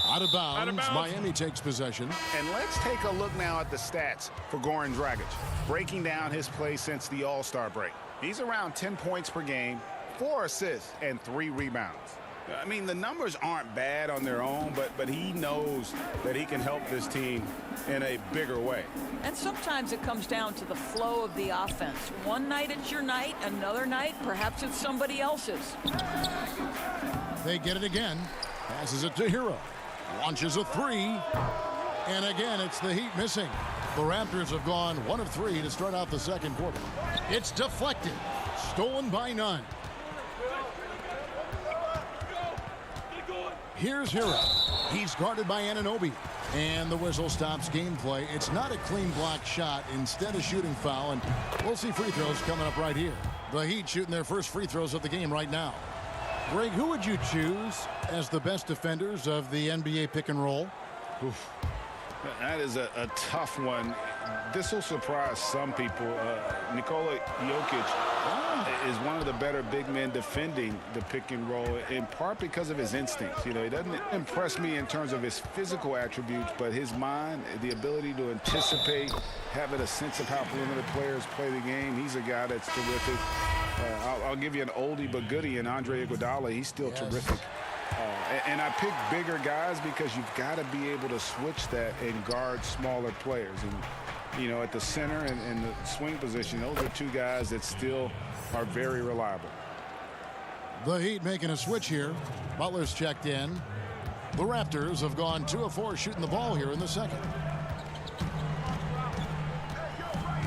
Out of bounds. Miami takes possession. And let's take a look now at the stats for Goran Dragic. Breaking down his play since the All-Star break. He's around 10 points per game, 4 assists, and 3 rebounds. I mean, the numbers aren't bad on their own, but he knows that he can help this team in a bigger way. And sometimes it comes down to the flow of the offense. One night it's your night, another night perhaps it's somebody else's. They get it again. Passes it to Hero. Launches a 3. And again, it's the Heat missing. The Raptors have gone 1 of 3 to start out the second quarter. It's deflected. Stolen by Nunn. Here's Hero. He's guarded by Anunoby. And the whistle stops gameplay. It's not a clean block shot. Instead, a shooting foul. And we'll see free throws coming up right here. The Heat shooting their first free throws of the game right now. Greg, who would you choose as the best defenders of the NBA pick and roll? Oof. That is a tough one. This will surprise some people. Nikola Jokic is one of the better big men defending the pick and roll, in part because of his instincts. You know, he doesn't impress me in terms of his physical attributes, but his mind, the ability to anticipate, having a sense of how perimeter players play the game. He's a guy that's terrific. I'll give you an oldie but goodie in Andre Iguodala. He's still terrific. And I pick bigger guys because you've got to be able to switch that and guard smaller players. And, you know, at the center and the swing position, those are 2 guys that still are very reliable. The Heat making a switch here. Butler's checked in. The Raptors have gone 2 of 4 shooting the ball here in the second.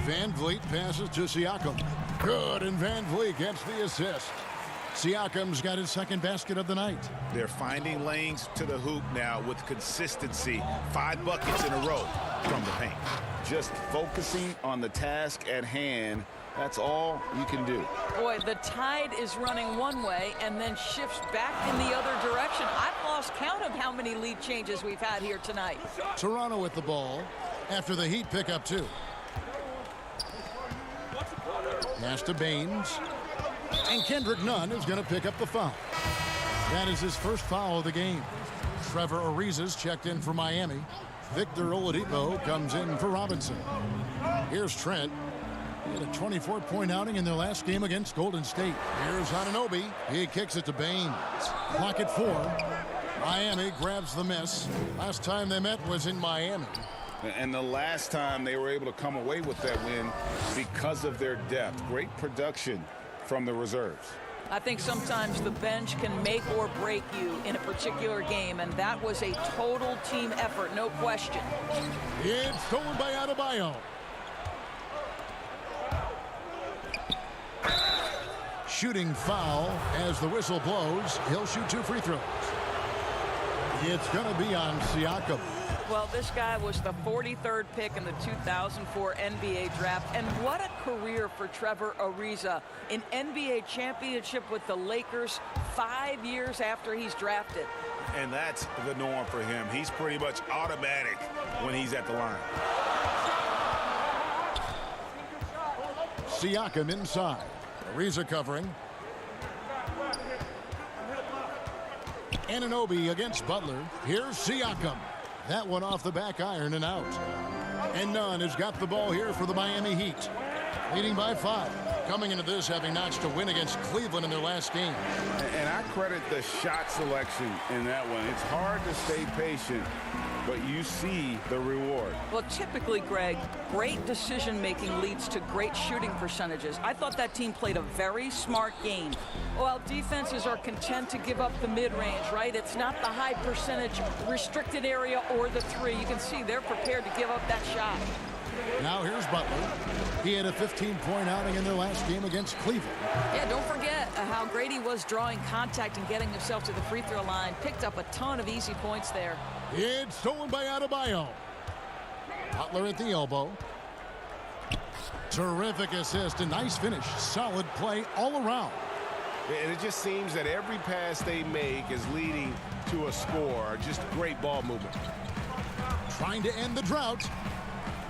Van Vliet passes to Siakam. Good, and Van Vliet gets the assist. Siakam's got his second basket of the night. They're finding lanes to the hoop now with consistency. 5 buckets in a row from the paint. Just focusing on the task at hand. That's all you can do. Boy, the tide is running one way and then shifts back in the other direction. I've lost count of how many lead changes we've had here tonight. Toronto with the ball after the Heat pick up 2. Pass to Baines. And Kendrick Nunn is going to pick up the foul. That is his first foul of the game. Trevor Ariza's checked in for Miami. Victor Oladipo comes in for Robinson. Here's Trent. He had a 24-point outing in their last game against Golden State. Here's Anunoby. He kicks it to Baines. Clock at 4. Miami grabs the miss. Last time they met was in Miami. And the last time they were able to come away with that win because of their depth. Great production from the reserves. I think sometimes the bench can make or break you in a particular game, and that was a total team effort, no question. It's stolen by Adebayo. Shooting foul as the whistle blows. He'll shoot 2 free throws. It's going to be on Siakam. Well, this guy was the 43rd pick in the 2004 NBA draft, and what a career for Trevor Ariza. An NBA championship with the Lakers 5 years after he's drafted. And that's the norm for him. He's pretty much automatic when he's at the line. Siakam inside. Ariza covering. Anunoby against Butler. Here's Siakam. That one off the back iron and out. And Nunn has got the ball here for the Miami Heat. Leading by 5. Coming into this having notched a win against Cleveland in their last game. And I credit the shot selection in that one. It's hard to stay patient, but you see the reward. Well, typically, Greg, great decision-making leads to great shooting percentages. I thought that team played a very smart game. While defenses are content to give up the mid-range, right? It's not the high percentage restricted area or the 3. You can see they're prepared to give up that shot. Now here's Butler. He had a 15-point outing in their last game against Cleveland. Yeah, don't forget how great he was drawing contact and getting himself to the free throw line. Picked up a ton of easy points there. It's stolen by Adebayo. Butler at the elbow. Terrific assist, a nice finish. Solid play all around. And it just seems that every pass they make is leading to a score. Just great ball movement. Trying to end the drought.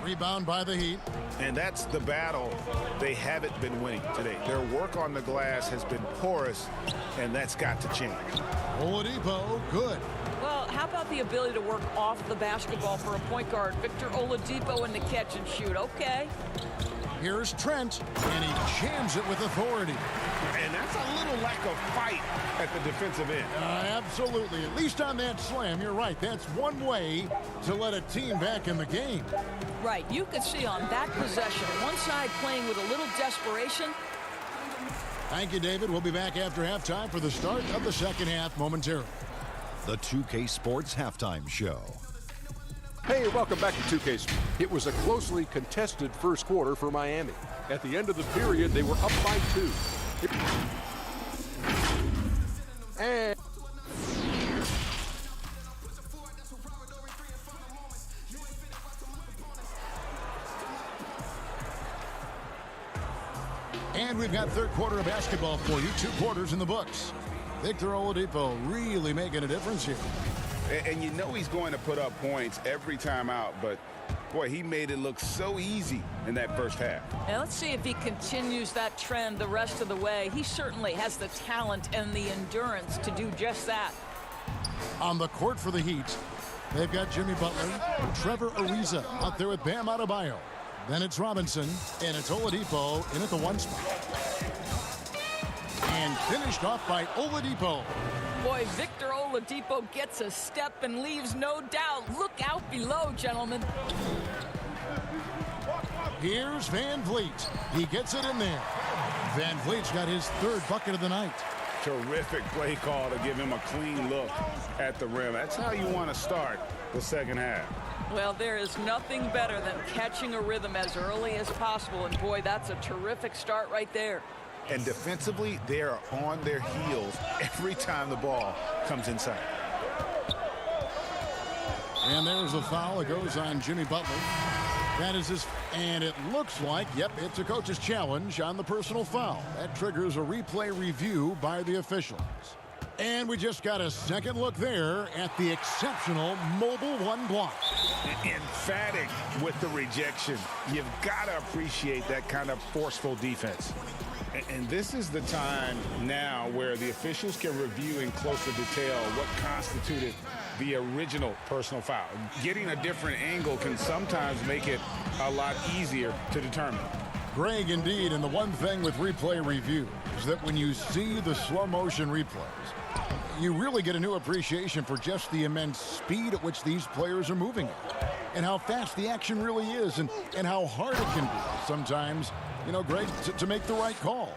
Rebound by the Heat. And that's the battle they haven't been winning today. Their work on the glass has been porous, and that's got to change. Oladipo, good. Well, how about the ability to work off the basketball for a point guard? Victor Oladipo in the catch and shoot. Okay. Here's Trent, and he jams it with authority. And that's a little lack of fight at the defensive end. Absolutely. At least on that slam, you're right. That's one way to let a team back in the game. Right. You could see on that possession, one side playing with a little desperation. Thank you, David. We'll be back after halftime for the start of the second half momentarily. The 2K Sports Halftime Show. Hey, welcome back to 2K. It was a closely contested first quarter for Miami. At the end of the period, they were up by 2. And we've got third quarter of basketball for you. 2 quarters in the books. Victor Oladipo really making a difference here. And you know he's going to put up points every time out, but boy, he made it look so easy in that first half. And let's see if he continues that trend the rest of the way. He certainly has the talent and the endurance to do just that. On the court for the Heat, they've got Jimmy Butler, Trevor Ariza out there with Bam Adebayo. Then it's Robinson, and it's Oladipo in at the 1 spot. And finished off by Oladipo. Boy, Victor Oladipo gets a step and leaves no doubt. Look out below, gentlemen. Here's Van Vliet. He gets it in there. Van Vliet's got his 3rd bucket of the night. Terrific play call to give him a clean look at the rim. That's how you want to start the second half. Well, there is nothing better than catching a rhythm as early as possible. And boy, that's a terrific start right there. And defensively, they are on their heels every time the ball comes inside. And there's a foul. It goes on Jimmy Butler. That is his, and it looks like, yep, it's a coach's challenge on the personal foul. That triggers a replay review by the officials. And we just got a second look there at the exceptional mobile 1 block. Emphatic with the rejection. You've got to appreciate that kind of forceful defense. And this is the time now where the officials can review in closer detail what constituted the original personal foul. Getting a different angle can sometimes make it a lot easier to determine. Greg, indeed, and the one thing with replay review is that when you see the slow motion replays, you really get a new appreciation for just the immense speed at which these players are moving at. and how fast the action really is and how hard it can be sometimes, Greg, to make the right call.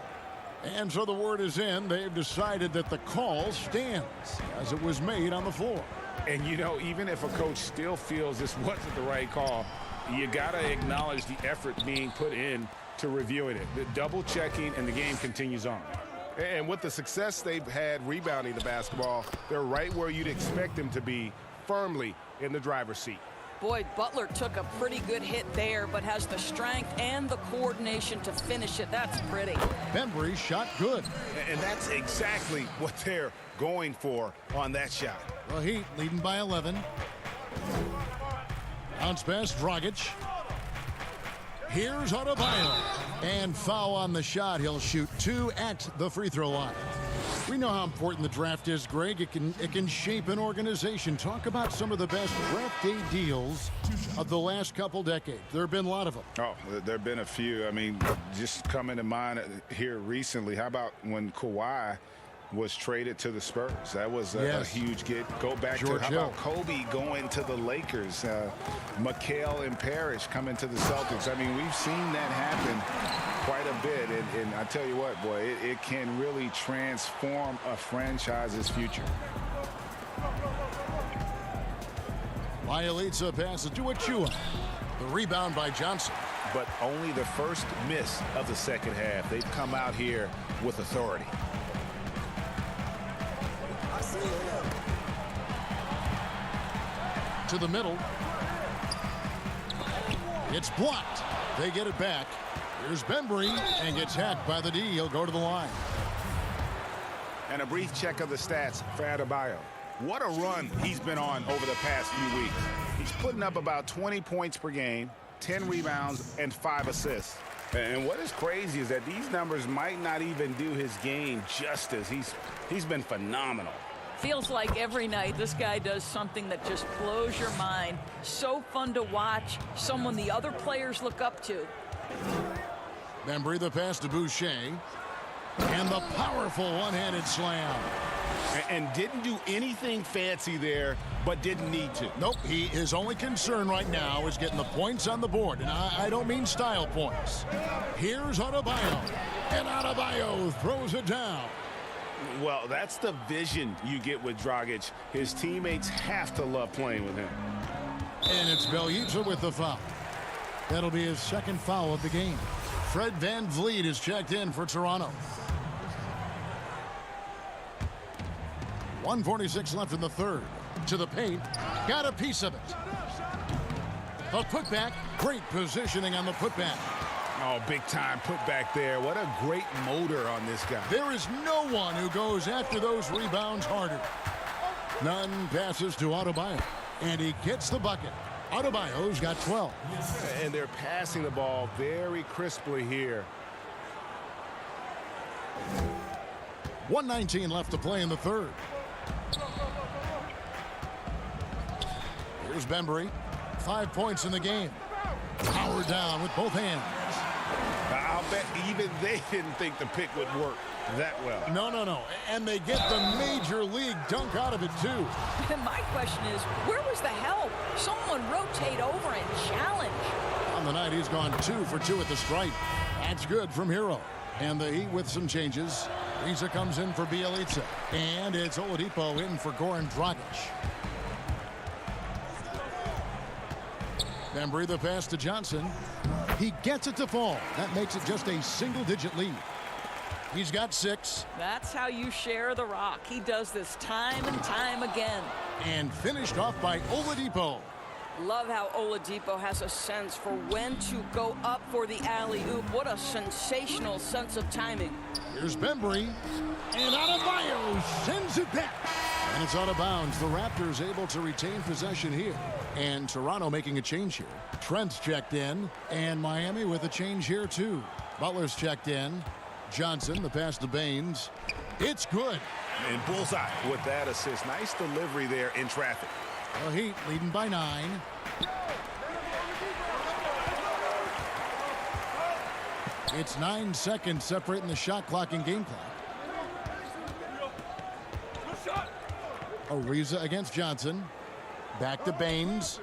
And so the word is in. They've decided that the call stands as it was made on the floor. And, even if a coach still feels this wasn't the right call, you got to acknowledge the effort being put in to reviewing it. The double checking, and the game continues on. And with the success they've had rebounding the basketball, they're right where you'd expect them to be, firmly in the driver's seat. Boy, Butler took a pretty good hit there, but has the strength and the coordination to finish it. That's pretty. Bembry shot good. And that's exactly what they're going for on that shot. The Heat leading by 11. Bounce pass, Dragic. Here's Adebayo. And foul on the shot. He'll shoot 2 at the free throw line. We know how important the draft is, Greg. It can shape an organization. Talk about some of the best draft day deals of the last couple decades. There have been a lot of them. Oh, there have been a few. I mean, just coming to mind here recently, how about when Kawhi was traded to the Spurs? That was a huge get. Go back George to how Hill. about Kobe going to the Lakers? McHale and Parrish coming to the Celtics. I mean, we've seen that happen quite a bit. And I tell you what, boy, it can really transform a franchise's future. Bielitsa passes to Achua. The rebound by Johnson. But only the first miss of the second half. They've come out here with authority. To the middle. It's blocked. They get it back. Here's Bembry and gets hacked by the D. He'll go to the line. And a brief check of the stats for Adebayo. What a run he's been on over the past few weeks. He's putting up about 20 points per game, 10 rebounds, and 5 assists. And what is crazy is that these numbers might not even do his game justice. He's been phenomenal. Feels like every night this guy does something that just blows your mind. So fun to watch. Someone the other players look up to. Bembry, the pass to Boucher. And the powerful one-handed slam. And didn't do anything fancy there, but didn't need to. Nope, his only concern right now is getting the points on the board. And I don't mean style points. Here's Adebayo. And Adebayo throws it down. Well, that's the vision you get with Dragic. His teammates have to love playing with him. And it's Bielitsa with the foul. That'll be his second foul of the game. Fred VanVleet is checked in for Toronto. 1:46 left in the third. To the paint. Got a piece of it. A putback. Great positioning on the putback. Oh, big time putback there. What a great motor on this guy. There is no one who goes after those rebounds harder. Nunn passes to Adebayo. And he gets the bucket. Adebayo's got 12. And they're passing the ball very crisply here. 1:19 left to play in the third. Here's Bembry. 5 points in the game. Power down with both hands. I'll bet even they didn't think the pick would work that well. No. And they get the major league dunk out of it, too. My question is, where was the help? Someone rotate over and challenge. On the night, he's gone 2 for 2 at the stripe. That's good from Hero. And the Heat with some changes. Riza comes in for Bielitsa. And it's Oladipo in for Goran Dragic. Bembry, the pass to Johnson. He gets it to fall. That makes it just a single-digit lead. He's got 6. That's how you share the rock. He does this time and time again. And finished off by Oladipo. Love how Oladipo has a sense for when to go up for the alley-oop. What a sensational sense of timing. Here's Bembry. And Adebayo sends it back. And it's out of bounds. The Raptors able to retain possession here. And Toronto making a change here. Trent's checked in. And Miami with a change here, too. Butler's checked in. Johnson, the pass to Baines. It's good. And bullseye with that assist. Nice delivery there in traffic. The Heat leading by 9. It's 9 seconds separating the shot clock and game clock. Ariza against Johnson. Back to Baines.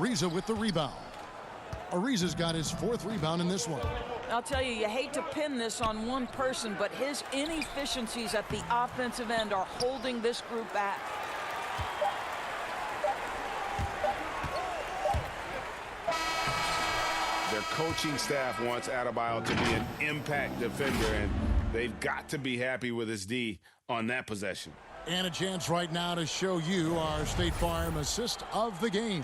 Ariza with the rebound. Ariza's got his 4th rebound in this one. I'll tell you, you hate to pin this on one person, but his inefficiencies at the offensive end are holding this group back. Their coaching staff wants Adebayo to be an impact defender, and they've got to be happy with his D on that possession. And a chance right now to show you our State Farm assist of the game.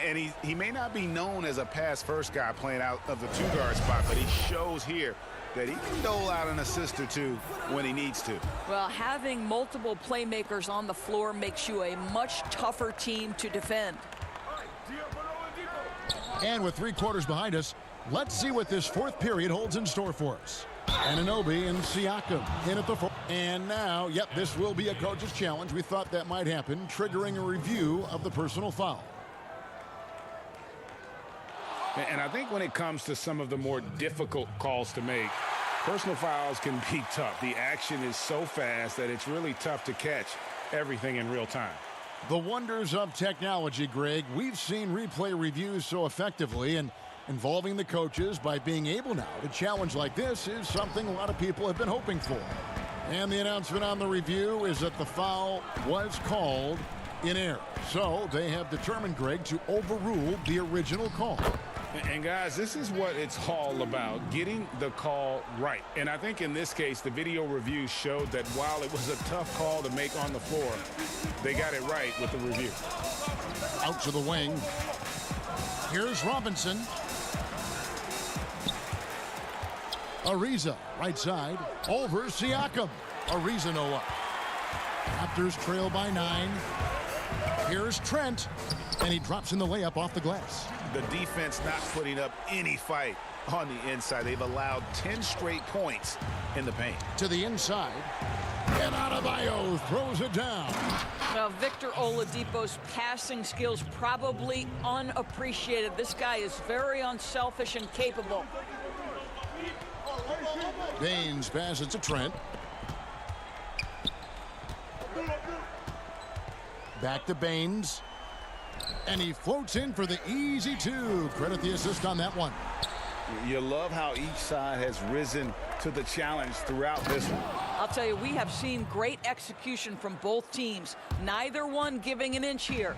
And he may not be known as a pass-first guy playing out of the 2-guard spot, but he shows here that he can dole out an assist or two when he needs to. Well, having multiple playmakers on the floor makes you a much tougher team to defend. And with 3 quarters behind us, let's see what this 4th period holds in store for us. Anunoby and Siakam in at the 4th. And now, yep, this will be a coach's challenge. We thought that might happen, triggering a review of the personal foul. And I think when it comes to some of the more difficult calls to make, personal fouls can be tough. The action is so fast that it's really tough to catch everything in real time. The wonders of technology, Greg. We've seen replay reviews so effectively, and involving the coaches by being able now to challenge like this is something a lot of people have been hoping for. And the announcement on the review is that the foul was called in error. So they have determined, Greg, to overrule the original call. And guys, this is what it's all about, getting the call right. And I think in this case, the video review showed that while it was a tough call to make on the floor, they got it right with the review. Out to the wing. Here's Robinson. Ariza, right side, over Siakam. Ariza no up. Raptors trail by 9. Here's Trent, and he drops in the layup off the glass. The defense not putting up any fight on the inside. They've allowed 10 straight points in the paint. To the inside, and Adebayo throws it down. Now, Victor Oladipo's passing skills probably unappreciated. This guy is very unselfish and capable. Baines passes to Trent. Back to Baines. And he floats in for the easy 2. Credit the assist on that one. You love how each side has risen to the challenge throughout this one. I'll tell you, we have seen great execution from both teams. Neither one giving an inch here.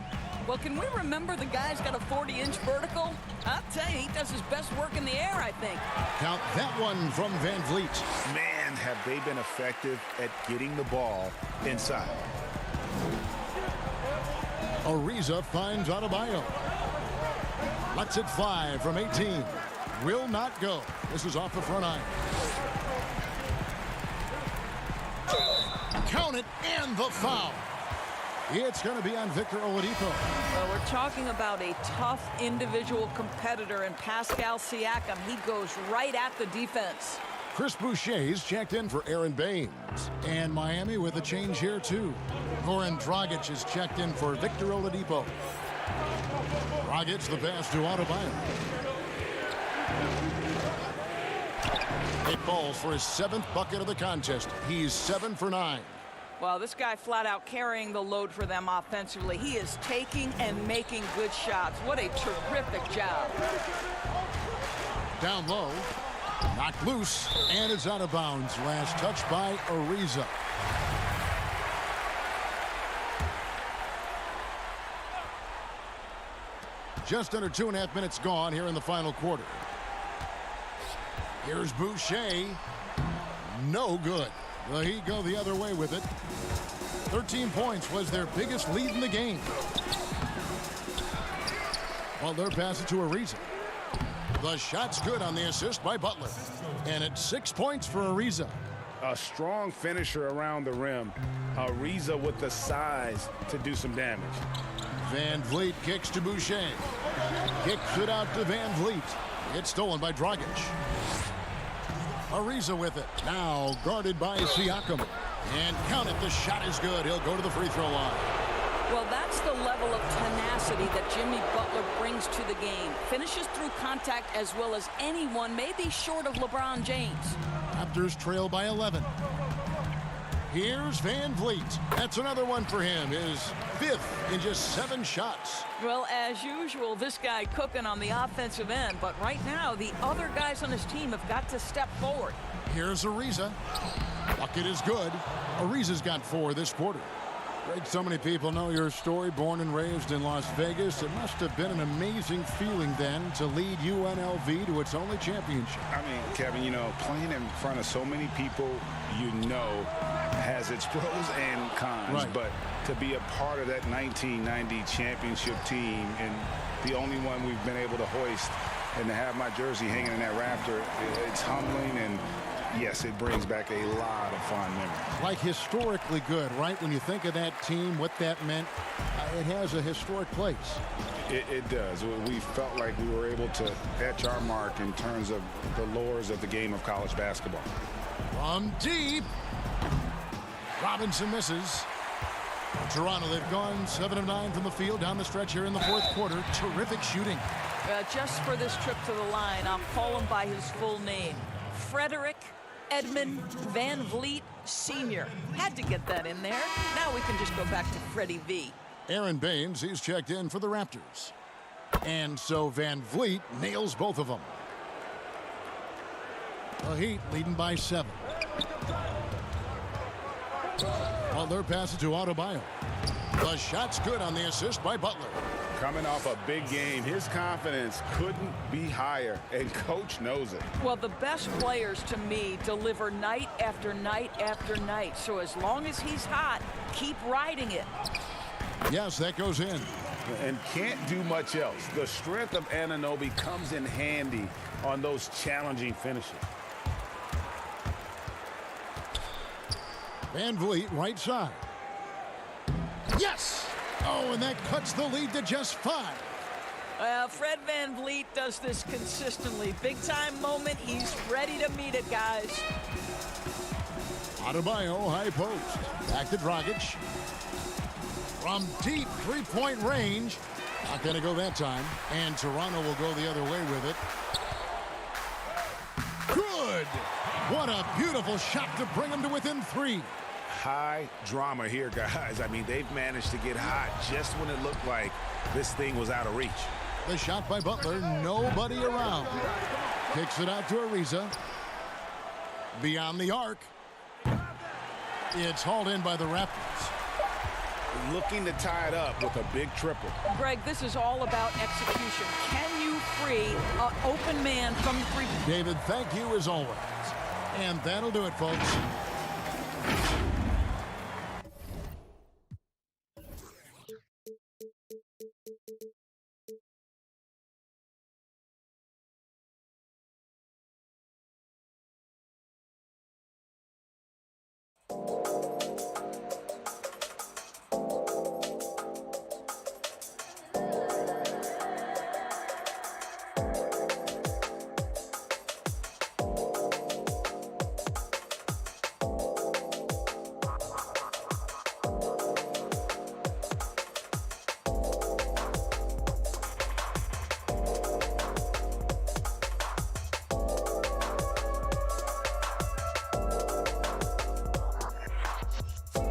Well, can we remember the guy's got a 40-inch vertical? I'll tell you, he does his best work in the air, I think. Count that one from Van Vliet. Man, have they been effective at getting the ball inside. Ariza finds Adebayo. Lets it fly from 18. Will not go. This is off the front iron. Count it, and the foul. It's going to be on Victor Oladipo. Well, we're talking about a tough individual competitor in Pascal Siakam. He goes right at the defense. Chris Boucher's checked in for Aaron Baines. And Miami with a change here, too. Goran Dragic is checked in for Victor Oladipo. Dragic the pass to Adebayo. It falls for his 7th bucket of the contest. He's 7 for 9. Well, this guy flat out carrying the load for them offensively. He is taking and making good shots. What a terrific job. Down low. Knocked loose, and it's out of bounds. Last touch by Ariza. Just under 2.5 minutes gone here in the final quarter. Here's Boucher. No good. Well, he go the other way with it. 13 points was their biggest lead in the game. Well, they're passing to Ariza. The shot's good on the assist by Butler. And it's 6 points for Ariza. A strong finisher around the rim. Ariza with the size to do some damage. Van Vliet kicks to Boucher. Kicks it out to Van Vliet. It's stolen by Dragic. Ariza with it. Now guarded by Siakam. And count it, the shot is good. He'll go to the free throw line. Well, that's the level of tenacity that Jimmy Butler brings to the game. Finishes through contact as well as anyone, maybe short of LeBron James. Raptors trail by 11. Here's Van Vliet. That's another one for him. His 5th in just 7 shots. Well, as usual, this guy cooking on the offensive end. But right now, the other guys on his team have got to step forward. Here's Ariza. Bucket is good. Ariza's got 4 this quarter. Greg, so many people know your story. Born and raised in Las Vegas. It must have been an amazing feeling then to lead UNLV to its only championship. I mean, Kevin, you know, playing in front of so many people you know has its pros and cons. Right. But to be a part of that 1990 championship team and the only one we've been able to hoist and to have my jersey hanging in that rafter, it's humbling, and yes, it brings back a lot of fond memories. Like historically good, right? When you think of that team, what that meant, it has a historic place. It does. We felt like we were able to etch our mark in terms of the lures of the game of college basketball. From deep. Robinson misses. Toronto, they've gone 7 of 9 from the field down the stretch here in the 4th quarter. Terrific shooting. Just for this trip to the line, I'll call him by his full name. Frederick Edmund Van Vliet Sr. Had to get that in there. Now we can just go back to Freddie V. Aaron Baines, he's checked in for the Raptors. And so Van Vliet nails both of them. The Heat leading by 7. Butler passes to Adebayo. The shot's good on the assist by Butler. Coming off a big game, his confidence couldn't be higher, and coach knows it. Well, the best players to me deliver night after night after night. So as long as he's hot, keep riding it. Yes, that goes in. And can't do much else. The strength of Anunoby comes in handy on those challenging finishes. Van Vliet, right side. Yes! Oh, and that cuts the lead to just 5. Fred Van Vliet does this consistently. Big time moment, he's ready to meet it, guys. Adebayo, high post. Back to Dragic. From deep 3-point range. Not going to go that time. And Toronto will go the other way with it. Good! What a beautiful shot to bring them to within 3. High drama here, guys. I mean, they've managed to get hot just when it looked like this thing was out of reach. The shot by Butler, nobody around. Kicks it out to Ariza. Beyond the arc. It's hauled in by the Raptors. Looking to tie it up with a big triple. Greg, this is all about execution. Can you free an open man from the 3? David, thank you as always. And that'll do it, folks.